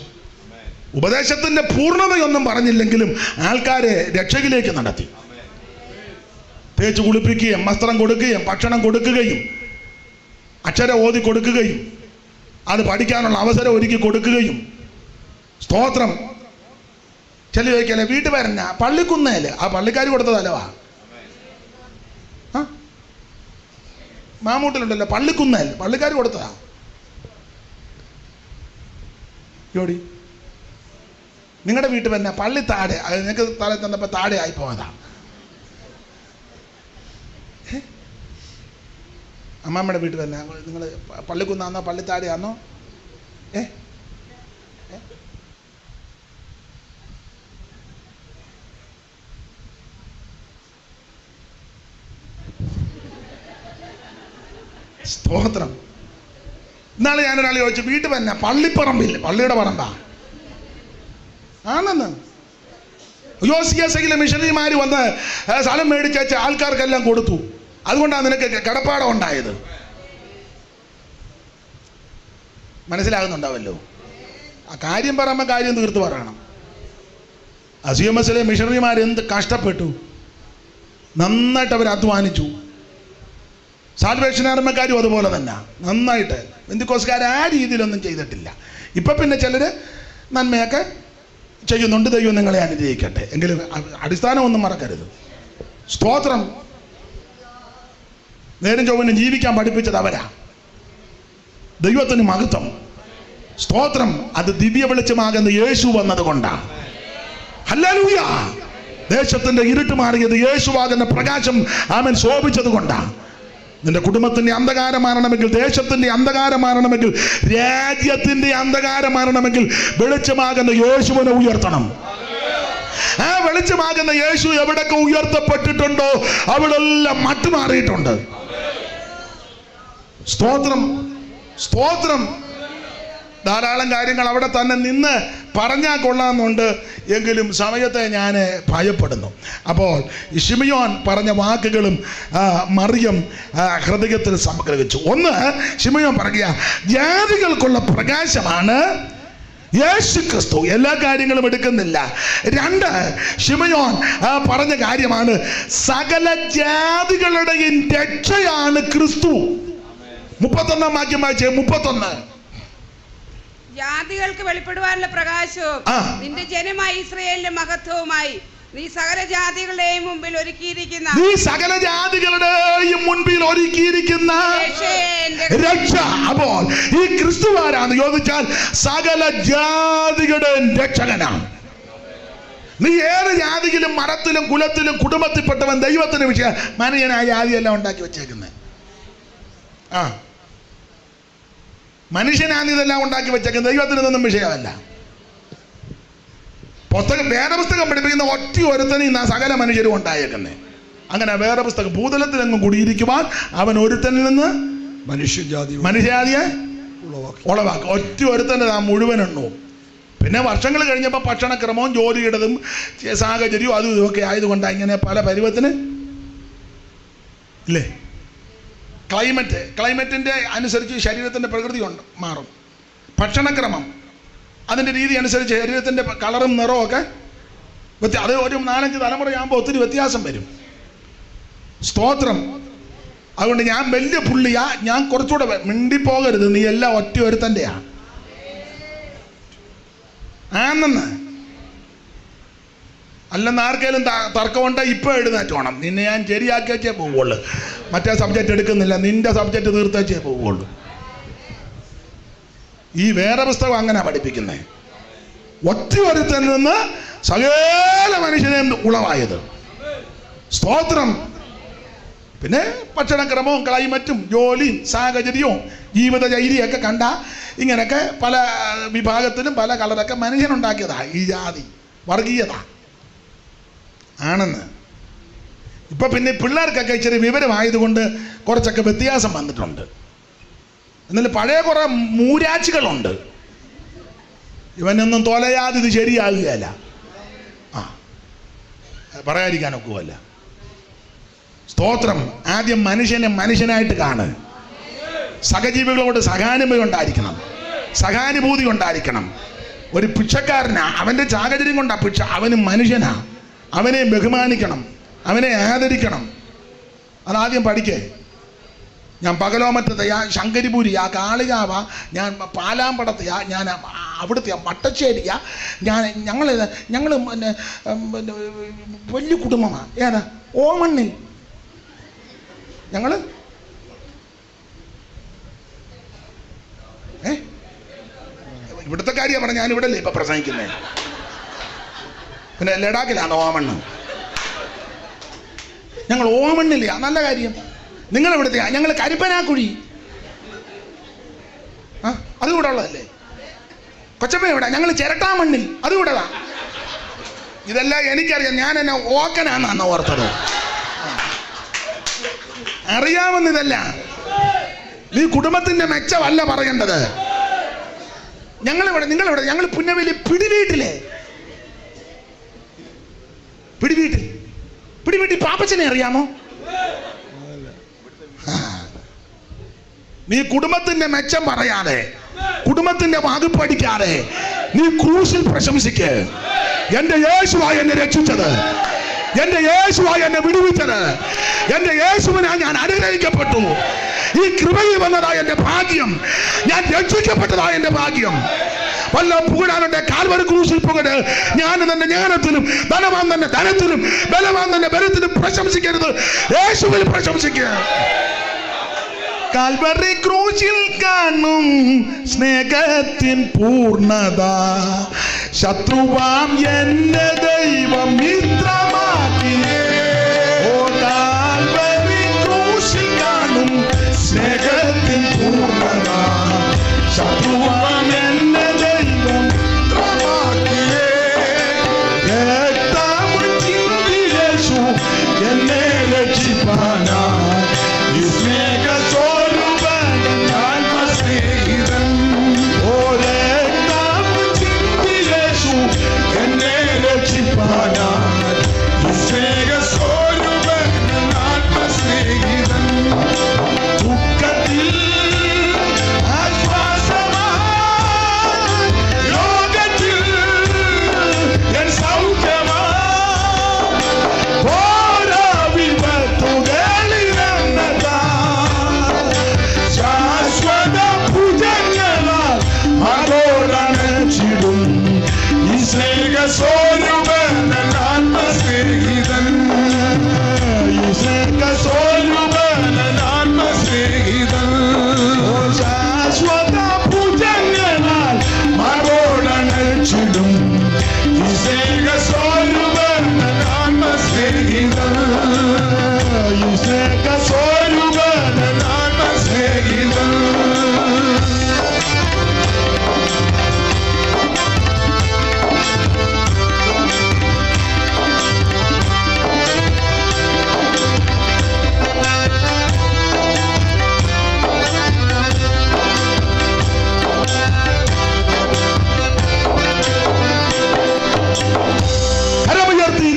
ഉപദേശത്തിന്റെ പൂർണ്ണതയൊന്നും പറഞ്ഞില്ലെങ്കിലും ആൾക്കാരെ രക്ഷയിലേക്ക് നടത്തി. തേച്ച് കുളിപ്പിക്കുകയും വസ്ത്രം കൊടുക്കുകയും ഭക്ഷണം കൊടുക്കുകയും അക്ഷരം ഓതി കൊടുക്കുകയും അത് പഠിക്കാനുള്ള അവസരം ഒരുക്കി കൊടുക്കുകയും. സ്തോത്രം. ചില ചോദിക്കല്ലേ വീട്ടിൽ വരഞ്ഞ പള്ളിക്കുന്നേല് ആ പള്ളിക്കാർ കൊടുത്തതല്ലവാ. മാമൂട്ടിലുണ്ടല്ലോ പള്ളിക്കുന്നേൽ പള്ളിക്കാർ കൊടുത്തതാ. ജോടി നിങ്ങളുടെ വീട്ടിൽ വന്ന പള്ളി താഴെ, അത് നിങ്ങൾക്ക് തല തന്നപ്പോ താഴെ ആയി പോയതാ. അമ്മാമ്മയുടെ വീട്ടിൽ തന്നെ നിങ്ങൾ പള്ളിക്കുന്നാന്നോ പള്ളി താഴെയാന്നോ? സ്തോത്രം. ഇന്നാളെ ഞാനൊരാൾ ചോദിച്ചു വീട്ടിൽ തന്നെ പള്ളിപ്പറമ്പിൽ, പള്ളിയുടെ പറമ്പാ ആണെന്ന്. CSIയിലെ മിഷണറിമാര് വന്ന് സ്ഥലം മേടിച്ച ആൾക്കാർക്കെല്ലാം കൊടുത്തു. അതുകൊണ്ടാണ് നിനക്ക് കടപ്പാടം ഉണ്ടായത്. മനസ്സിലാകുന്നുണ്ടാവല്ലോ. ആ കാര്യം പറയുമ്പോൾ കാര്യം തീർത്ത് പറയണം. CMSലെ മിഷണറിമാർ എന്ത് കഷ്ടപ്പെട്ടു, നന്നായിട്ട് അവർ അധ്വാനിച്ചു. സാൽവേഷൻ ആർമിക്കാരും അതുപോലെ തന്നെ നന്നായിട്ട്. പെന്തിക്കോസ്കാർ ആ രീതിയിലൊന്നും ചെയ്തിട്ടില്ല. ഇപ്പൊ പിന്നെ ചിലര് നന്മയൊക്കെ ചെയ്യുന്നുണ്ട്. ദൈവം നിങ്ങളെ അനുഗ്രഹിക്കട്ടെ. എങ്കിലും അടിസ്ഥാനമൊന്നും മറക്കരുത്. സ്തോത്രം. നേരം ചൊവ്വന് ജീവിക്കാൻ പഠിപ്പിച്ചത് അവരാ. ദൈവത്തിന് മഹത്വം. സ്തോത്രം. അത് ദിവ്യ വെളിച്ചമാകുന്ന യേശു വന്നത് കൊണ്ടാണ്. ഹല്ലേലൂയ. ദേശത്തിന്റെ ഇരുട്ട് മാറിയത് യേശുവാകുന്ന പ്രകാശം ആമേൻ ശോഭിച്ചത് കൊണ്ടാണ്. നിന്റെ കുടുംബത്തിന്റെ അന്ധകാരം മാറണമെങ്കിൽ, ദേശത്തിന്റെ അന്ധകാരം മാറണമെങ്കിൽ, രാജ്യത്തിന്റെ അന്ധകാരം മാറണമെങ്കിൽ വെളിച്ചമാകുന്ന യേശുവിനെ ഉയർത്തണം. ആ വെളിച്ചമാകുന്ന യേശു എവിടൊക്കെ ഉയർത്തപ്പെട്ടിട്ടുണ്ടോ അവിടെല്ലാം മട്ടുമാറിയിട്ടുണ്ട്. സ്തോത്രം. സ്തോത്രം. ധാരാളം കാര്യങ്ങൾ അവിടെ തന്നെ നിന്ന് പറഞ്ഞാൽ കൊള്ളാമെന്നുണ്ട്. എങ്കിലും സമയത്തെ ഞാൻ ഭയപ്പെടുന്നു. അപ്പോൾ ശിമിയോൻ പറഞ്ഞ വാക്കുകളും മറിയം ഹൃദയത്തിൽ സംഗ്രഹിച്ചു. ഒന്ന്, ശിമിയോൻ പറയുക ജാതികൾക്കുള്ള പ്രകാശമാണ് യേശു ക്രിസ്തു. എല്ലാ കാര്യങ്ങളും എടുക്കുന്നില്ല. രണ്ട്, ശിമിയോൻ പറഞ്ഞ കാര്യമാണ് സകല ജാതികളുടെയും രക്ഷയാണ് ക്രിസ്തു. 31 വാക്യം വായിച്ചേ. 31. ജാതികൾക്ക് വെളിപ്പെടുവാനുള്ള പ്രകാശവും നിന്റെ ജനമായ ഇസ്രായേലിന്റെ മഹത്വവുമായി നീ സകല ജാതികളുടെയും മുമ്പിൽ ഒരുക്കിയിരിക്കുന്ന രക്ഷ. അപ്പോൾ ഈ ക്രിസ്തു ആരാന്ന് ചോദിച്ചാൽ സകല ജാതികളുടെയും രക്ഷകനാണ്. നീ ഏത് ജാതിയിലും മരത്തിലും കുലത്തിലും കുടുംബത്തിൽപ്പെട്ടവൻ ദൈവത്തിന് വിഷയം മനുഷ്യനായ ജാതിയെല്ലാം ഉണ്ടാക്കി വെച്ചേക്കുന്നത്. മനുഷ്യനാണ് ഇതെല്ലാം ഉണ്ടാക്കി വെച്ചേക്കുന്നത്. ദൈവത്തിനൊന്നും വിഷയമല്ല. വേദപുസ്തകം പഠിപ്പിക്കുന്ന ഒറ്റ ഒരുത്തനും ഇന്ന് സകല മനുഷ്യരും ഉണ്ടായേക്കുന്നത്. അങ്ങനെ വേദപുസ്തകം ഭൂതലത്തിലെങ്ങും കൂടിയിരിക്കുവാൻ അവൻ ഒരുത്തനിൽ നിന്ന് മനുഷ്യജാതിയെ ഉളവാക്കി. ഒറ്റ ഒരുത്തൻ്റെ മുഴുവൻ എണ്ണവും. പിന്നെ വർഷങ്ങൾ കഴിഞ്ഞപ്പോൾ ഭക്ഷണക്രമവും ജോലിയുടേതും സാഹചര്യവും അതും ഇതൊക്കെ ആയതുകൊണ്ടാണ് ഇങ്ങനെ പല പരുവത്തിന് ഇല്ലേ. ക്ലൈമറ്റിൻ്റെ അനുസരിച്ച് ശരീരത്തിൻ്റെ പ്രകൃതി മാറും. ഭക്ഷണക്രമം അതിൻ്റെ രീതി അനുസരിച്ച് ശരീരത്തിൻ്റെ കളറും നിറവും ഒക്കെ അത് ഒരു 4-5 തലമുറയാകുമ്പോൾ ഒത്തിരി വ്യത്യാസം വരും. സ്തോത്രം. അതുകൊണ്ട് ഞാൻ വലിയ പുള്ളിയാ, ഞാൻ കുറച്ചുകൂടെ മിണ്ടിപ്പോകരുത്, നീ എല്ലാം ഒറ്റ ഒരുത്തൻ്റെയാ ആണെന്ന്. അല്ലെന്ന് ആർക്കെങ്കിലും തർക്കമുണ്ട് ഇപ്പം എഴുന്നേറ്റ് വേണം. നിന്നെ ഞാൻ ശരിയാക്കി വെച്ചേ പോവുള്ളൂ. മറ്റേ സബ്ജക്റ്റ് എടുക്കുന്നില്ല, നിന്റെ സബ്ജക്റ്റ് തീർത്തേച്ചേ പോവുള്ളൂ. ഈ വേറെ പുസ്തകം അങ്ങനെ പഠിപ്പിക്കുന്നേ. ഒറ്റ ഒരുത്തനിൽ നിന്ന് സകല മനുഷ്യനെ ഉളവായത്. സ്തോത്രം. പിന്നെ ഭക്ഷണക്രമവും ക്ലൈമറ്റും ജോലിയും സാഹചര്യവും ജീവിതചര്യയൊക്കെ കണ്ട ഇങ്ങനെയൊക്കെ പല വിഭാഗത്തിലും പല കളറൊക്കെ മനുഷ്യനുണ്ടാക്കിയതാ ഈ ജാതി വർഗീയത ആണെന്ന്. ഇപ്പൊ പിന്നെ പിള്ളേർക്കൊക്കെ ഇച്ചിരി വിവരമായതുകൊണ്ട് കുറച്ചൊക്കെ വ്യത്യാസം വന്നിട്ടുണ്ട്. എന്നാലും പഴയ കുറെ മൂരാച്ചികളുണ്ട്. ഇവനൊന്നും തൊലയാതെ ഇത് ശരിയാകുകയല്ല. പറയാതിരിക്കാനൊക്കുമല്ല. സ്തോത്രം. ആദ്യം മനുഷ്യനെ മനുഷ്യനായിട്ട് കാണ്. സഹജീവികളോട് സഹാനുഭൂതി ഉണ്ടായിരിക്കണം, സഹാനുഭൂതി ഉണ്ടായിരിക്കണം. ഒരു ഭിക്ഷക്കാരനാ, അവൻ്റെ സാഹചര്യം കൊണ്ടാ ഭിക്ഷ. അവന് മനുഷ്യനാ, അവനെ ബഹുമാനിക്കണം, അവനെ ആദരിക്കണം. അതാദ്യം പഠിക്കേ. ഞാൻ പകലോമറ്റത്തെയാ, ശങ്കരിപൂരിയാ, കാളികാവാ, ഞാൻ പാലാമ്പടത്തെയാ, ഞാൻ അവിടുത്തെയാ, മട്ടശ്ശേരിയാ, ഞങ്ങൾ പിന്നെ വലിയ കുടുംബമാണ്. ഏതാ? ഓമണ്ണിൽ ഞങ്ങൾ ഇവിടുത്തെ കാര്യമാണ് പറഞ്ഞ. ഞാൻ ഇവിടെ അല്ലേ ഇപ്പൊ പ്രസംഗിക്കുന്നേ. പിന്നെ ലഡാക്കിലാണ് ഓമണ്ണ്. ഞങ്ങൾ ഓമണ്ണില്ല. നല്ല കാര്യം. നിങ്ങൾ എവിടുത്തെയാ? ഞങ്ങൾ കരിപ്പനാക്കുഴി. അതുകൂടെ ഉള്ളതല്ലേ. കൊച്ചമ്മ എവിടെ? ഞങ്ങൾ ചിരട്ടാമണ്ണിൽ. അതുകൂടെതാ. ഇതെല്ലാം എനിക്കറിയാം. ഞാൻ എന്നെ ഓക്കനാന്ന് ഓർത്തത്. അറിയാമെന്നിതല്ല. നീ കുടുംബത്തിന്റെ മെച്ചമല്ല പറയേണ്ടത്. ഞങ്ങളെവിടെ? നിങ്ങളെവിടെ? ഞങ്ങൾ പുന്നവേലി പിടിവീട്ടിലെ. പിടിവീട്ടിൽ പാപ്പച്ചനെ അറിയാമോ? നീ കുടുംബത്തിന്റെ മെച്ചം പറയാതെ, കുടുംബത്തിന്റെ വകുപ്പ് പഠിക്കാതെ നീ ക്രൂശിൽ പ്രശംസിക്ക്. എന്റെ യേശുവായി എന്നെ രക്ഷിച്ചത്, എന്റെ യേശുവായി എന്നെ വിടുവിച്ചത്, എന്റെ യേശുവിനാൽ ഞാൻ അനുഗ്രഹിക്കപ്പെട്ടു. ഈ കൃപയിൽ വന്നതായ എന്റെ ഭാഗ്യം, ഞാൻ രക്ഷിക്കപ്പെട്ടതായ എന്റെ ഭാഗ്യം. വല്ല പുകഴാനുണ്ടെ കാൽവരി ക്രൂശിൽ പുകഴ്. ഞാൻ തന്നെ ജ്ഞാനത്തിലും ധനവാൻ തന്നെ ധനത്തിലും ബലവാൻ തന്നെ ബലത്തിലും പ്രശംസിക്കരുത്, യേശുവിൽ പ്രശംസിക്കുക. കാൽവരി ക്രൂശിൽ കാണും സ്നേഹത്തിൻ പൂർണ്ണത, ശത്രുവാം എന്നെ ദൈവം മിത്രമാക്കിയേ. ഓ കാൽവരി ക്രൂശിൽ കാണും സ്നേഹത്തിൻ പൂർണ്ണത, ശത്രുവാം എന്നെ ദൈവം മിത്രമാക്കിയേ. രക്തം ചിന്തി യേശു എന്നെ രക്ഷിപ്പാനായി, ഈ സ്നേഹ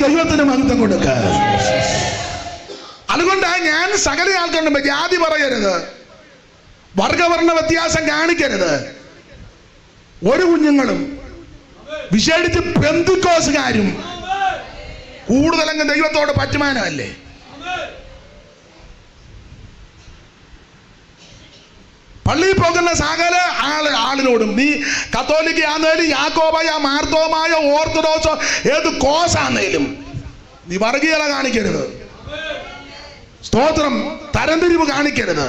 ദൈവത്തിന് മഹത്വം കൊടുക്കുക. അതുകൊണ്ടാണ് ഞാൻ സകല ആൾക്കാരുടെ ജാതി പറയരുത്, വർഗവർണ്ണ വ്യത്യാസം കാണിക്കരുത്. ഒരു കുഞ്ഞുങ്ങളും വിശേഷിച്ച് പെന്തിക്കോസുകാരും കൂടുതലങ്ങ് ദൈവത്തോട് പറ്റുമാനമല്ലേ. പള്ളിയിൽ പോകുന്ന സകല ആളിനോടും നീ കത്തോലിക്ക ആന്നേലും യാക്കോബായ മാർത്തോമായ ഓർത്തഡോക്സോ ഏത് കോസാന്നേലും നീ വർഗീയത കാണിക്കരുത്, സ്തോത്രം, തരംതിരിവ് കാണിക്കരുത്.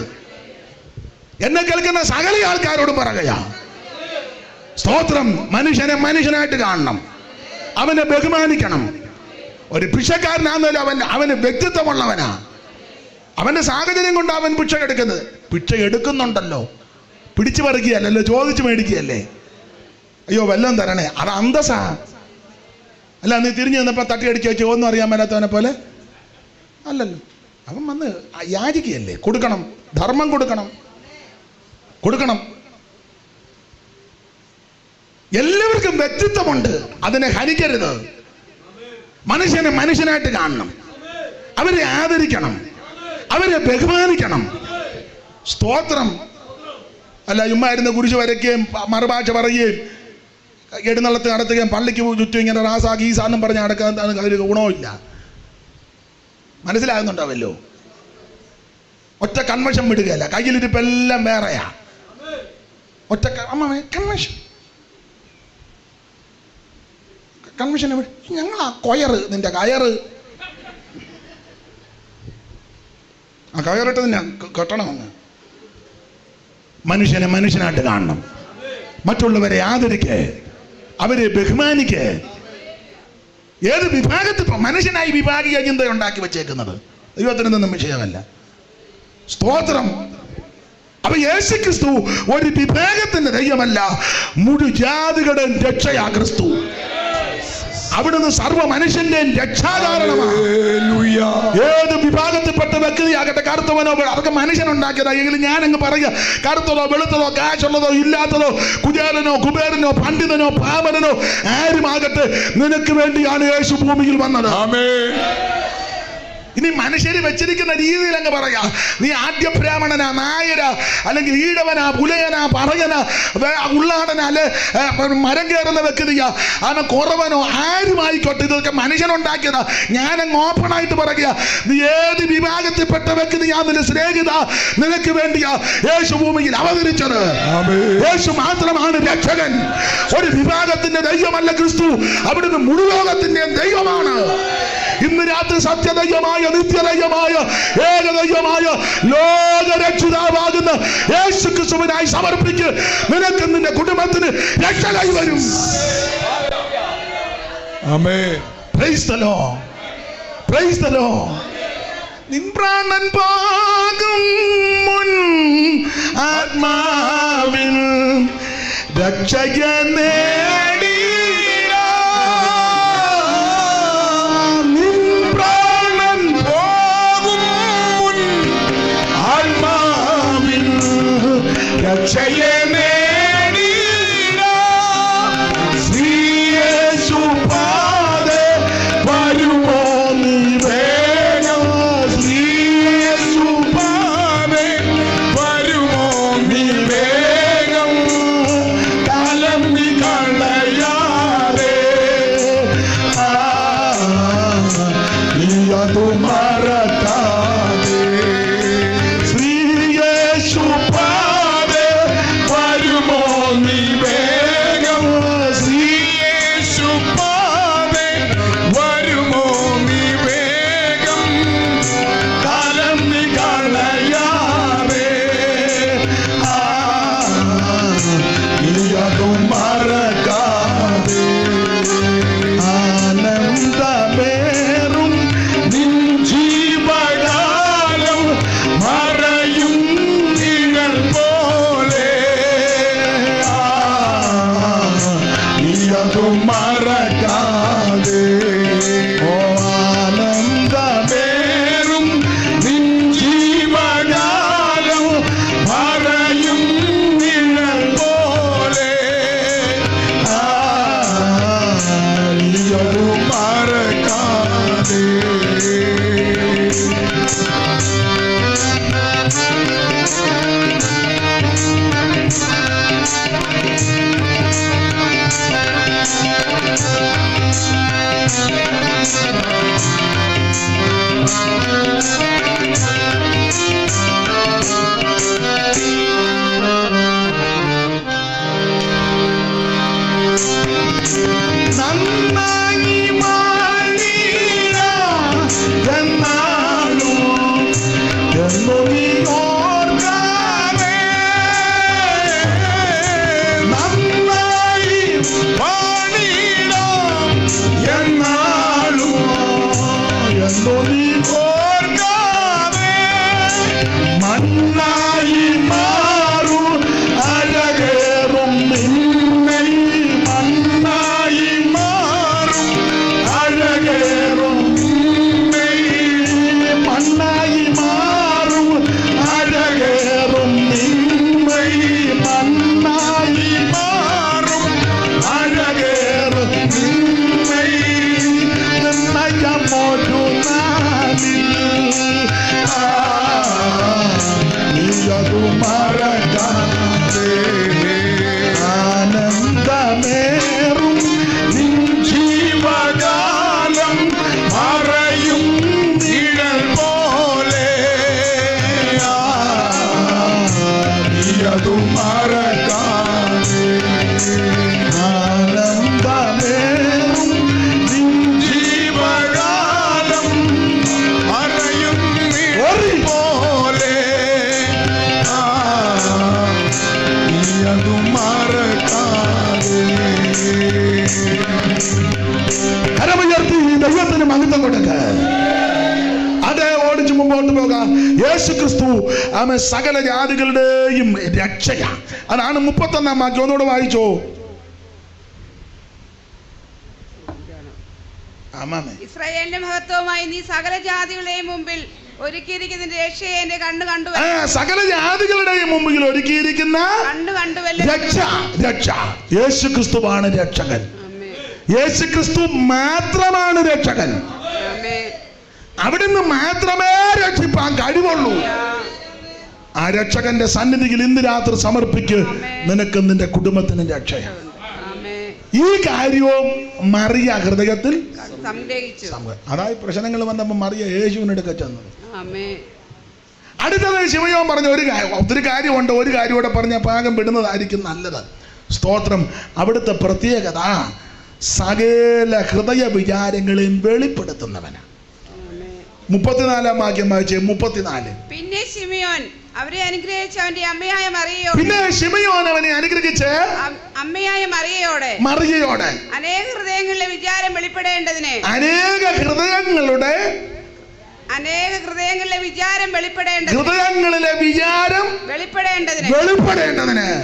എന്നെ കേൾക്കുന്ന സകല ആൾക്കാരോടും പറയുക, സ്തോത്രം, മനുഷ്യനെ മനുഷ്യനായിട്ട് കാണണം, അവനെ ബഹുമാനിക്കണം. ഒരു ഭിക്ഷക്കാരനാന്നേലും അവന് വ്യക്തിത്വമുള്ളവനാ. അവന്റെ സാഹചര്യം കൊണ്ട് അവൻ ഭിക്ഷ എടുക്കുന്നത്, ഭിക്ഷ എടുക്കുന്നുണ്ടല്ലോ, പിടിച്ചു പറിക്കുകയല്ലോ, ചോദിച്ചു മേടിക്കുകയല്ലേ. അയ്യോ വല്ലതും തരണേ, അത് അന്തസ്സാ. അല്ല നീ തിരിഞ്ഞു നിന്നപ്പോ തട്ടിയടിക്കുക വെച്ചോ ഒന്നും അറിയാൻ മേലാത്തവനെ പോലെ അല്ലല്ലോ. അവൻ വന്ന് യാചിക്കുകയല്ലേ, കൊടുക്കണം, ധർമ്മം കൊടുക്കണം. എല്ലാവർക്കും വ്യക്തിത്വമുണ്ട്, അതിനെ ഹനിക്കരുത്. മനുഷ്യനെ മനുഷ്യനായിട്ട് കാണണം, അവരെ ആദരിക്കണം, അവരെ ബഹുമാനിക്കണം. സ്തോത്രം. അല്ല ഉമ്മായിരുന്ന് കുരിശ് വരയ്ക്കുകയും മറുഭാഷ പറയുകയും എഴുന്നള്ളത്ത് നടത്തുകയും പള്ളിക്ക് ചുറ്റും ഇങ്ങനെ റാസാക്കി ഈ സാധനം പറഞ്ഞ് നടക്കാൻ അതിൽ ഗുണമില്ല. മനസ്സിലാകുന്നുണ്ടാവല്ലോ. ഒറ്റ കൺവെൻഷൻ വിടുകയല്ല, കയ്യിലിരിപ്പെല്ലാം വേറെയാ. ഒറ്റ കൺവെൻഷൻ ഞങ്ങളാ കൊയറ്, നിന്റെ കയറ്, ആ കയറിട്ട് തന്നെ കെട്ടണമെന്ന്. മനുഷ്യനെ മനുഷ്യനായിട്ട് കാണണം, മറ്റുള്ളവരെ ആദരിക്കേ, അവരെ ബഹുമാനിക്കേ. ഏത് വിഭാഗത്തിൽ മനുഷ്യനായി വിഭാഗീയ ചിന്ത ഉണ്ടാക്കി വെച്ചേക്കുന്നത് ദൈവത്തിനൊന്നും വിഷയമല്ല. സ്തോത്രം. അപ്പൊ യേശു ക്രിസ്തു ഒരു വിഭാഗത്തിന്റെ ദൈവമല്ല, മുഴുജാതികളുടെ രക്ഷയാ ക്രിസ്തു. അവിടുന്ന് സർവ്വ മനുഷ്യന്റെയും രക്ഷാകാരണമാണ്. ഏത് വിഭാഗത്തിൽപ്പെട്ട വ്യക്തിയാകട്ടെ, കറുത്തവനോ അതൊക്കെ മനുഷ്യനുണ്ടാക്കിയതാ. എങ്കിലും ഞാൻ അങ്ങ് പറയുക, കറുത്തതോ വെളുത്തതോ കാശുള്ളതോ ഇല്ലാത്തതോ കുചേലനോ കുബേരനോ പണ്ഡിതനോ പാമരനോ ആരുമാകട്ടെ, നിനക്ക് വേണ്ടിയാണ് യേശു ഭൂമിയിൽ വന്നത്. ഇനി മനുഷ്യര് വെച്ചിരിക്കുന്ന രീതിയിൽ അങ്ങ് പറയാ, നീ ആദ്യ ബ്രാഹ്മണനാ, നായരാ, അല്ലെങ്കിൽ ഈഴവനാ, പുലയനാ, പറയനാ, ഉള്ളാടനാ, അല്ലെ മരം കയറുന്ന വ്യക്തിയാ, അവൻ കുറവനോ ആരുമായിക്കോട്ടെ, ഇതൊക്കെ മനുഷ്യനുണ്ടാക്കിയതാ. ഞാനങ്ങ് ഓപ്പണായിട്ട് പറയുക, നീ ഏത് വിഭാഗത്തിൽപ്പെട്ട വ്യക്തിയാണെന്ന് സ്നേഹിത, നിനക്ക് വേണ്ടിയാ യേശു ഭൂമിയിൽ അവതരിച്ചത്. യേശു മാത്രമാണ് രക്ഷകൻ. ഒരു വിഭാഗത്തിന്റെ ദൈവമല്ല ക്രിസ്തു, അവിടുന്ന് മുഴുവോകത്തിന്റെ ദൈവമാണ്. ഇന്ന് രാത്രി സത്യദൈവമായ, നിത്യദൈവമായ, ഏകദൈവമായ, ലോകരക്ഷിതാവാകുന്ന യേശു ക്രിസ്തുവിനായി സമർപ്പിക്ക്. നിനക്ക് നിന്റെ കുടുംബത്തിന് രക്ഷ കൈവരും. ആമേൻ. Praise the lord, praise the lord. നിൻ പ്രാണൻ പോകും മുൻ ആത്മാവിൽ രക്ഷകൻ നേടി. രക്ഷയെ നേടിയിട ശ്രീയേശുപാദേ വരുമോ നീ വേഗം. ശ്രീയേശുപാദേ വരുമോ നീ വേഗം. കാലം നീ കളയാതെ നീ അതു മറക്കാതെ. ശ്രീയേശുപാദേ വരുമോ നീ വേഗം. ശ്രീയേശുപാദേ വരുമോ നീ വേഗം. കാലം നീ കളയാതെ നീ അതു മറക്കാതെ. ആനന്ദമേറും നിൻ ജീവകാലം മറയും നിഴൽ പോലെ. നീ അതു മറക്കാതെ. ഓ ആനന്ദമേറും നിൻ ജീവകാലം മറയും നിഴൽ പോലെ. നീ അതു മറക്കാതെ. നന്നായി മാറിയിട എന്നാലും എന്നു നീ ഓർക്കാതെ. നന്നായി മാറിയിട എന്നാലും എന്നു നീ ഓർക്കാതെ. മണ്ണായി മാറും അഴകേറും നിന്നെ. മണ്ണായി മാറും അഴകേറും നിന്നെ. മണ്ണായി മാറും അഴകേറും നിന്നെ. മണ്ണായി മാറും അഴകേറും നിന്നെ. നിർണയമൊരു നാളിൽ നീ അതു മറക്കാതെ. ആനന്ദമേറും നിൻ ജീവകാലം മറയും നിഴൽ പോലെ. നീ അതു മറക്കാതെ. ആനന്ദമേറും നിൻ ജീവകാലം മറയും നിഴൽ പോലെ. നീ അതു മറക്കാതെ. കരമുയർത്തി ദൈവത്തിന് മഹത്വം കൊടുക്ക. അതേ ഓടിച്ചു മുമ്പോട്ട് പോകാം. യേശു ക്രിസ്തു ആമേ സകല ജാതികളുടെയും രക്ഷയാ. അതാണ് 31-ാം വാക്യം. ഒന്നുകൂടെ വായിച്ചോ. ഇസ്രായേലിന്റെ മഹത്വമായി നീ സകല ജാതികളുടെയും മുമ്പിൽ ഒരുക്കിയിരിക്കുന്ന രക്ഷയെ എന്റെ കണ്ണു കണ്ടു. സകല ജാതികളുടെയും മുമ്പിൽ ഒരുക്കിയിരിക്കുന്ന രക്ഷ. രക്ഷ യേശു ക്രിസ്തുവാണ് രക്ഷകൻ. യേശു ക്രിസ്തു മാത്രമാണ് രക്ഷകൻ. അവിടുന്ന് മാത്രമേ രക്ഷിപ്പാൻ കഴിവുള്ളൂ. ആ രക്ഷകന്റെ സന്നിധിയിൽ ഇന്ന് രാത്രി സമർപ്പിക്ക്. നിനക്ക് നിന്റെ കുടുംബത്തിന് രക്ഷയാണ്. ഈ കാര്യവും മറിയ ഹൃദയത്തിൽ അതായത് പ്രശ്നങ്ങൾ വന്നപ്പോൾ മറിയ യേശുവിനെടുക്ക ചെന്നത്. അടുത്തത് ശിമയോൻ പറഞ്ഞ ഒത്തിരി കാര്യമുണ്ട്. ഒരു കാര്യം കൂടെ പറഞ്ഞ പാകം വിടുന്നതായിരിക്കും നല്ലത്. സ്തോത്രം. അവിടുത്തെ പ്രത്യേകത സകല ഹൃദയ വിചാരങ്ങളെയും വെളിപ്പെടുത്തുന്നവനാണ്. 34 വാക്യം വായിച്ചേ. 34. പിന്നെ ശിമയോൻ അവരെ അനുഗ്രഹിച്ച് അവന്റെ അമ്മയായ മറിയയോട് പിന്നെ ശിമയോൻ അവനെ അനുഗ്രഹിച്ച് അമ്മയായ മറിയയോട് അനേക ഹൃദയങ്ങളിലെ വിചാരം വെളിപ്പെടേണ്ടതിന് ഹൃദയങ്ങളിലെ വിചാരം വെളിപ്പെടേണ്ടതിന്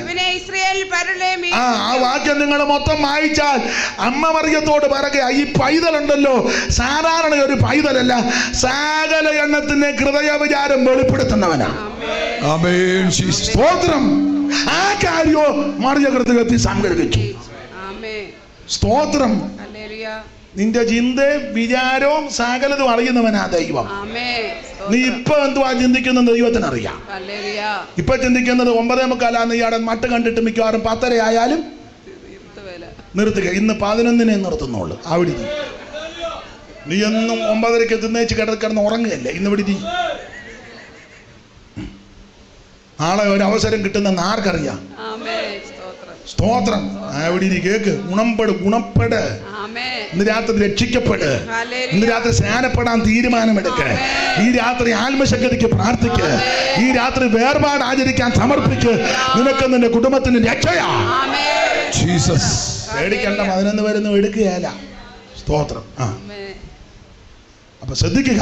ഇവനെ ഇസ്രായേലിൽ പരലോകമേ. ആ വാക്യം നിങ്ങൾ മൊത്തം വായിച്ചാൽ അമ്മ മറിയത്തോട് പറയുക, ഈ പൈതലുണ്ടല്ലോ സാധാരണ ഒരു പൈതലല്ല, സകല എണ്ണത്തിന്റെ ഹൃദയ വിചാരം വെളിപ്പെടുത്തുന്നവനാ. സ്തോത്രം. ആ കാര്യവും മറിയ ഹൃദയത്തിൽ സംഗ്രഹിച്ചു. സ്തോത്രം. നിന്റെ ചിന്തയും വിചാരവും സകലതും അറിയുന്നവനാ ദൈവം. നീ ഇപ്പൊ എന്തുവാ ചിന്തിക്കുന്നത് ദൈവത്തിനറിയാം. ഇപ്പൊ ചിന്തിക്കുന്നത് 9:45 ഇയാടെ മട്ട് കണ്ടിട്ട് മിക്കവാറും 10:30 ആയാലും നിർത്തുക. ഇന്ന് 11 നിർത്തുന്നുള്ളു. അവിടെ നീ എന്നും 9:30 തിന്നേച്ച് കിടന്ന് ഉറങ്ങുകയല്ലേ. ഇന്ന് ഇവിടെ നാളെ ഒരു അവസരം കിട്ടുന്ന ആർക്കറിയാം. സ്തോത്രം. അവിടെ കേക്ക്. ഗുണപ്പെട്. ഇന്ന് രാത്രി രക്ഷിക്കപ്പെട്. ഇന്ന് രാത്രി സ്നാനപ്പെടാൻ തീരുമാനമെടുക്ക. ഈ രാത്രി ആത്മശക്തിക്ക് പ്രാർത്ഥിക്ക്. ഈ രാത്രി വേർപാട് ആചരിക്കാൻ സമർപ്പിക്ക്. നിനക്ക് നിന്റെ കുടുംബത്തിന് രക്ഷയാ. ജീസസ്. പേടിക്കണ്ട. 11 വരുന്നു എടുക്കുകയല്ല. സ്തോത്രം. അപ്പൊ ശ്രദ്ധിക്കുക,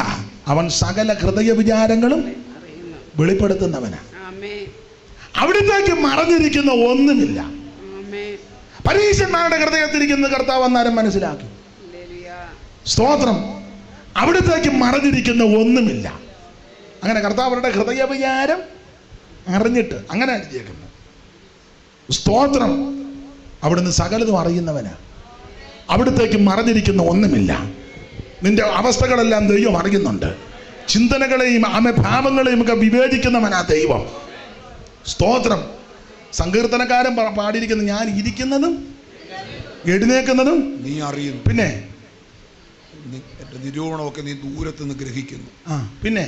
അവൻ സകല ഹൃദയ വിചാരങ്ങളും വെളിപ്പെടുത്തുന്നവനാ. അവിടത്തേക്ക് മറഞ്ഞിരിക്കുന്ന ഒന്നുമില്ല. പരീശന്മാരുടെ ഹൃദയത്തിരിക്കുന്ന കർത്താവ് അന്നേരം മനസ്സിലാക്കി. സ്തോത്രം. അവിടത്തേക്ക് മറഞ്ഞിരിക്കുന്ന ഒന്നുമില്ല. അങ്ങനെ കർത്താവരുടെ ഹൃദയ വിചാരം അറിഞ്ഞിട്ട് അങ്ങനെ അടിച്ചേക്കുന്നത്. സ്തോത്രം. അവിടുന്ന് സകലതും അറിയുന്നവനാ. അവിടത്തേക്ക് മറഞ്ഞിരിക്കുന്ന ഒന്നുമില്ല. നിന്റെ അവസ്ഥകളെല്ലാം ദൈവം അറിയുന്നുണ്ട്. ചിന്തനകളെയും ഭാവങ്ങളെയും ഒക്കെ വിവേചിക്കുന്നവനാ ദൈവം. സ്തോത്രം. സങ്കീർത്തനക്കാരൻ പാടിയിരിക്കുന്ന ഞാൻ ഇരിക്കുന്നതും എഴുന്നേക്കുന്നതും നീ അറിയുന്നു. പിന്നെ എന്റെ നിരൂപണമൊക്കെ നീ ദൂരത്ത് നിന്ന് ഗ്രഹിക്കുന്നു. പിന്നെ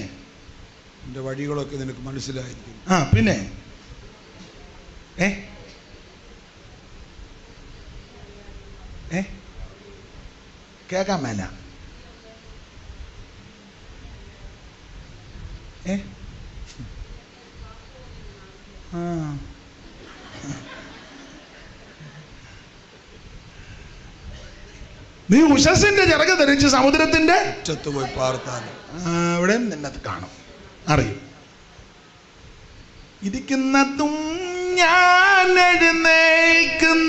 എന്റെ വഴികളൊക്കെ നിനക്ക് മനസ്സിലായിരിക്കും. പിന്നെ കേക്കാൻ മേല. നീ ഉഷസിന്റെ ചിറക് ധരിച്ച് സമുദ്രത്തിന്റെ പോയി പാർത്താലും ഇവിടെ നിന്നെ കാണും, അറിയും. ഇരിക്കുന്നതും ഞാൻ എഴുന്നേൽക്കുന്നതും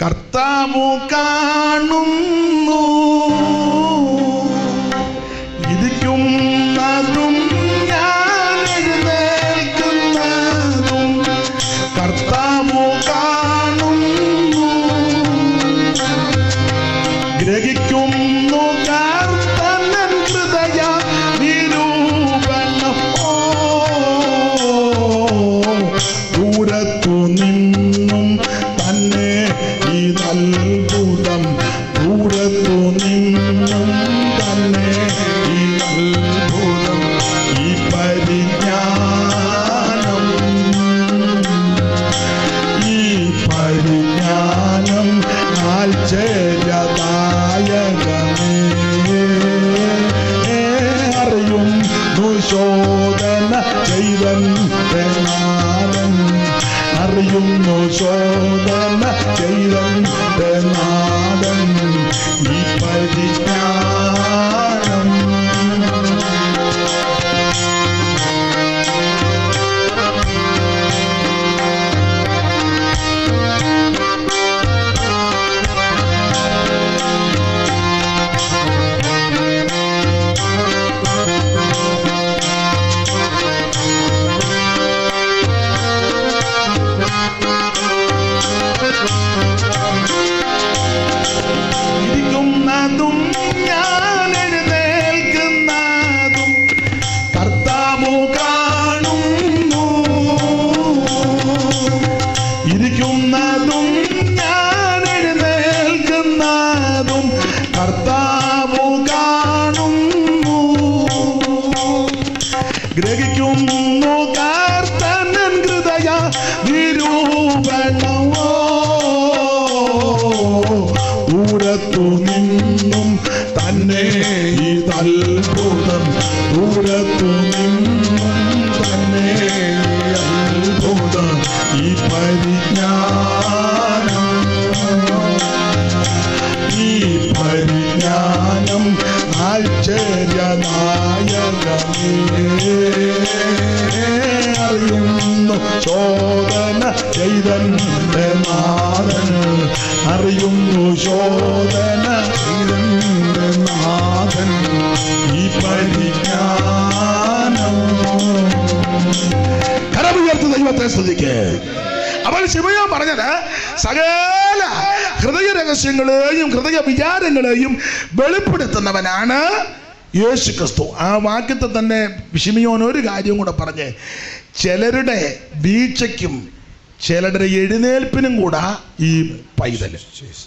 കർത്താവ് കാണുന്നു. ഇരിക്കുന്നതും ഞാൻ എഴുന്നേൽക്കുന്നതും കർത്താവ് കാണുന്നു. ഗ്രഹിക്കുന്നു കർത്തനൻ ഹൃദയ നിരൂപണം. ദൂരത്തു നിന്നും തന്നെ ഈ അത്ഭുതം. ദൂരത്തു നിന്നും തന്നെ ഈ അത്ഭുതം. ഈ പരിജ്ഞാനം, ഈ പരിജ്ഞാനം ആശ്ചര്യദായകമേ. അറിയുന്നു ശോധന ചെയ്തൻ അറിയുന്നു ശോധന ചെയ്തൻ ഈ പരിജ്ഞാനം. കർത്താവു കാണുന്നു, ഗ്രഹിക്കുന്നു കർത്തനൻ ഹൃദയ നിരൂപണമോ. ദൂരത്തു നിന്നും തന്നെ ഇതത്ഭുതം, ദൂരത്തു നിന്നും തന്നെ അത്ഭുതം, ഈ പരിജ്ഞാനം, ഈ പരിജ്ഞാനം ആശ്ചര്യനായകമേ. അറിയുന്നു ശോധന ചെയ്തന്റെ നാഥൻ, അറിയുന്നു ശോധന ചെയ്തന്റെ നാഥൻ, ഈ പരിജ്ഞാനം. കരമുയർത്ത് ദൈവത്തെ സ്തുതിക്ക്. അവൾ ശിമയോൻ പറഞ്ഞത് സകല ഹൃദയ രഹസ്യങ്ങളെയും ഹൃദയ വിചാരങ്ങളെയും വെളിപ്പെടുത്തുന്നവനാണ് യേശു ക്രിസ്തു. ആ വാക്യത്തെ തന്നെ ശിമയോൻ ഒരു കാര്യം കൂടെ പറഞ്ഞ്, ചിലരുടെ വീഴ്ചയ്ക്കും ചിലരുടെ എഴുന്നേൽപ്പിനും കൂടെ ഈ പൈതല്.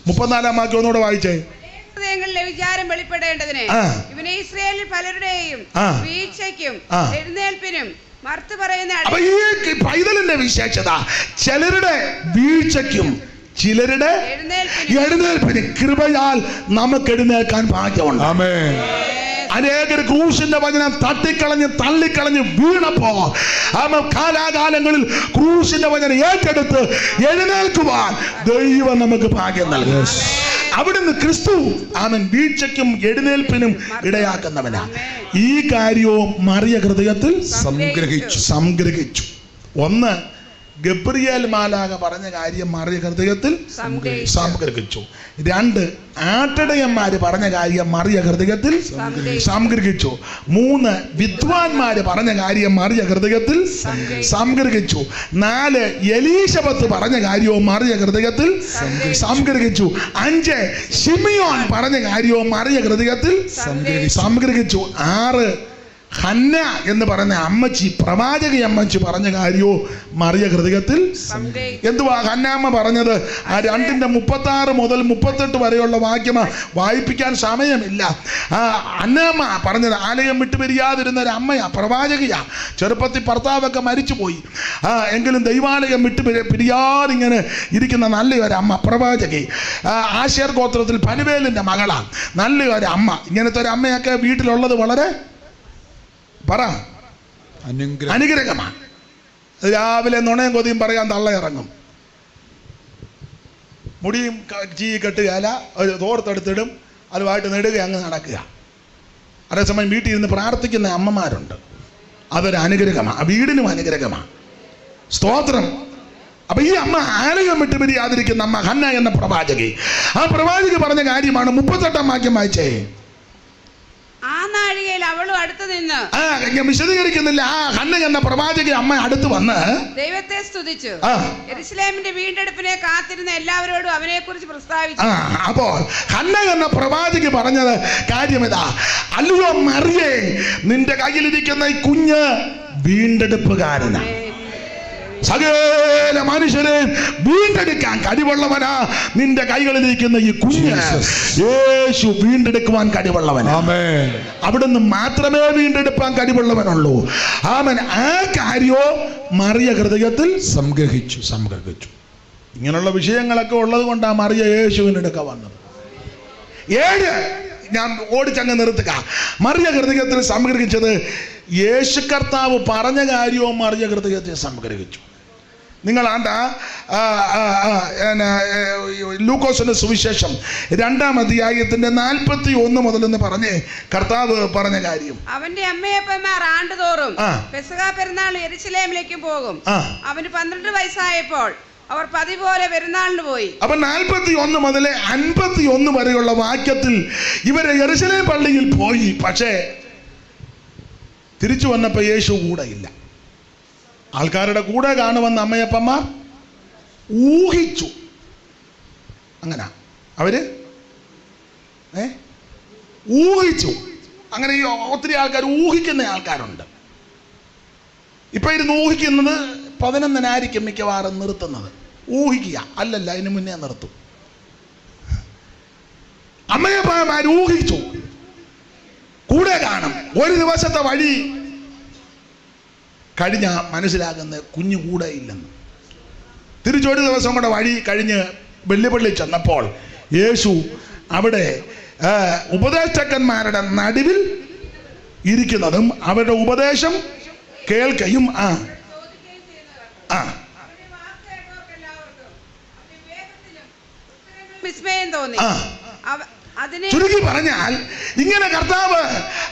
34 വാക്യം ഒന്നുകൂടെ വായിച്ചേ. ഹൃദയങ്ങളിലെ വിചാരം വെളിപ്പെടേണ്ടതിന് ഇവനെ ഇസ്രായേലിൽ പലരുടെയും വീഴ്ചയ്ക്കും എഴുന്നേൽപ്പിനും മറുത്തു പറയുന്ന. അപ്പൊ ഈ പൈതലിന്റെ വിശേഷത ചിലരുടെ വീഴ്ചയ്ക്കും ചിലരുടെ എഴുന്നേൽപ്പിന് കൃപയാൽ നമുക്ക് എഴുന്നേൽക്കാൻ ഭാഗ്യമുണ്ട്. ആമേൻ. അനേകർ ക്രൂശിന്റെ വചനം തട്ടിക്കളഞ്ഞ് തള്ളിക്കളഞ്ഞ് വീണപ്പോ കാലാകാലങ്ങളിൽ ക്രൂശിന്റെ വചനം ഏറ്റെടുത്ത് എഴുന്നേൽക്കുവാൻ ദൈവം നമുക്ക് ഭാഗ്യം നൽകും. അവിടുന്ന് ക്രിസ്തു അവൻ വീഴ്ചയ്ക്കും എഴുന്നേൽപ്പിനും ഇടയാക്കുന്നവനാ. ഈ കാര്യവും മറിയ ഹൃദയത്തിൽ സംഗ്രഹിച്ചു. ഒന്ന്, ഗബ്രിയേൽ മാലാഖ പറഞ്ഞ കാര്യം മറിയ ഹൃദയത്തിൽ സംഗ്രഹിച്ചു. 2, ആട്ടിടയന്മാര് പറഞ്ഞ കാര്യം മറിയ ഹൃദയത്തിൽ സംഗ്രഹിച്ചു. 3, വിദ്വാൻമാര് പറഞ്ഞ കാര്യം മറിയ ഹൃദയത്തിൽ സംഗ്രഹിച്ചു. 4, എലീശബത്ത് പറഞ്ഞ കാര്യവും മറിയ ഹൃദയത്തിൽ സംഗ്രഹിച്ചു. 5, ശിമിയോൻ പറഞ്ഞ കാര്യവും മറിയ ഹൃദയത്തിൽ സംഗ്രഹിച്ചു. 6, ഹന്ന എന്ന് പറഞ്ഞ അമ്മച്ചി, പ്രവാചക അമ്മച്ചി പറഞ്ഞ കാര്യവും മറിയ ഹൃദയത്തിൽ. എന്തുവാ ഹന്നാമ്മ പറഞ്ഞത്? ആ 2:36 മുതൽ 38 വരെയുള്ള വാക്യമാ, വായിപ്പിക്കാൻ സമയമില്ല. ഹന്നാമ്മ പറഞ്ഞത് ആലയം വിട്ടുപിരിയാതിരുന്ന ഒരു അമ്മയാ, പ്രവാചകയാ. ചെറുപ്പത്തിൽ ഭർത്താവൊക്കെ മരിച്ചുപോയി, എങ്കിലും ദൈവാലയം പിരിയാതിങ്ങനെ ഇരിക്കുന്ന നല്ലൊരു അമ്മ, പ്രവാചകി. ആശേർ ഗോത്രത്തിൽ പനുവേലിന്റെ മകളാ, നല്ലൊരു അമ്മ. ഇങ്ങനത്തെ ഒരു അമ്മയൊക്കെ വീട്ടിലുള്ളത് വളരെ അനുഗ്രഹമാണ്. രാവിലെ നുണയും കൊതിയും പറയാൻ തള്ള ഇറങ്ങും, മുടിയും ചീ കെട്ടുകയല്ല, ഒരു തോർത്തെടുത്തിടും, അതുമായിട്ട് നെടുക അങ്ങ് നടക്കുക. അതേസമയം വീട്ടിൽ ഇരുന്ന് പ്രാർത്ഥിക്കുന്ന അമ്മമാരുണ്ട്, അതൊരു അനുഗ്രഹമാണ്, ആ വീടിനും അനുഗ്രഹമാണ്. സ്തോത്രം. അപ്പൊ ഈ അമ്മ ആലയം വിട്ടുപിരിയാതിരിക്കുന്ന അമ്മ ഹന്ന എന്ന പ്രവാചകി. ആ പ്രവാചകി പറഞ്ഞ കാര്യമാണ് 38 വാക്യം വായിച്ചേ. ആ നാഴികയിൽ അവളും അടുത്ത് നിന്ന്, ഞാൻ വിശദീകരിക്കുന്നില്ല, ആ ഹന്ന എന്ന പ്രവാചകി അമ്മ അടുത്ത് വന്ന് ദൈവത്തെ സ്തുതിച്ചു. യെരൂശലേമിന്റെ വീണ്ടെടുപ്പിനെ കാത്തിരുന്ന എല്ലാവരോടും അവനെ കുറിച്ച് പ്രസ്താവിച്ചു. അപ്പോൾ ഹന്ന എന്ന പ്രവാചകി പറഞ്ഞത് കാര്യം ഇതാ, അല്ലയോ മറിയേ, നിന്റെ കയ്യിലിരിക്കുന്ന ഈ കുഞ്ഞ് വീണ്ടെടുപ്പുകാരനാണ്. സകല മനുഷ്യരെ വീണ്ടെടുക്കാൻ കഴിവുള്ളവനാ നിന്റെ കൈകളിലിരിക്കുന്ന ഈ കുഞ്ഞ്. യേശു വീണ്ടെടുക്കുവാൻ കഴിവുള്ളവനാ. അവിടുന്ന് മാത്രമേ വീണ്ടെടുക്കാൻ കഴിവുള്ളവനുള്ളൂ. ആമൻ. ആ കാര്യവും മറിയ ഹൃദയത്തിൽ സംഗ്രഹിച്ചു. ഇങ്ങനെയുള്ള വിഷയങ്ങളൊക്കെ ഉള്ളത് കൊണ്ടാണ് മറിയ യേശുവിൻ്റെ അടുക്ക വന്നത്. 7 ഞാൻ ഓടിച്ചങ്ങ് നിർത്തുക. മറിയ ഹൃദയത്തിൽ സംഗ്രഹിച്ചത് യേശു കർത്താവ് പറഞ്ഞ കാര്യവും മറിയ ഹൃദയത്തിൽ സംഗ്രഹിച്ചു. നിങ്ങൾ ലൂക്കോസിന്റെ സുവിശേഷം 2-ാം അധ്യായത്തിന്റെ 41 മുതൽ എന്ന് പറഞ്ഞ് കർത്താവ് പറഞ്ഞ കാര്യം. അവന്റെ അമ്മയപ്പന്മാർ ആണ്ടുതോറും പെസഹ പെരുന്നാൾ യെരൂശലേമിലേക്ക് പോകും. അവന് 12 വയസ്സായപ്പോൾ അവർ പതിവ് പോലെ പെരുന്നാളിന് പോയി. അപ്പൊ 41 മുതൽ 51 വരെയുള്ള വാക്യത്തിൽ ഇവരെ യെരൂശലേം പള്ളിയിൽ പോയി. പക്ഷേ തിരിച്ചു വന്നപ്പോ യേശു കൂടെ ഇല്ല. ആൾക്കാരുടെ കൂടെ കാണുമെന്ന് അമ്മയപ്പന്മാർ ഊഹിച്ചു. അങ്ങനെ അവര് ഊഹിച്ചു. അങ്ങനെ ഈ ഒത്തിരി ആൾക്കാർ ഊഹിക്കുന്ന ആൾക്കാരുണ്ട്. ഇപ്പൊ ഇരുന്ന് ഊഹിക്കുന്നത് 11-നായിരിക്കും മിക്കവാറും നിർത്തുന്നത്. ഊഹിക്കുക അല്ലല്ല, അതിന് മുന്നേ നിർത്തും. അമ്മയപ്പന്മാർ ഊഹിച്ചു, കൂടെ കാണും. ഒരു ദിവസത്തെ വഴി കഴിഞ്ഞ മനസ്സിലാകുന്ന കുഞ്ഞു കൂടെ ഇല്ലെന്ന്. തിരിച്ചൊരു ദിവസം കൂടെ വഴി കഴിഞ്ഞ് വെള്ളിപ്പള്ളി ചെന്നപ്പോൾ യേശു അവിടെ ഉപദേശകന്മാരുടെ നടുവിൽ ഇരിക്കുന്നതും അവരുടെ ഉപദേശം കേൾക്കുകയും വിസ്മയം തോന്നി. ചുരുക്കി പറഞ്ഞാൽ ഇങ്ങനെ കർത്താവ്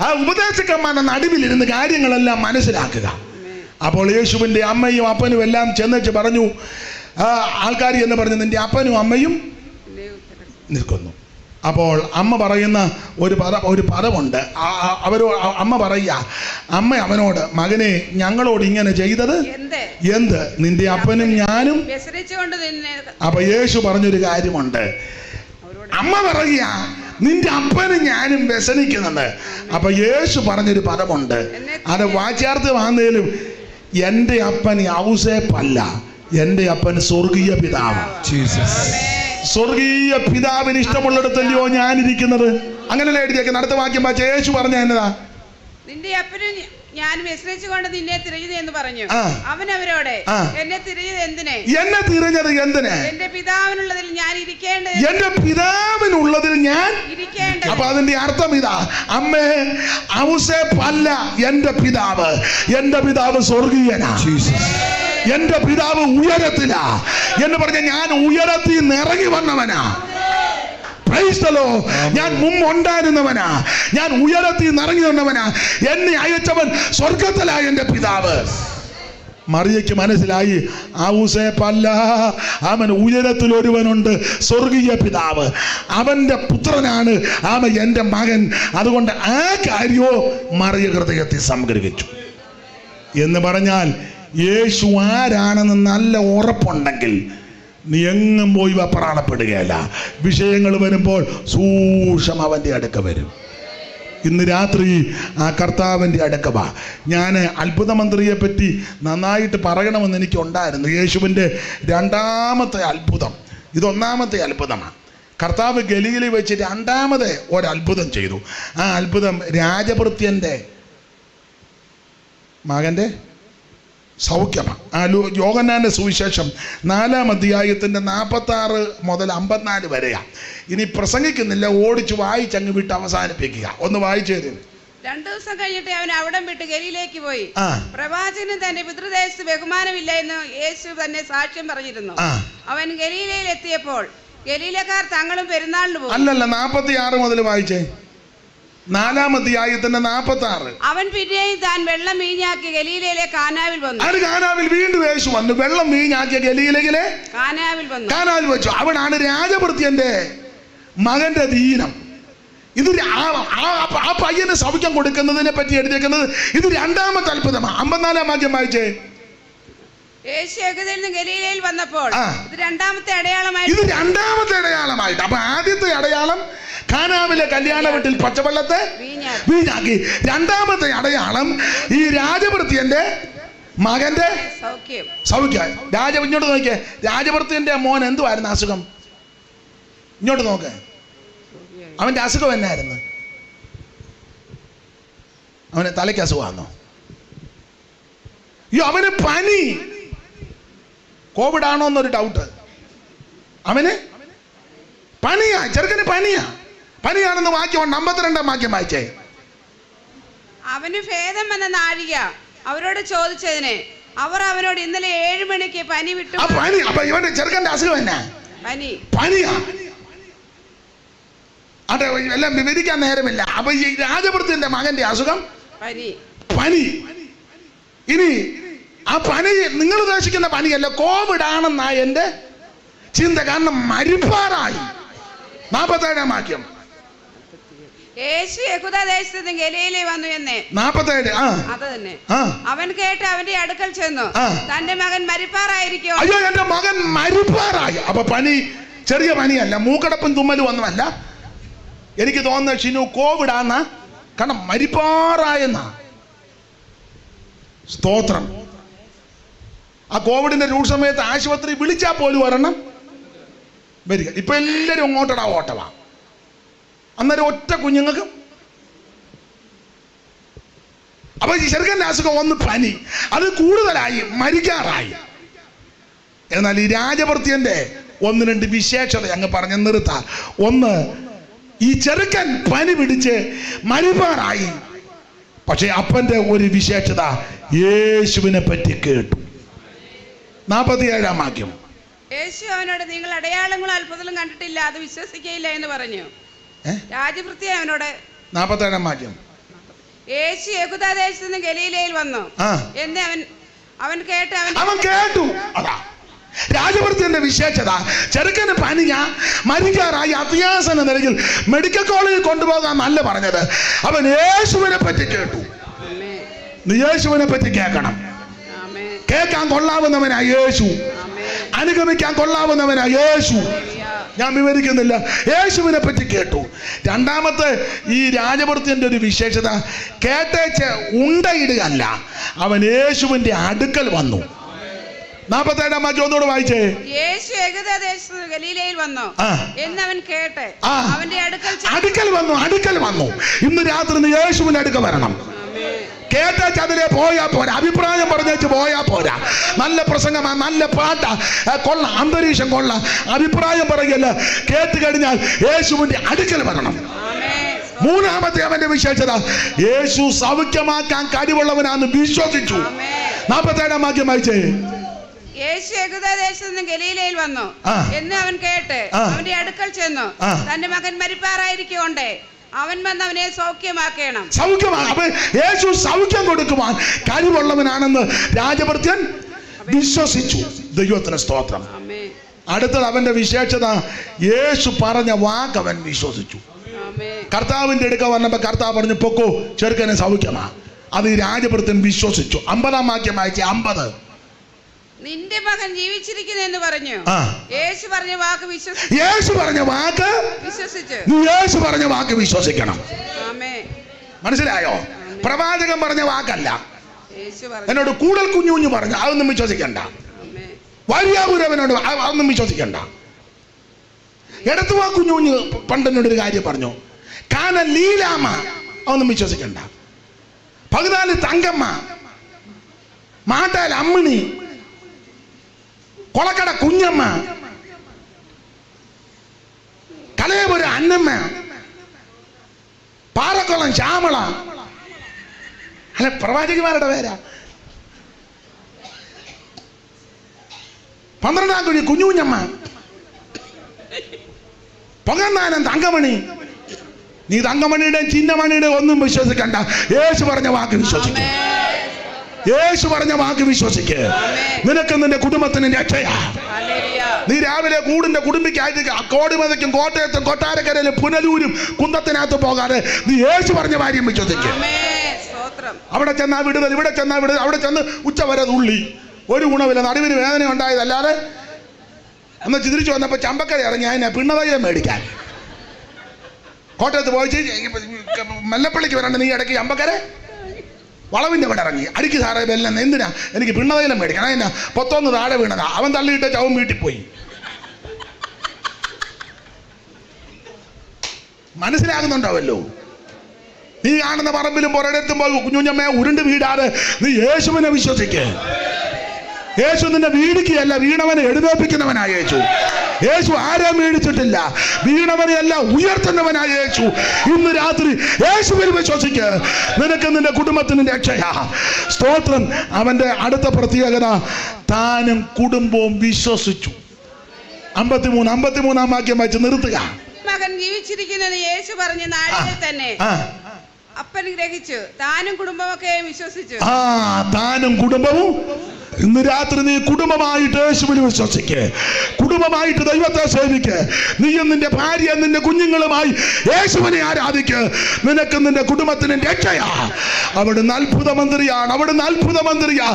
ആ ഉപദേശകന്മാരുടെ നടുവിലിരുന്ന് കാര്യങ്ങളെല്ലാം മനസ്സിലാക്കുക. അപ്പോൾ യേശുവിൻ്റെ അമ്മയും അപ്പനും എല്ലാം ചെന്നേച്ച് പറഞ്ഞു, ആൾക്കാർ എന്ന് പറഞ്ഞു, നിന്റെ അപ്പനും അമ്മയും നിൽക്കുന്നു. അപ്പോൾ അമ്മ പറയുന്ന ഒരു പദമുണ്ട്. അമ്മ പറയുക, അമ്മ അവനോട്, മകനെ ഞങ്ങളോട് ഇങ്ങനെ ചെയ്തത് എന്ത്? നിന്റെ അപ്പനും ഞാനും. അപ്പൊ യേശു പറഞ്ഞൊരു കാര്യമുണ്ട്. അമ്മ പറയുക, നിന്റെ അപ്പനും ഞാനും വ്യസനിക്കുന്നുണ്ട്. അപ്പൊ യേശു പറഞ്ഞൊരു പദമുണ്ട്, അത് വാച്യാർത്ഥമാണെങ്കിലും, എൻ്റെ അപ്പൻ ഔസേപ്പല്ല, എൻ്റെ അപ്പൻ സ്വർഗീയ പിതാവ്. സ്വർഗീയ പിതാവിന് ഇഷ്ടമുള്ളിടത്തല്ലയോ ഞാനിരിക്കുന്നത്. അങ്ങനെയല്ലേ എഴുതിയേക്കുന്നത്? അടുത്ത വാക്യം വായിച്ച യേശു പറഞ്ഞ എന്നതാ? നിന്റെ അപ്പനും ഞാൻ വിശ്രമിച്ചുകൊണ്ട് നിന്നെ തിരഞ്ഞത് എന്ന് പറഞ്ഞു. അവൻ അവരോട്, എന്നെ തിരഞ്ഞത് എന്തിന്? എന്നെ തിരഞ്ഞത് എന്തിന്? എന്റെ പിതാവിനുള്ളതിൽ ഞാൻ ഇരിക്കേണ്ടത്. എന്റെ പിതാവിനുള്ളതിൽ ഞാൻ ഇരിക്കേണ്ടത്. അപ്പൊ അതിന്റെ അർത്ഥം ഇതാ, അമ്മേ, ഔസേപ്പല്ല എന്റെ പിതാവ്. എന്റെ പിതാവ് സ്വർഗീയനാ. എന്റെ പിതാവ് ഉയരത്തിലാ എന്ന് പറഞ്ഞ ഞാൻ ഉയരത്തിൽ നിന്ന് ഇറങ്ങി വന്നവനാ. ഞാൻ മുമ്പുണ്ടായിരുന്നവനാ, ഞാൻ ഉയരത്തിൽ നിന്ന് ഇറങ്ങി വന്നവനാ. എന്നെ അയച്ചവൻ സ്വർഗത്തിലായ എന്റെ പിതാവ്. മറിയയ്ക്ക് മനസ്സിലായി, ഔസേപ്പല്ല, അവൻ ഉയരത്തിൽ ഒരുവനുണ്ട്, സ്വർഗീയ പിതാവ്, അവന്റെ പുത്രനാണ് അവൻ, എന്റെ മകൻ. അതുകൊണ്ട് ആ കാര്യോ മറിയ ഹൃദയത്തിൽ സംഗ്രഹിച്ചു. എന്ന് പറഞ്ഞാൽ യേശു ആരാണെന്ന് നല്ല ഉറപ്പുണ്ടെങ്കിൽ നീ എങ്ങും പോയി വെപ്രാളപ്പെടുകയല്ല. വിഷയങ്ങൾ വരുമ്പോൾ സൂക്ഷം അവൻ്റെ അടുക്ക വരും. ഇന്ന് രാത്രി ആ കർത്താവിൻ്റെ അടുക്ക വാ. ഞാൻ അത്ഭുതമന്ത്രിയെ പറ്റി നന്നായിട്ട് പറയണമെന്ന് എനിക്കുണ്ടായിരുന്നു. യേശുവിൻ്റെ രണ്ടാമത്തെ അത്ഭുതം, ഇതൊന്നാമത്തെ അത്ഭുതമാണ്. കർത്താവ് ഗലീലയിൽ വെച്ച് രണ്ടാമത് ഒരത്ഭുതം ചെയ്തു. ആ അത്ഭുതം രാജഭൃത്യൻ്റെ മകൻ്റെ സൗഖ്യമാണ്. യോഹന്നാന്റെ സുവിശേഷം 4-ാം അധ്യായത്തിന്റെ 46 മുതൽ 54 വരെയാണ്. ഇനി പ്രസംഗിക്കുന്നില്ല, ഓടിച്ചു വായിച്ചങ്ങ് വിട്ട് അവസാനിപ്പിക്കുക. ഒന്ന് വായിച്ചു തരും. 2 ദിവസം കഴിഞ്ഞിട്ട് അവൻ അവിടം വിട്ട് ഗലീലയിലേക്ക് പോയി. പ്രവാചകന് തന്റെ പിതൃദേശത്ത് ബഹുമാനമില്ല എന്ന് യേശു തന്നെ സാക്ഷ്യം പറഞ്ഞിരുന്നു. അവൻ ഗലീലയിൽ എത്തിയപ്പോൾ ഗലീലക്കാർ തങ്ങളും പെരുന്നാളിന് പോയി. അല്ലല്ല, 46 മുതൽ വായിച്ചേ. 4-ാം അധ്യായത്തിന്റെ 46. അവൻ പിന്നെയും താൻ വെള്ളം വീഞ്ഞാക്കി ഗലീലയിലെ കാനാവിൽ വന്നു. അത് കാനാവിൽ വീണ്ടും യേശു വന്നു. വെള്ളം വീഞ്ഞാക്കിയ ഗലീലയിലെ കാനാവിൽ വെച്ചു. അവനാണ് രാജഭൃത്യന്റെ മകന്റെ ദീനം. ഇത് ആ പയ്യന് സൗഖ്യം കൊടുക്കുന്നതിനെ പറ്റി എഴുതിയേക്കുന്നത്. ഇത് രണ്ടാമത്തെ അത്ഭുതമാണ്. 54-ാം വാക്യം വായിച്ചേ. യേശു യഹൂദയിൽ നിന്ന് ഗലീലയിൽ വന്നപ്പോൾ ഇത് രണ്ടാമത്തെ അടയാളമായി. ഇത് രണ്ടാമത്തെ അടയാളമായിട്ട്. അപ്പൊ ആദ്യത്തെ അടയാളം കാനാവിലെ കല്യാണ വീട്ടിൽ പച്ചവെള്ളത്തെ വീഞ്ഞാക്കി. രണ്ടാമത്തെ അടയാളം ഈ രാജഭൃത്യന്റെ മകന്റെ സൗഖ്യം. ഇങ്ങോട്ട് നോക്കിയേ, രാജഭൃത്യന്റെ മോൻ എന്തുവായിരുന്നു അസുഖം? ഇങ്ങോട്ട് നോക്ക്, അവന്റെ അസുഖം എന്നായിരുന്നു? അവന് തലയ്ക്ക് അസുഖമാണോ? അയ്യോ, അവന് പനി, കോവിഡ് ആണോ എന്നൊരു ഡൗട്ട്. അവന് പനിയാ, ചെറുക്കന് പനിയാണെന്ന് വാക്യം 52-ാം വാക്യം വായിച്ചേ. അവന് ഭേദം വന്ന നാഴിക അവരോട് ചോദിച്ചതിന് അവർ അവനോട് ഇന്നലെ 7 മണിക്ക് പനി വിട്ടു. പനി. അപ്പൊ ഇവന്റെ ചെറുക്കന്റെ അസുഖം എന്നാ? പനിയാ. അതെ, എല്ലാം വിവരിക്കാൻ നേരമില്ല. അപ്പൊ ഈ രാജഭൃത്യന്റെ മകന്റെ അസുഖം പനി. ഇനി ആ പനി നിങ്ങൾ ഉദ്ദേശിക്കുന്ന പനിയല്ല, കോവിഡ് ആണെന്നാ എന്റെ ചിന്ത. കാരണം മരിപ്പാറായി. 47-ാം വാക്യം. യേശു യഹൂദദേശത്ത് ഗലീലയിൽ വന്നു എന്ന് 47. അത് തന്നെ. അവൻ കേട്ട് അവന്റെ അടുക്കൽ ചെന്നു, തന്റെ മകൻ മരിപ്പാറായിരിക്കോ. അയ്യോ, എന്റെ മകൻ മരിപ്പാറായി. അപ്പൊ പനി ചെറിയ പനിയല്ല, മൂക്കടപ്പും തുമ്മലും ഒന്നുമല്ല. എനിക്ക് തോന്നുന്ന ഷിനു കോവിഡ് ആന്നാ, കാരണം മരിപ്പാറായെന്നാ. സ്തോത്രം. ആ കോവിഡിന്റെ രൂക്ഷ സമയത്ത് ആശുപത്രി വിളിച്ചാൽ പോലും ഒരെണ്ണം വരിക. ഇപ്പൊ എല്ലാവരും ഓട്ടവാ. അന്നേരം ഒറ്റ കുഞ്ഞുങ്ങൾക്ക്. അപ്പൊ ഈ ചെറുക്കൻ്റെ അസുഖം ഒന്ന് പനി, അത് കൂടുതലായി, മരിക്കാറായി. എന്നാൽ ഈ രാജഭൃത്യന്റെ ഒന്ന് രണ്ട് വിശേഷത അങ്ങ് പറഞ്ഞ് നിർത്താം. ഒന്ന്, ഈ ചെറുക്കൻ പനി പിടിച്ച് മരിപ്പാറായി. പക്ഷെ അപ്പന്റെ ഒരു വിശേഷത, യേശുവിനെ പറ്റി കേട്ടു. 47-ാം വാക്യം. യേശു അവനോട്, നിങ്ങൾ അടയാളങ്ങളും അത്ഭുതങ്ങളും കണ്ടിട്ടില്ല, അത് വിശ്വസിക്കയില്ല എന്ന് പറഞ്ഞു. രാജഭൃത്യ അവനോട്. 47-ാം വാക്യം. യേശു യഹൂദദേശത്ത് നിന്ന് ഗലീലയിൽ വന്നു എന്ന് അവൻ കേട്ടു. അതാ രാജഭൃത്യന്റെ വിശേഷത. ചെറുക്കന് പനിയ, മരിക്കാറായി, അത്യാസന നിലയിൽ മെഡിക്കൽ കോളേജിൽ കൊണ്ടുപോകാൻ നല്ല പറഞ്ഞത്. അവൻ യേശുവിനെ പറ്റി കേട്ടു. നീ യേശുവിനെ പറ്റി കേൾക്കണം. കേൾക്കാൻ കൊള്ളാവുന്നവനാ യേശു, അനുഗമിക്കാൻ കൊള്ളാവുന്നവനാ യേശു. ഞാൻ വിവരിക്കുന്നില്ല. യേശുവിനെ പറ്റി കേട്ടു. രണ്ടാമത്തെ ഈ രാജഭൃത്യന്റെ ഒരു വിശേഷത, കേട്ടേച്ച് ഉണ്ടയിടുകയല്ല, അവൻ യേശുവിന്റെ അടുക്കൽ വന്നു. 47-ാം വാക്യം ഒന്നുകൂടെ വായിച്ചേ. യേശു യഹൂദദേശത്ത് ഗലീലയിൽ വന്നു എന്ന് അവൻ കേട്ട് അവന്റെ അടുക്കൽ വന്നു. ഇന്ന് രാത്രി നീ യേശുവിന്റെ അടുക്കൽ വരണം. കേട്ടേച്ച് അതിലെ പോയാ പോരാ, അഭിപ്രായം പറഞ്ഞേച്ച് പോയാ പോരാ. നല്ല പ്രസംഗമാ, നല്ല പാട്ടാ, കൊള്ളാം, അന്തരീക്ഷം കൊള്ളാം, അഭിപ്രായം പറയല്ല. കേട്ട് കഴിഞ്ഞാൽ യേശുവിന്റെ അടുക്കൽ വരണം. മൂന്നാമത്തെ അവന്റെ വിശേഷത, യേശു സൗഖ്യമാക്കാൻ കഴിവുള്ളവനാന്ന് വിശ്വസിച്ചു. 47-ാം വാക്യം വായിച്ചേ. യേശു യഹൂദദേശത്ത് നിന്ന് ഗലീലയിൽ വന്നു എന്ന് അവൻ കേട്ട് അവന്റെ അടുക്കൽ ചെന്നു. തന്റെ മകൻ മരിപ്പാറായിരിക്കൊണ്ടേ അവൻ വന്ന് അവനെ സൗഖ്യമാക്കണം. അപ്പൊ യേശു സൗഖ്യം കൊടുക്കുവാൻ കഴിവുള്ളവനാണെന്ന് രാജഭൃത്യൻ വിശ്വസിച്ചു. ദൈവത്തിന് സ്തോത്രം. അടുത്തത് അവന്റെ വിശേഷത, യേശു പറഞ്ഞ വാക്ക് അവൻ വിശ്വസിച്ചു. കർത്താവിന്റെ അടുക്ക വന്നപ്പോ കർത്താവ് പറഞ്ഞു, പൊക്കോ, ചെറുക്കനെ സൗഖ്യമാ. അത് ഈ രാജഭൃത്യൻ വിശ്വസിച്ചു. 50-ാം വാക്യം വായിച്ചേ. 50. നിന്റെ മകൻ ജീവിച്ചിരിക്കുന്നു എന്ന് പറഞ്ഞു. യേശു പറഞ്ഞ വാക്ക് വിശ്വസിച്ചു. നീ യേശു പറഞ്ഞ വാക്ക് വിശ്വസിക്കണം. മനസ്സിലായോ? പ്രവാചകൻ പറഞ്ഞ വാക്കല്ല. എന്നോട് കൂടൽ കുഞ്ഞു പറഞ്ഞു, അതൊന്നും വിശ്വസിക്കണ്ട. വരിയാപുരവനോട് അതൊന്നും വിശ്വസിക്കണ്ട. എടത്തുവാ കുഞ്ഞു പണ്ടെന്നോടൊരു കാര്യം പറഞ്ഞു, കാന ലീലാമ, അതൊന്നും വിശ്വസിക്കണ്ട. 14 തങ്കമ്മ, മാട്ടാൽ അമ്മിണി, കൊളക്കട കുഞ്ഞമ്മ, കലയപുര അന്നമ്മ, പാറക്കുളം ശ്യാമള. അല്ല, പ്രവാചകന്മാരുടെ പേരാ. 12-ാം കുഴി കുഞ്ഞുഞ്ഞമ്മ, പൊങ്ങന്നാനം തങ്കമണി. നീ തങ്കമണിയുടെ ചിന്നമണിയുടെ ഒന്നും വിശ്വസിക്കണ്ട. യേശു പറഞ്ഞ വാക്ക് വിശ്വസിക്കുക. യേശു പറഞ്ഞ വാക്ക് വിശ്വസിക്ക്. നിനക്ക് നിന്റെ കുടുംബത്തിന് രക്ഷയാ. നീ രാവിലെ കൂടിന്റെ കുടുംബിക്കായിട്ട് കോടിമതയ്ക്കും കോട്ടയത്തും കൊട്ടാരക്കരയിലും പുനലൂരും കുന്തത്തിനകത്ത് പോകാതെ നീ യേശു പറഞ്ഞ കാര്യം വിശ്വസിക്ക്. അവിടെ ചെന്നാ വിടുതൽ, ഇവിടെ ചെന്നാ വിടുതൽ. അവിടെ ചെന്ന് ഉച്ച വരെ തുള്ളി, ഒരു ഗുണമില്ല, നടുവിന് വേദന ഉണ്ടായതല്ലാതെ. എന്ന് ചിന്തിച്ചു വന്നപ്പോ ചമ്പക്കര ഇറങ്ങി അതിനെ പിണ്ണതൈലം മേടിക്കാൻ. കോട്ടയത്ത് പോയി മല്ലപ്പള്ളിക്ക് വരണ്ട, നീ ഇടയ്ക്ക് ചമ്പക്കര വളവിന്റെ ഇവിടെ ഇറങ്ങി അടിക്ക് സാറേ ബെല്ലം. എന്തിനാ? എനിക്ക് പിണ്ണതൈലം മേടിക്കണം. അതിനാ പൊത്തൊന്ന് താഴെ വീണതാ. അവൻ തള്ളിയിട്ട് ചവൻ വീട്ടിൽ പോയി. മനസ്സിലാകുന്നുണ്ടാവല്ലോ? നീ കാണുന്ന പറമ്പിലും പുറത്തെത്തും പോയി കുഞ്ഞുഞ്ഞമ്മയെ ഉരുണ്ട് വീടാതെ നീ യേശുവിനെ വിശ്വസിക്ക്. യേശു നിന്നെ വീടിക്കുകയല്ല, വീണവനെ എഴുന്നേൽപ്പിക്കുന്നവനായ യേശു. യേശു ആരെയും വീടിച്ചിട്ടില്ല, വീണവനെയല്ല ഉയർത്തുന്നവനായ യേശു. ഇന്ന് രാത്രി യേശുവിൽ വിശ്വസിക്ക്. നിനക്ക് നിന്റെ കുടുംബത്തിന് രക്ഷയാ. സ്തോത്രം. അവന്റെ അടുത്ത പ്രത്യേകത, താനും കുടുംബവും വിശ്വസിച്ചു. 53-ാം വാക്യം വായിച്ച് നിർത്തുക. മകൻ ജീവിച്ചിരിക്കുന്നത് യേശു പറഞ്ഞ നാളിൽ തന്നെ അപ്പൻ ഗ്രഹിച്ചു, താനും കുടുംബമൊക്കെ വിശ്വസിച്ചു. താനും കുടുംബവും. ഇന്ന് രാത്രി നീ കുടുംബമായിട്ട് യേശുവിൽ വിശ്വസിക്ക്. കുടുംബമായിട്ട് ദൈവത്തെ സേവിക്ക്. നീയും നിന്റെ ഭാര്യ നിന്റെ കുഞ്ഞുങ്ങളുമായി യേശുവിനെ ആരാധിക്ക്. നിനക്ക് നിന്റെ കുടുംബത്തിന് രക്ഷയാ. അവിടുന്ന് അത്ഭുത മന്ത്രിയാണ്. അവിടുന്ന് അത്ഭുത മന്ത്രിയാ.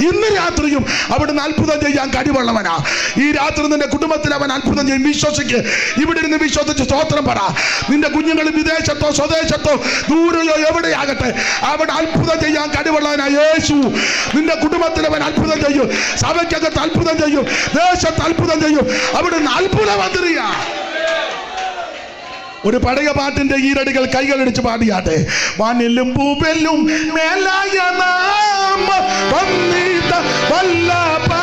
ഇന്ന് രാത്രിയും അവിടുന്ന് അത്ഭുതം ചെയ്യാൻ കഴിവുള്ളവനാ. ഈ രാത്രി നിന്റെ കുടുംബത്തിൽ അവൻ അത്ഭുതം ചെയ്യും. വിശ്വസിക്ക്. ഇവിടെ ഇരുന്ന് വിശ്വസിച്ച് സ്തോത്രം പറ. നിന്റെ കുഞ്ഞുങ്ങൾ വിദേശത്തോ സ്വദേശത്തോ ദൂരെയോ എവിടെയാകട്ടെ, അവിടെ അത്ഭുതം ചെയ്യാൻ കഴിവുള്ളവനാ യേശു. നിന്റെ കുടുംബത്തിൽ അവൻ അത്ഭുതം ചെയ്യും. സഭയ്ക്കകത്ത് അത്ഭുതം ചെയ്യും. ദേശത്ത് അത്ഭുതം ചെയ്യും. അവിടുന്ന് അത്ഭുത മന്ത്രിയാ. ഒരു പഴയ പാട്ടിന്റെ ഈരടികൾ കൈകളടിച്ച് പാടിയാട്ടെ. വാനിലും പൂവെല്ലും മേലായ നാമ വന്നിത വല്ലഭനാമമത്.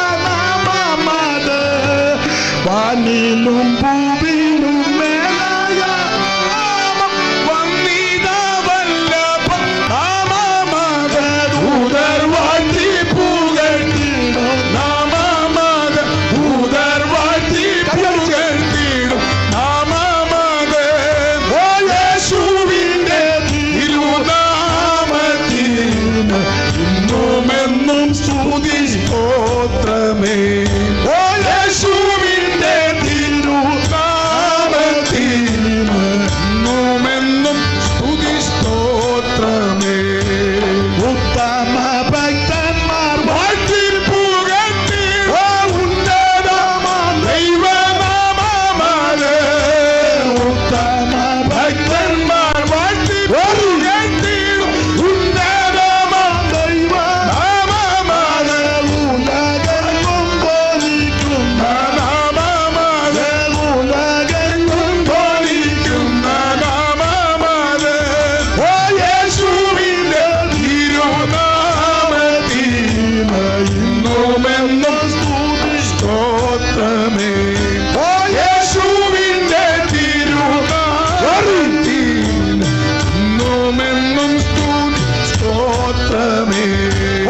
വാനിലും പൂവിലും മേലായ നാമം വന്നിത വല്ലഭനാമമത്. ദൂതർ വാഴ്ത്തി പുകഴ്ത്തിടും നാമമത്. ദൂതർ വാഴ്ത്തി പുകഴ്ത്തിടും നാമമത്. ഓ യേശുവിന്റെ തിരുനാമത്തിൽ ഇന്നുമെന്നും സ്തുതി സ്തോത്രമേ. ഓ യേശുവിന്റെ തിരുനാമത്തിൽ ഇന്നുമെന്നും സ്തുതി സ്തോത്രമേ. ഉത്തമ ഭക്തന്മാർ വാഴ്ത്തി പുകഴ്ത്തിടും ഉന്നതമാം ദൈവനാമമത്. ഉത്തമ ഭക്തന്മാർ വാഴ്ത്തി പുകഴ്ത്തിടും ഉന്നതമാം ദൈവനാമമത്. ഉലകെങ്ങും ഘോഷിക്കുന്ന നാമമത്. ഉലകെങ്ങും ഘോഷിക്കുന്ന നാമമത്. ഓ യേശുവിന്റെ തിരുനാമത്തിൽ ഇന്നുമെന്നും സ്തുതി സ്തോത്രമേ. ഓ യേശുവിന്റെ തിരുനാമത്തിൽ ഇന്നുമെന്നും സ്തുതി സ്തോത്രമേ.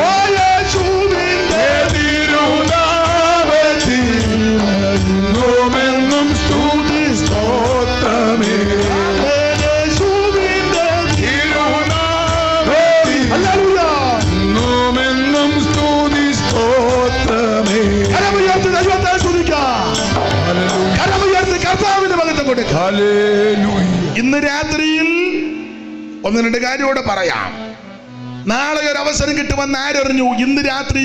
ഓ യേശുവിന്റെ തിരുനാമത്തിൽ ഇന്നുമെന്നും സ്തുതി സ്തോത്രമേ. യേശുവിന്റെ തിരുനാമത്തിൽ ഇന്നുമെന്നും സ്തുതി സ്തോത്രമേ. കരമുയർത്തി ദൈവത്തെ സ്തുതിക്കാം. കരമുയർത്തി കർത്താവിന്റെ മഹത്വം കൊടുക്കാം. ഹല്ലേലൂയ. ഇന്ന് രാത്രിയിൽ ഒന്ന് രണ്ട് കാര്യത്തോടെ പറയാം. നാളെ ഒരു അവസരം കിട്ടുമെന്ന് ആരറിഞ്ഞു? ഇന്ന് രാത്രി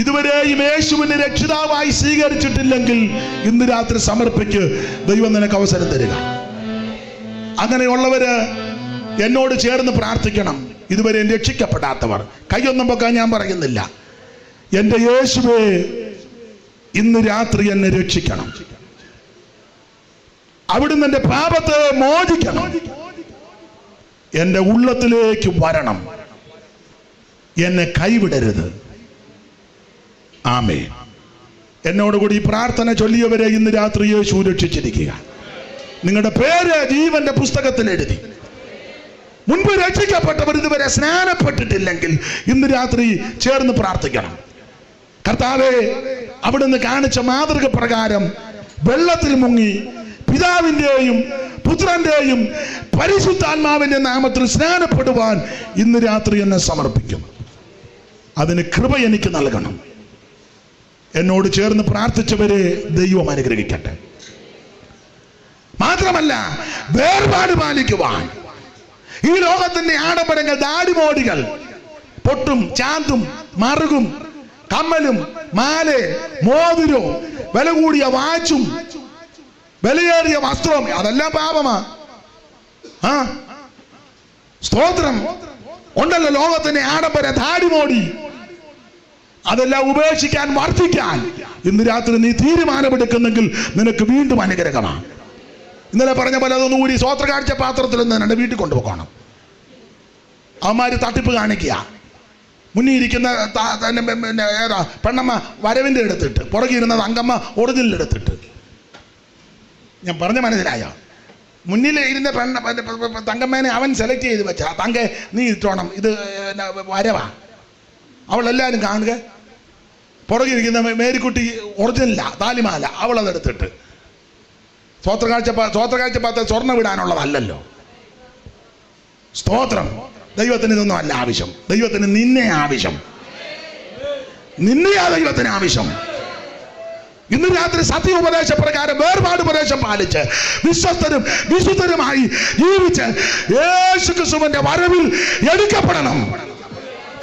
ഇതുവരെയും യേശുവിനെ രക്ഷിതാവായി സ്വീകരിച്ചിട്ടില്ലെങ്കിൽ ഇന്ന് രാത്രി സമർപ്പിക്ക്. ദൈവം നിനക്ക് അവസരം തരിക. അങ്ങനെയുള്ളവര് എന്നോട് ചേർന്ന് പ്രാർത്ഥിക്കണം. ഇതുവരെ രക്ഷിക്കപ്പെടാത്തവർ കൈയൊന്നും വെക്കാൻ ഞാൻ പറയുന്നില്ല. എൻ്റെ യേശുവേ, ഇന്ന് രാത്രി എന്നെ രക്ഷിക്കണം. അവിടുന്ന് എൻ്റെ പാപത്തെ മോചിക്കണം. എൻ്റെ ഉള്ളത്തിലേക്ക് വരണം. എന്നെ കൈവിടരുത്. ആമേൻ. എന്നോടുകൂടി ഈ പ്രാർത്ഥന ചൊല്ലിയവരെ ഇന്ന് രാത്രി യേശു രക്ഷിച്ചിരിക്കുക. നിങ്ങളുടെ പേര് ജീവന്റെ പുസ്തകത്തിൽ എഴുതി. മുൻപ് രക്ഷിക്കപ്പെട്ടവർ ഇതുവരെ സ്നാനപ്പെട്ടിട്ടില്ലെങ്കിൽ ഇന്ന് രാത്രി ചേർന്ന് പ്രാർത്ഥിക്കണം. കർത്താവേ, അവിടുന്ന് കാണിച്ച മാതൃക പ്രകാരം വെള്ളത്തിൽ മുങ്ങി പിതാവിൻ്റെയും പുത്രന്റെയും പരിശുദ്ധാത്മാവിന്റെ നാമത്തിൽ സ്നാനപ്പെടുവാൻ ഇന്ന് രാത്രി എന്നെ സമർപ്പിക്കും. അതിന് കൃപ എനിക്ക് നൽകണം. എന്നോട് ചേർന്ന് പ്രാർത്ഥിച്ചവരെ ദൈവം അനുഗ്രഹിക്കട്ടെ. മാത്രമല്ല, വേർപാട് പാലിക്കുവാൻ ഈ ലോകത്തിന്റെ ആഡംബരങ്ങൾ, ദാടിമോടികൾ, പൊട്ടും ചാന്തും മറുകും കമ്മലും മാലെ മോതിരോ വില കൂടിയ വാച്ചും വിലയേറിയ വസ്ത്രവും അതെല്ലാം പാപമാ. സ്തോത്രം. ഉണ്ടല്ലോ ലോകത്തിന്റെ ആഡംബര ദാടിമോടി. അതെല്ലാം ഉപേക്ഷിക്കാൻ, വർദ്ധിക്കാൻ ഇന്ന് രാത്രി നീ തീരുമാനമെടുക്കുന്നെങ്കിൽ നിനക്ക് വീണ്ടും അനുഗ്രഹമാണ്. ഇന്നലെ പറഞ്ഞ പോലെ അതൊന്നും കൂടി സ്വോത്ര കാഴ്ച പാത്രത്തിൽ നിന്ന് എൻ്റെ വീട്ടിൽ കൊണ്ടുപോകണം. അവന്മാര് തട്ടിപ്പ് കാണിക്കുക. മുന്നിൽ ഇരിക്കുന്ന ഏതാ പെണ്ണമ്മ വരവിൻ്റെ എടുത്തിട്ട്, പുറകെ ഇരുന്നത് അങ്കമ്മ ഒറിജിനൽ എടുത്തിട്ട്. ഞാൻ പറഞ്ഞ മനസ്സിലായോ? മുന്നിൽ ഇരുന്ന തങ്കമ്മേനെ അവൻ സെലക്ട് ചെയ്ത് വെച്ച തങ്ക നീ ഇട്ടോണം, ഇത് വരവാ. അവളെല്ലാവരും കാണുക. പുറകെ ഇരിക്കുന്ന മേരിക്കുട്ടി ഒറിജിനല്ല, താലിമാല, അവളതെടുത്തിട്ട്. സ്വോത്രകാഴ്ച പാത്ര സ്വർണ്ണം വിടാനുള്ളതല്ലല്ലോ. സ്തോത്രം. ദൈവത്തിന് ഇതൊന്നും അല്ല ആവശ്യം. ദൈവത്തിന് നിന്നെ ആവശ്യം. നിന്നെയാ ദൈവത്തിന് ആവശ്യം. ഇന്ന് രാത്രി സത്യ ഉപദേശ പ്രകാരം വേർപാട് ഉപദേശം പാലിച്ച് വിശ്വസ്തരും വിശുദ്ധരുമായി ജീവിച്ച് യേശു ക്രിസ്തുവിന്റെ വരവിൽ എടുക്കപ്പെടണം.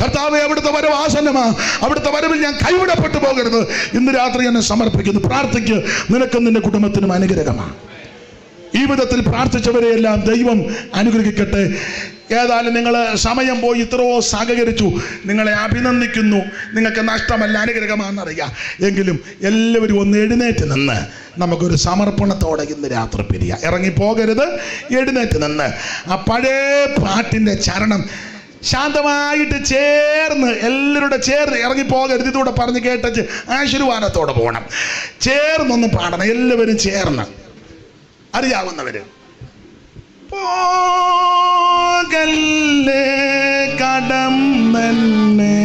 കർത്താവേ, അവിടുത്തെ വരവ് ആസന്നമാ. അവിടുത്തെ വരവിൽ ഞാൻ കൈവിടപ്പെട്ടു പോകരുത്. ഇന്ന് രാത്രി എന്നെ സമർപ്പിക്കുന്നു. പ്രാർത്ഥിക്ക്. നിനക്കും നിന്റെ കുടുംബത്തിനും അനുഗ്രഹമാണ്. ഈ വിധത്തിൽ പ്രാർത്ഥിച്ചവരെയെല്ലാം ദൈവം അനുഗ്രഹിക്കട്ടെ. ഏതായാലും നിങ്ങൾ സമയം പോയി ഇത്രയോ സഹകരിച്ചു, നിങ്ങളെ അഭിനന്ദിക്കുന്നു. നിങ്ങൾക്ക് നഷ്ടമല്ല, അനുഗ്രഹമാണെന്നറിയാം. എങ്കിലും എല്ലാവരും ഒന്ന് എഴുന്നേറ്റ് നിന്ന് നമുക്കൊരു സമർപ്പണത്തോടെ ഇന്ന് രാത്രി പിരിയാം. ഇറങ്ങിപ്പോകരുത്, എഴുന്നേറ്റ് നിന്ന് ആ പഴയ പാട്ടിൻ്റെ ചരണം ശാന്തമായിട്ട് ചേർന്ന് എല്ലാവരുടെ ചേർന്ന് ഇറങ്ങിപ്പോകരുത്. ഇതൂടെ പറഞ്ഞ് കേട്ടച്ച് ആശീർവാദത്തോടെ പോകണം. ചേർന്നൊന്ന് പാടണം എല്ലാവരും ചേർന്ന്, അറിയാവുന്നവര്. പോകല്ലേ കടം തന്നെ